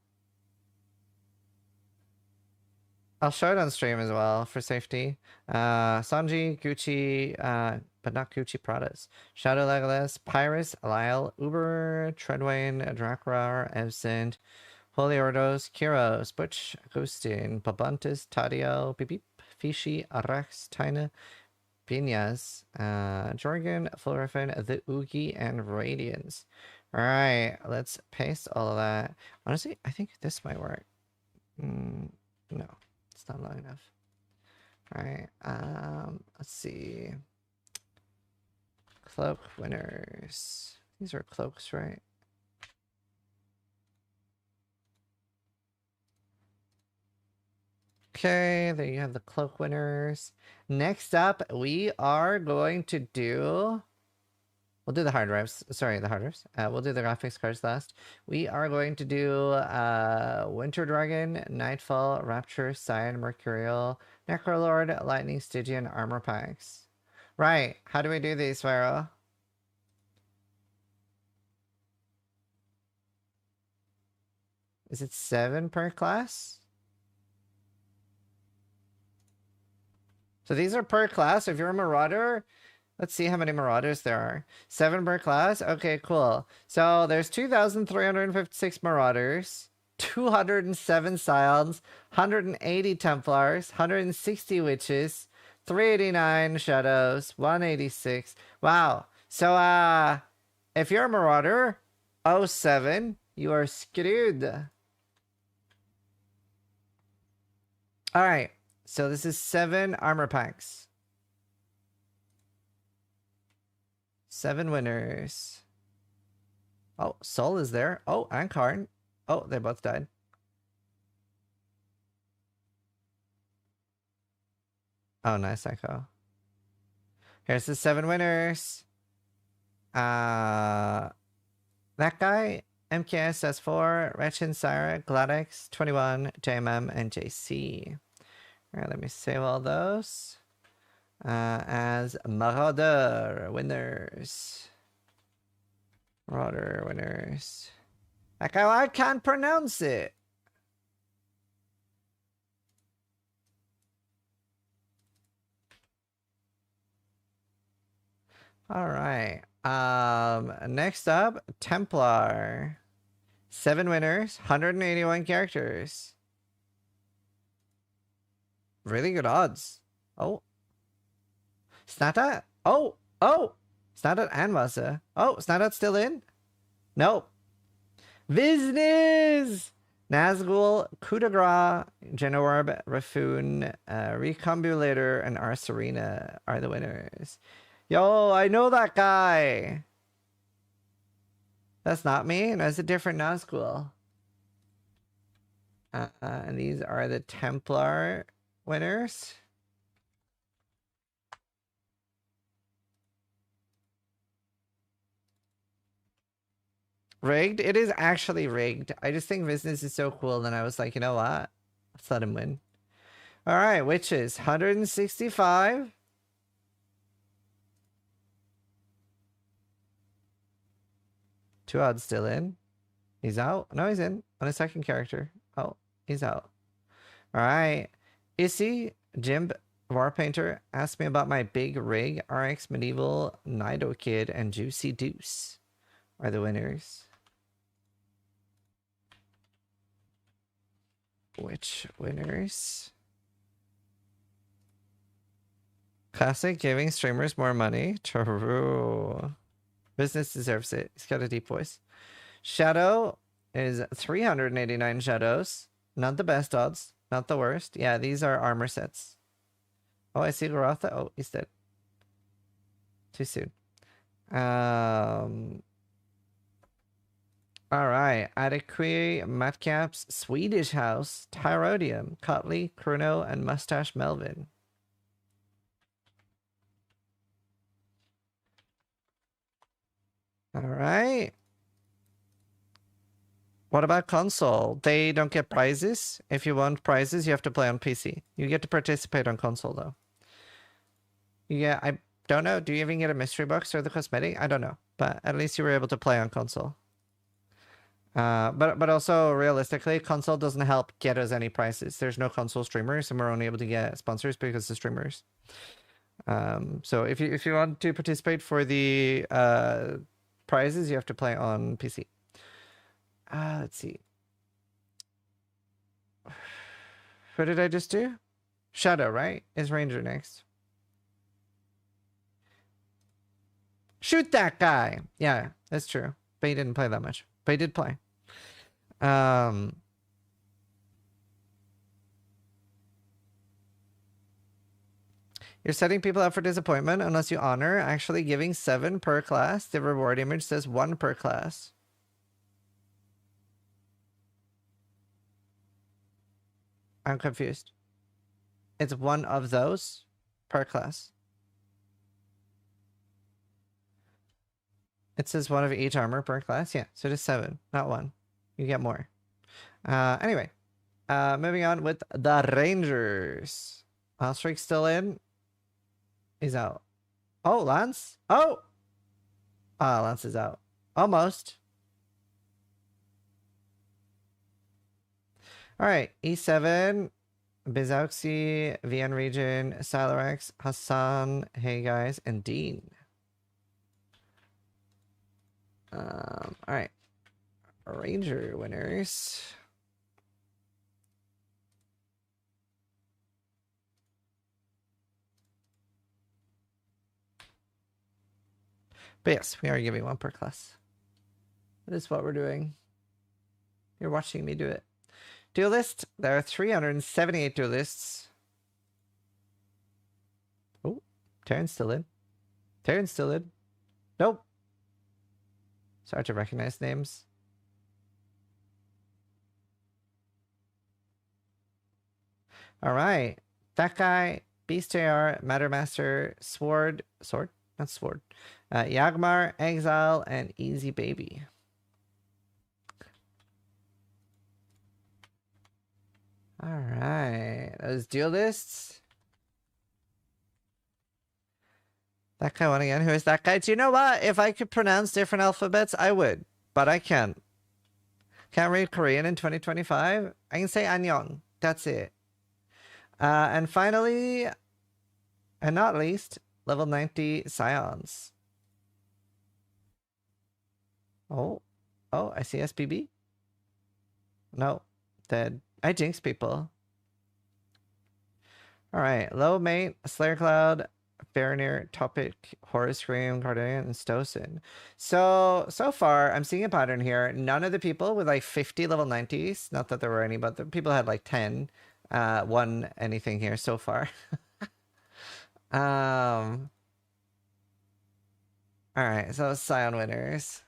S3: I'll show it on stream as well for safety. Sanji, Gucci, but not Gucci Pradas. Shadow Legolas, Pyrus, Lyle, Uber, Treadwayne, Drakrar, Evsint, Holy Ordos, Kiros, Butch, Agustin, Babuntis, Tadio, Beep, Fishy, Arax, Tina, Piñas, Jorgen, Fulriffin, the Oogie, and Radiance. Alright, let's paste all of that. Honestly, I think this might work. No, it's not long enough. Alright, let's see. Cloak winners. These are cloaks, right? Okay, there you have the cloak winners. Next up, we are going to do... We'll do the hard drives. Sorry, the hard drives. We'll do the graphics cards last. We are going to do Winter Dragon, Nightfall, Rapture, Cyan, Mercurial, Necrolord, Lightning, Stygian, Armor Packs. Right, how do we do these, Pharaoh? Is it 7 per class? So these are per class. If you're a Marauder, let's see how many Marauders there are. 7 per class? Okay, cool. So there's 2,356 Marauders, 207 Scions, 180 Templars, 160 Witches, 389 Shadows, 186. Wow. So, if you're a Marauder, 07, you are screwed. Alright. So this is 7 armor packs. 7 winners. Oh, Soul is there. Oh, and Karyn. Oh, they both died. Oh, nice echo. Here's the 7 winners. That guy, MKS S4, Wretchin Syra, Gladix, 21, JMM, and JC. Alright, let me save all those as Marauder winners. Marauder winners. Like, I can't pronounce it. Alright. Next up, Templar. 7 winners, 181 characters. Really good odds. Oh. Snatat? Oh! Oh! Snatat and Vasa. Oh, Snatat's still in? Nope. Business! Nazgul, Coup de Grace, Genorb, Raffoon, Recombulator, and Arcerina are the winners. Yo, I know that guy! That's not me. That's a different Nazgul. And these are the Templar winners. Rigged? It is actually rigged. I just think business is so cool. Then I was like, you know what? Let's let him win. Alright, witches. 165. Two odds still in. He's out. No, he's in. On a second character. Oh, he's out. Alright. Issy, Jim, Warpainter, asked me about my big rig. RX, Medieval, Nido Kid, and Juicy Deuce are the winners. Which winners? Classic giving streamers more money. True. Business deserves it. He's got a deep voice. Shadow is 389 shadows. Not the best odds. Not the worst. Yeah, these are armor sets. Oh, I see Gatha. Oh, he's dead. Too soon. Alright. Adequate, Matcaps, Swedish House, Tyrodium, Cotley, Chrono, and Mustache Melvin. Alright. What about console? They don't get prizes. If you want prizes, you have to play on PC. You get to participate on console, though. Yeah, I don't know. Do you even get a mystery box or the cosmetic? I don't know. But at least you were able to play on console. But also, realistically, console doesn't help get us any prizes. There's no console streamers, and we're only able to get sponsors because of streamers. So if you want to participate for the prizes, you have to play on PC. Let's see. What did I just do? Shadow, right? Is Ranger next? Shoot that guy. Yeah, that's true. But he didn't play that much. But he did play. You're setting people up for disappointment unless you honor actually giving 7 per class. The reward image says 1 per class. I'm confused. It's 1 of those per class. It says 1 of each armor per class. Yeah, so just 7, not 1. You get more. Anyway, moving on with the Rangers. Streak's still in. He's out. Oh, Lance. Oh! Lance is out. Almost. Alright, E7. Bizauxi, VN Region, Silorex, Hassan, Hey Guys, and Dean. Alright. Ranger winners. But yes, we are giving 1 per class. That is what we're doing. You're watching me do it. Duelist. There are 378 duelists. Oh, Terran's still in. Terran's still in. Nope. It's hard to recognize names. Alright. That guy, Beast JR, Mattermaster, Sword, not Sword. Yagmar, Exile, and Easy Baby. Alright. Those duelists. That guy won again. Who is that guy? Do you know what? If I could pronounce different alphabets, I would. But I can't. Can't read Korean in 2025. I can say annyeong. That's it. And finally, and not least, level 90 Scions. Oh, I see SPB. No, dead. I jinx people. All right, low mate, Slayer Cloud, Farinir, Topic, Horus Scream, Guardian, and Stosen. So far, I'm seeing a pattern here. None of the people with like 50 level 90s, not that there were any, but the people had like 10, won anything here so far. All right, so Scion winners.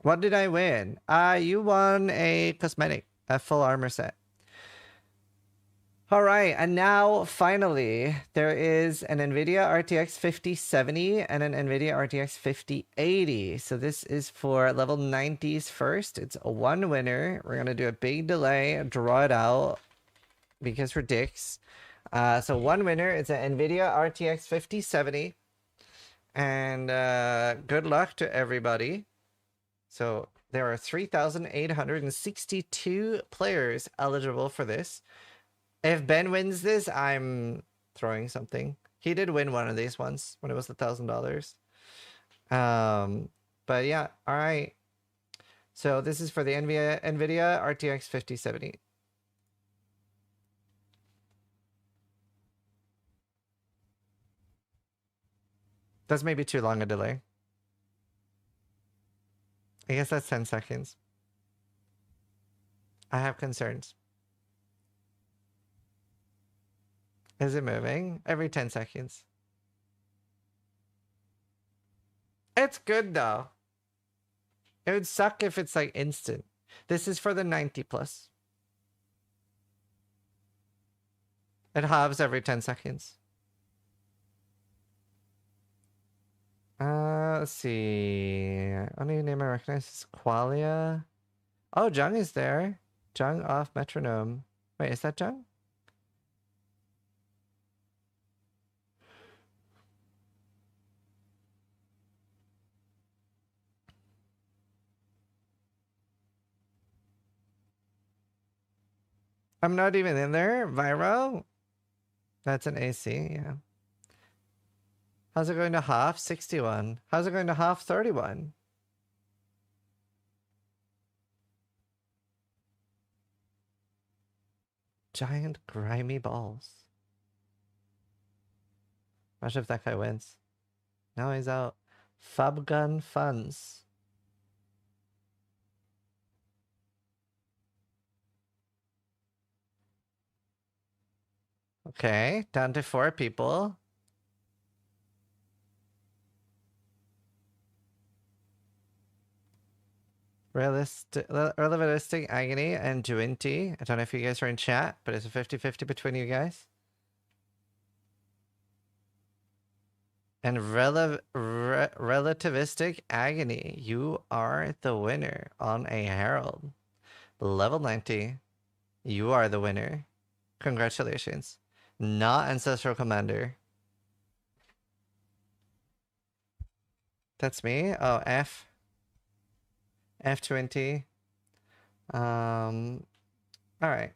S3: What did I win? You won a cosmetic, a full armor set. All right, and now finally, there is an NVIDIA RTX 5070 and an NVIDIA RTX 5080. So this is for level 90s first. It's a 1 winner. We're going to do a big delay, draw it out because we're dicks. So 1 winner, it's an NVIDIA RTX 5070. And good luck to everybody. So there are 3,862 players eligible for this. If Ben wins this, I'm throwing something. He did win one of these once when it was $1,000. But yeah, all right. So this is for the NVIDIA RTX 5070. That's maybe too long a delay. I guess that's 10 seconds. I have concerns. Is it moving? Every 10 seconds. It's good though. It would suck if it's like instant. This is for the 90 plus. It halves every 10 seconds. Let's see. Only name I recognize is Qualia. Oh, Jung is there. Jung off metronome. Wait, is that Jung? I'm not even in there. Viro? That's an AC, yeah. How's it going to half? 61. How's it going to half? 31. Giant grimy balls. Imagine if that guy wins. Now he's out. Fabgun funds. Okay, down to 4 people. Relativistic Agony and Duinty. I don't know if you guys are in chat, but it's a 50-50 between you guys. And Relativistic Agony, you are the winner on a Herald. Level 90. You are the winner. Congratulations. Not Ancestral Commander. That's me? Oh, F. F20. Alright.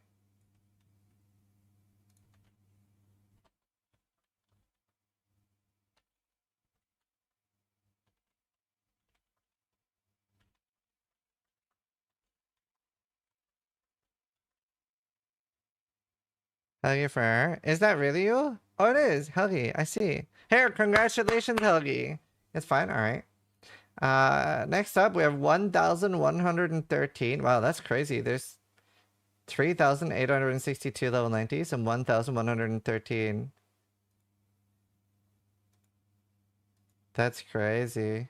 S3: Helgi for her. Is that really you? Oh, it is. Helgi, I see. Here, congratulations, Helgi. It's fine, alright. Next up, we have 1,113. Wow, that's crazy. There's 3,862 level 90s and 1,113. That's crazy.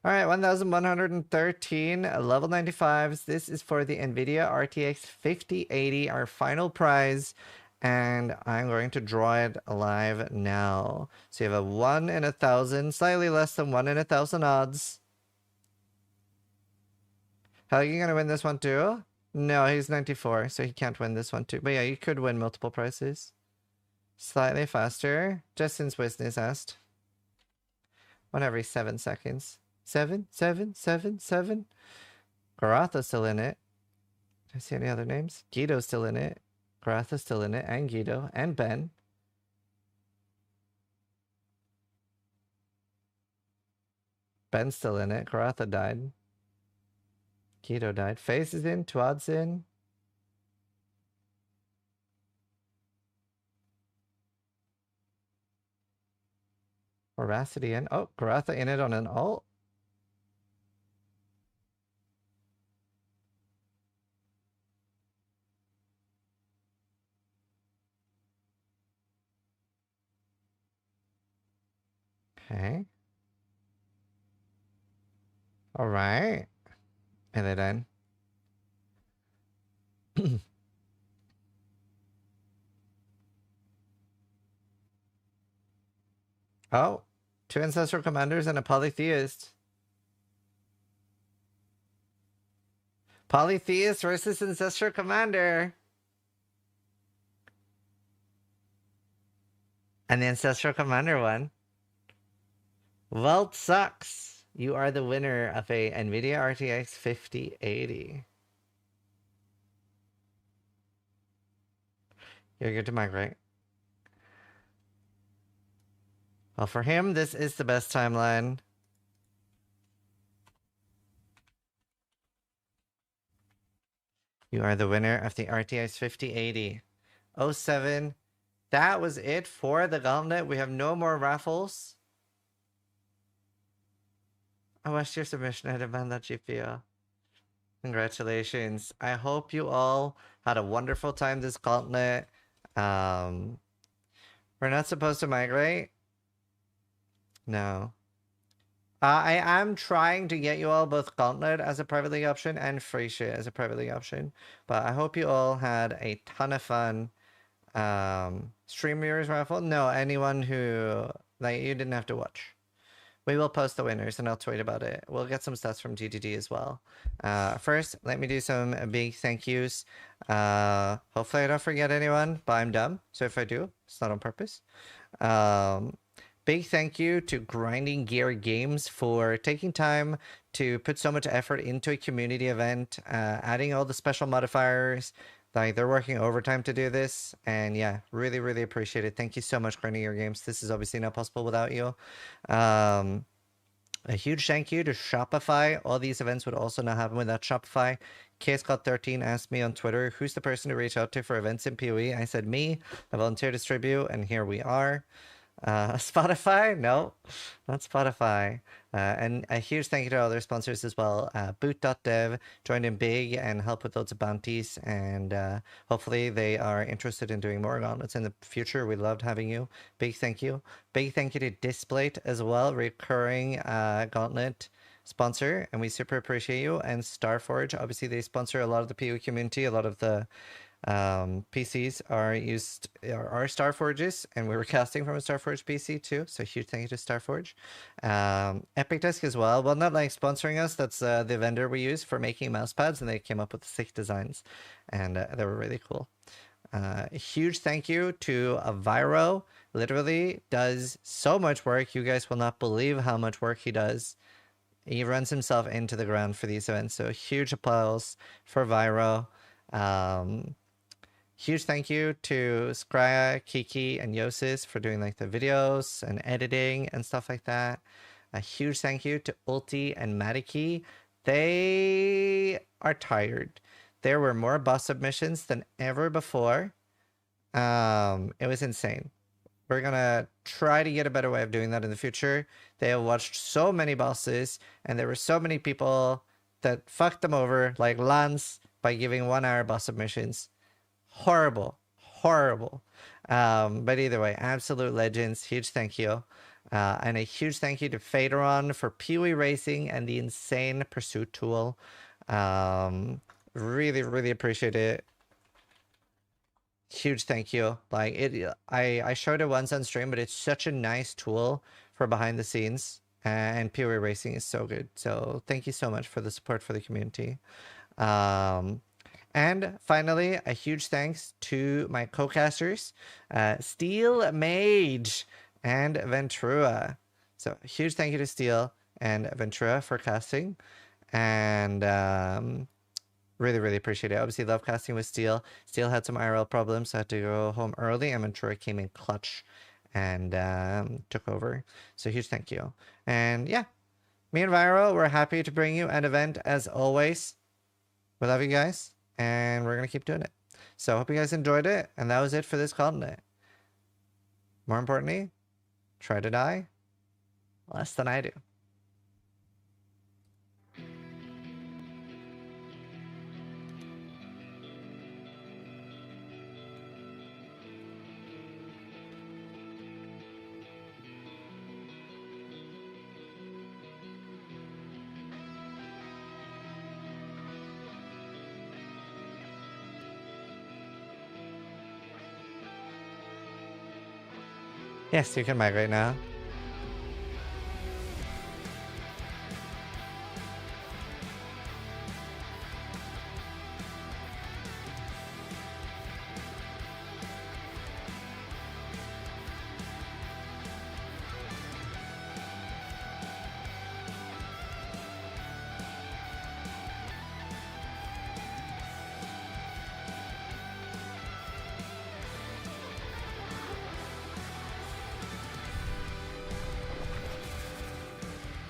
S3: Alright, 1,113 level 95s. This is for the NVIDIA RTX 5080, our final prize. And I'm going to draw it live now. So you have a 1 in 1,000, slightly less than 1 in 1,000 odds. How are you going to win this one too? No, he's 94, so he can't win this one too. But yeah, you could win multiple prizes. Slightly faster. Justin's business asked. 1 every 7 seconds. 7, 7, 7, 7. Gatha's still in it. Do I see any other names? Guido's still in it. Gatha's still in it. And Guido. And Ben. Ben's still in it. Gatha died. Guido died. FaZe is in. Tuad's in. Voracity in. Oh, Gatha in it on an ult. Okay. All right. And then oh, 2 ancestral commanders and a polytheist. Polytheist versus ancestral commander. And the ancestral commander won. Well, it sucks. You are the winner of a NVIDIA RTX 5080. You're good to migrate. Well, for him, this is the best timeline. You are the winner of the RTX 5080. 07. That was it for the Gauntlet. We have no more raffles. I watched your submission. I demand that GPO. Congratulations. I hope you all had a wonderful time this Gauntlet. We're not supposed to migrate. No. I am trying to get you all both Gauntlet as a private league option and free shit as a private league option. But I hope you all had a ton of fun. Stream viewers raffle? No, anyone who, like, you didn't have to watch. We will post the winners and I'll tweet about it. We'll get some stats from GGD as well. First, let me do some big thank yous. Hopefully I don't forget anyone, but I'm dumb. So if I do, it's not on purpose. Big thank you to Grinding Gear Games for taking time to put so much effort into a community event, adding all the special modifiers. Like, they're working overtime to do this, and yeah, really, really appreciate it. Thank you so much, Grinding Gear Games. This is obviously not possible without you. A huge thank you to Shopify. All these events would also not happen without Shopify. KScott13 asked me on Twitter, who's the person to reach out to for events in PoE? I said me. I volunteered to distribute, and here we are. Spotify? No, not Spotify. And a huge thank you to all their sponsors as well. Boot.dev joined in big and helped with loads of bounties. And hopefully they are interested in doing more gauntlets in the future. We loved having you. Big thank you. Big thank you to Displate as well, recurring gauntlet sponsor. And we super appreciate you. And Starforge, obviously they sponsor a lot of the PU community, a lot of the PCs are Starforges, and we were casting from a Starforge PC too, so huge thank you to Starforge. Epic Desk as well, well, not like sponsoring us, that's the vendor we use for making mouse pads, and they came up with sick designs, and they were really cool. A huge thank you to Viro, literally does so much work, you guys will not believe how much work he does. He runs himself into the ground for these events, so huge applause for Viro. Huge thank you to Skria, Kiki, and Yosis for doing like the videos and editing and stuff like that. A huge thank you to Ulti and Matiki. They are tired. There were more boss submissions than ever before. It was insane. We're gonna try to get a better way of doing that in the future. They have watched so many bosses, and there were so many people that fucked them over, like Lance, by giving 1 hour boss submissions. Horrible. But either way, absolute legends. Huge thank you. And a huge thank you to Faderon for Peewee Racing and the insane pursuit tool. Really appreciate it. Huge thank you. Like I showed it once on stream, but it's such a nice tool for behind the scenes. And Peewee Racing is so good. So thank you so much for the support for the community. And finally, a huge thanks to my co-casters, Steel Mage and Ventura. So a huge thank you to Steel and Ventura for casting. And really appreciate it. Obviously love casting with Steel. Steel had some IRL problems, so I had to go home early, and Ventura came in clutch and took over. So huge thank you. And yeah, me and Viro, we're happy to bring you an event as always. We love you guys. And we're going to keep doing it. So I hope you guys enjoyed it. And that was it for this Gauntlet. More importantly, try to die less than I do. Yes, you can migrate now.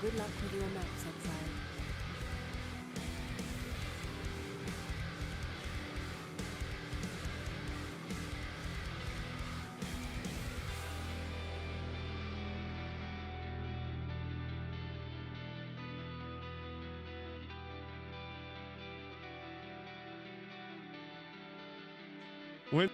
S1: Good luck with your maps, Exile.
S14: When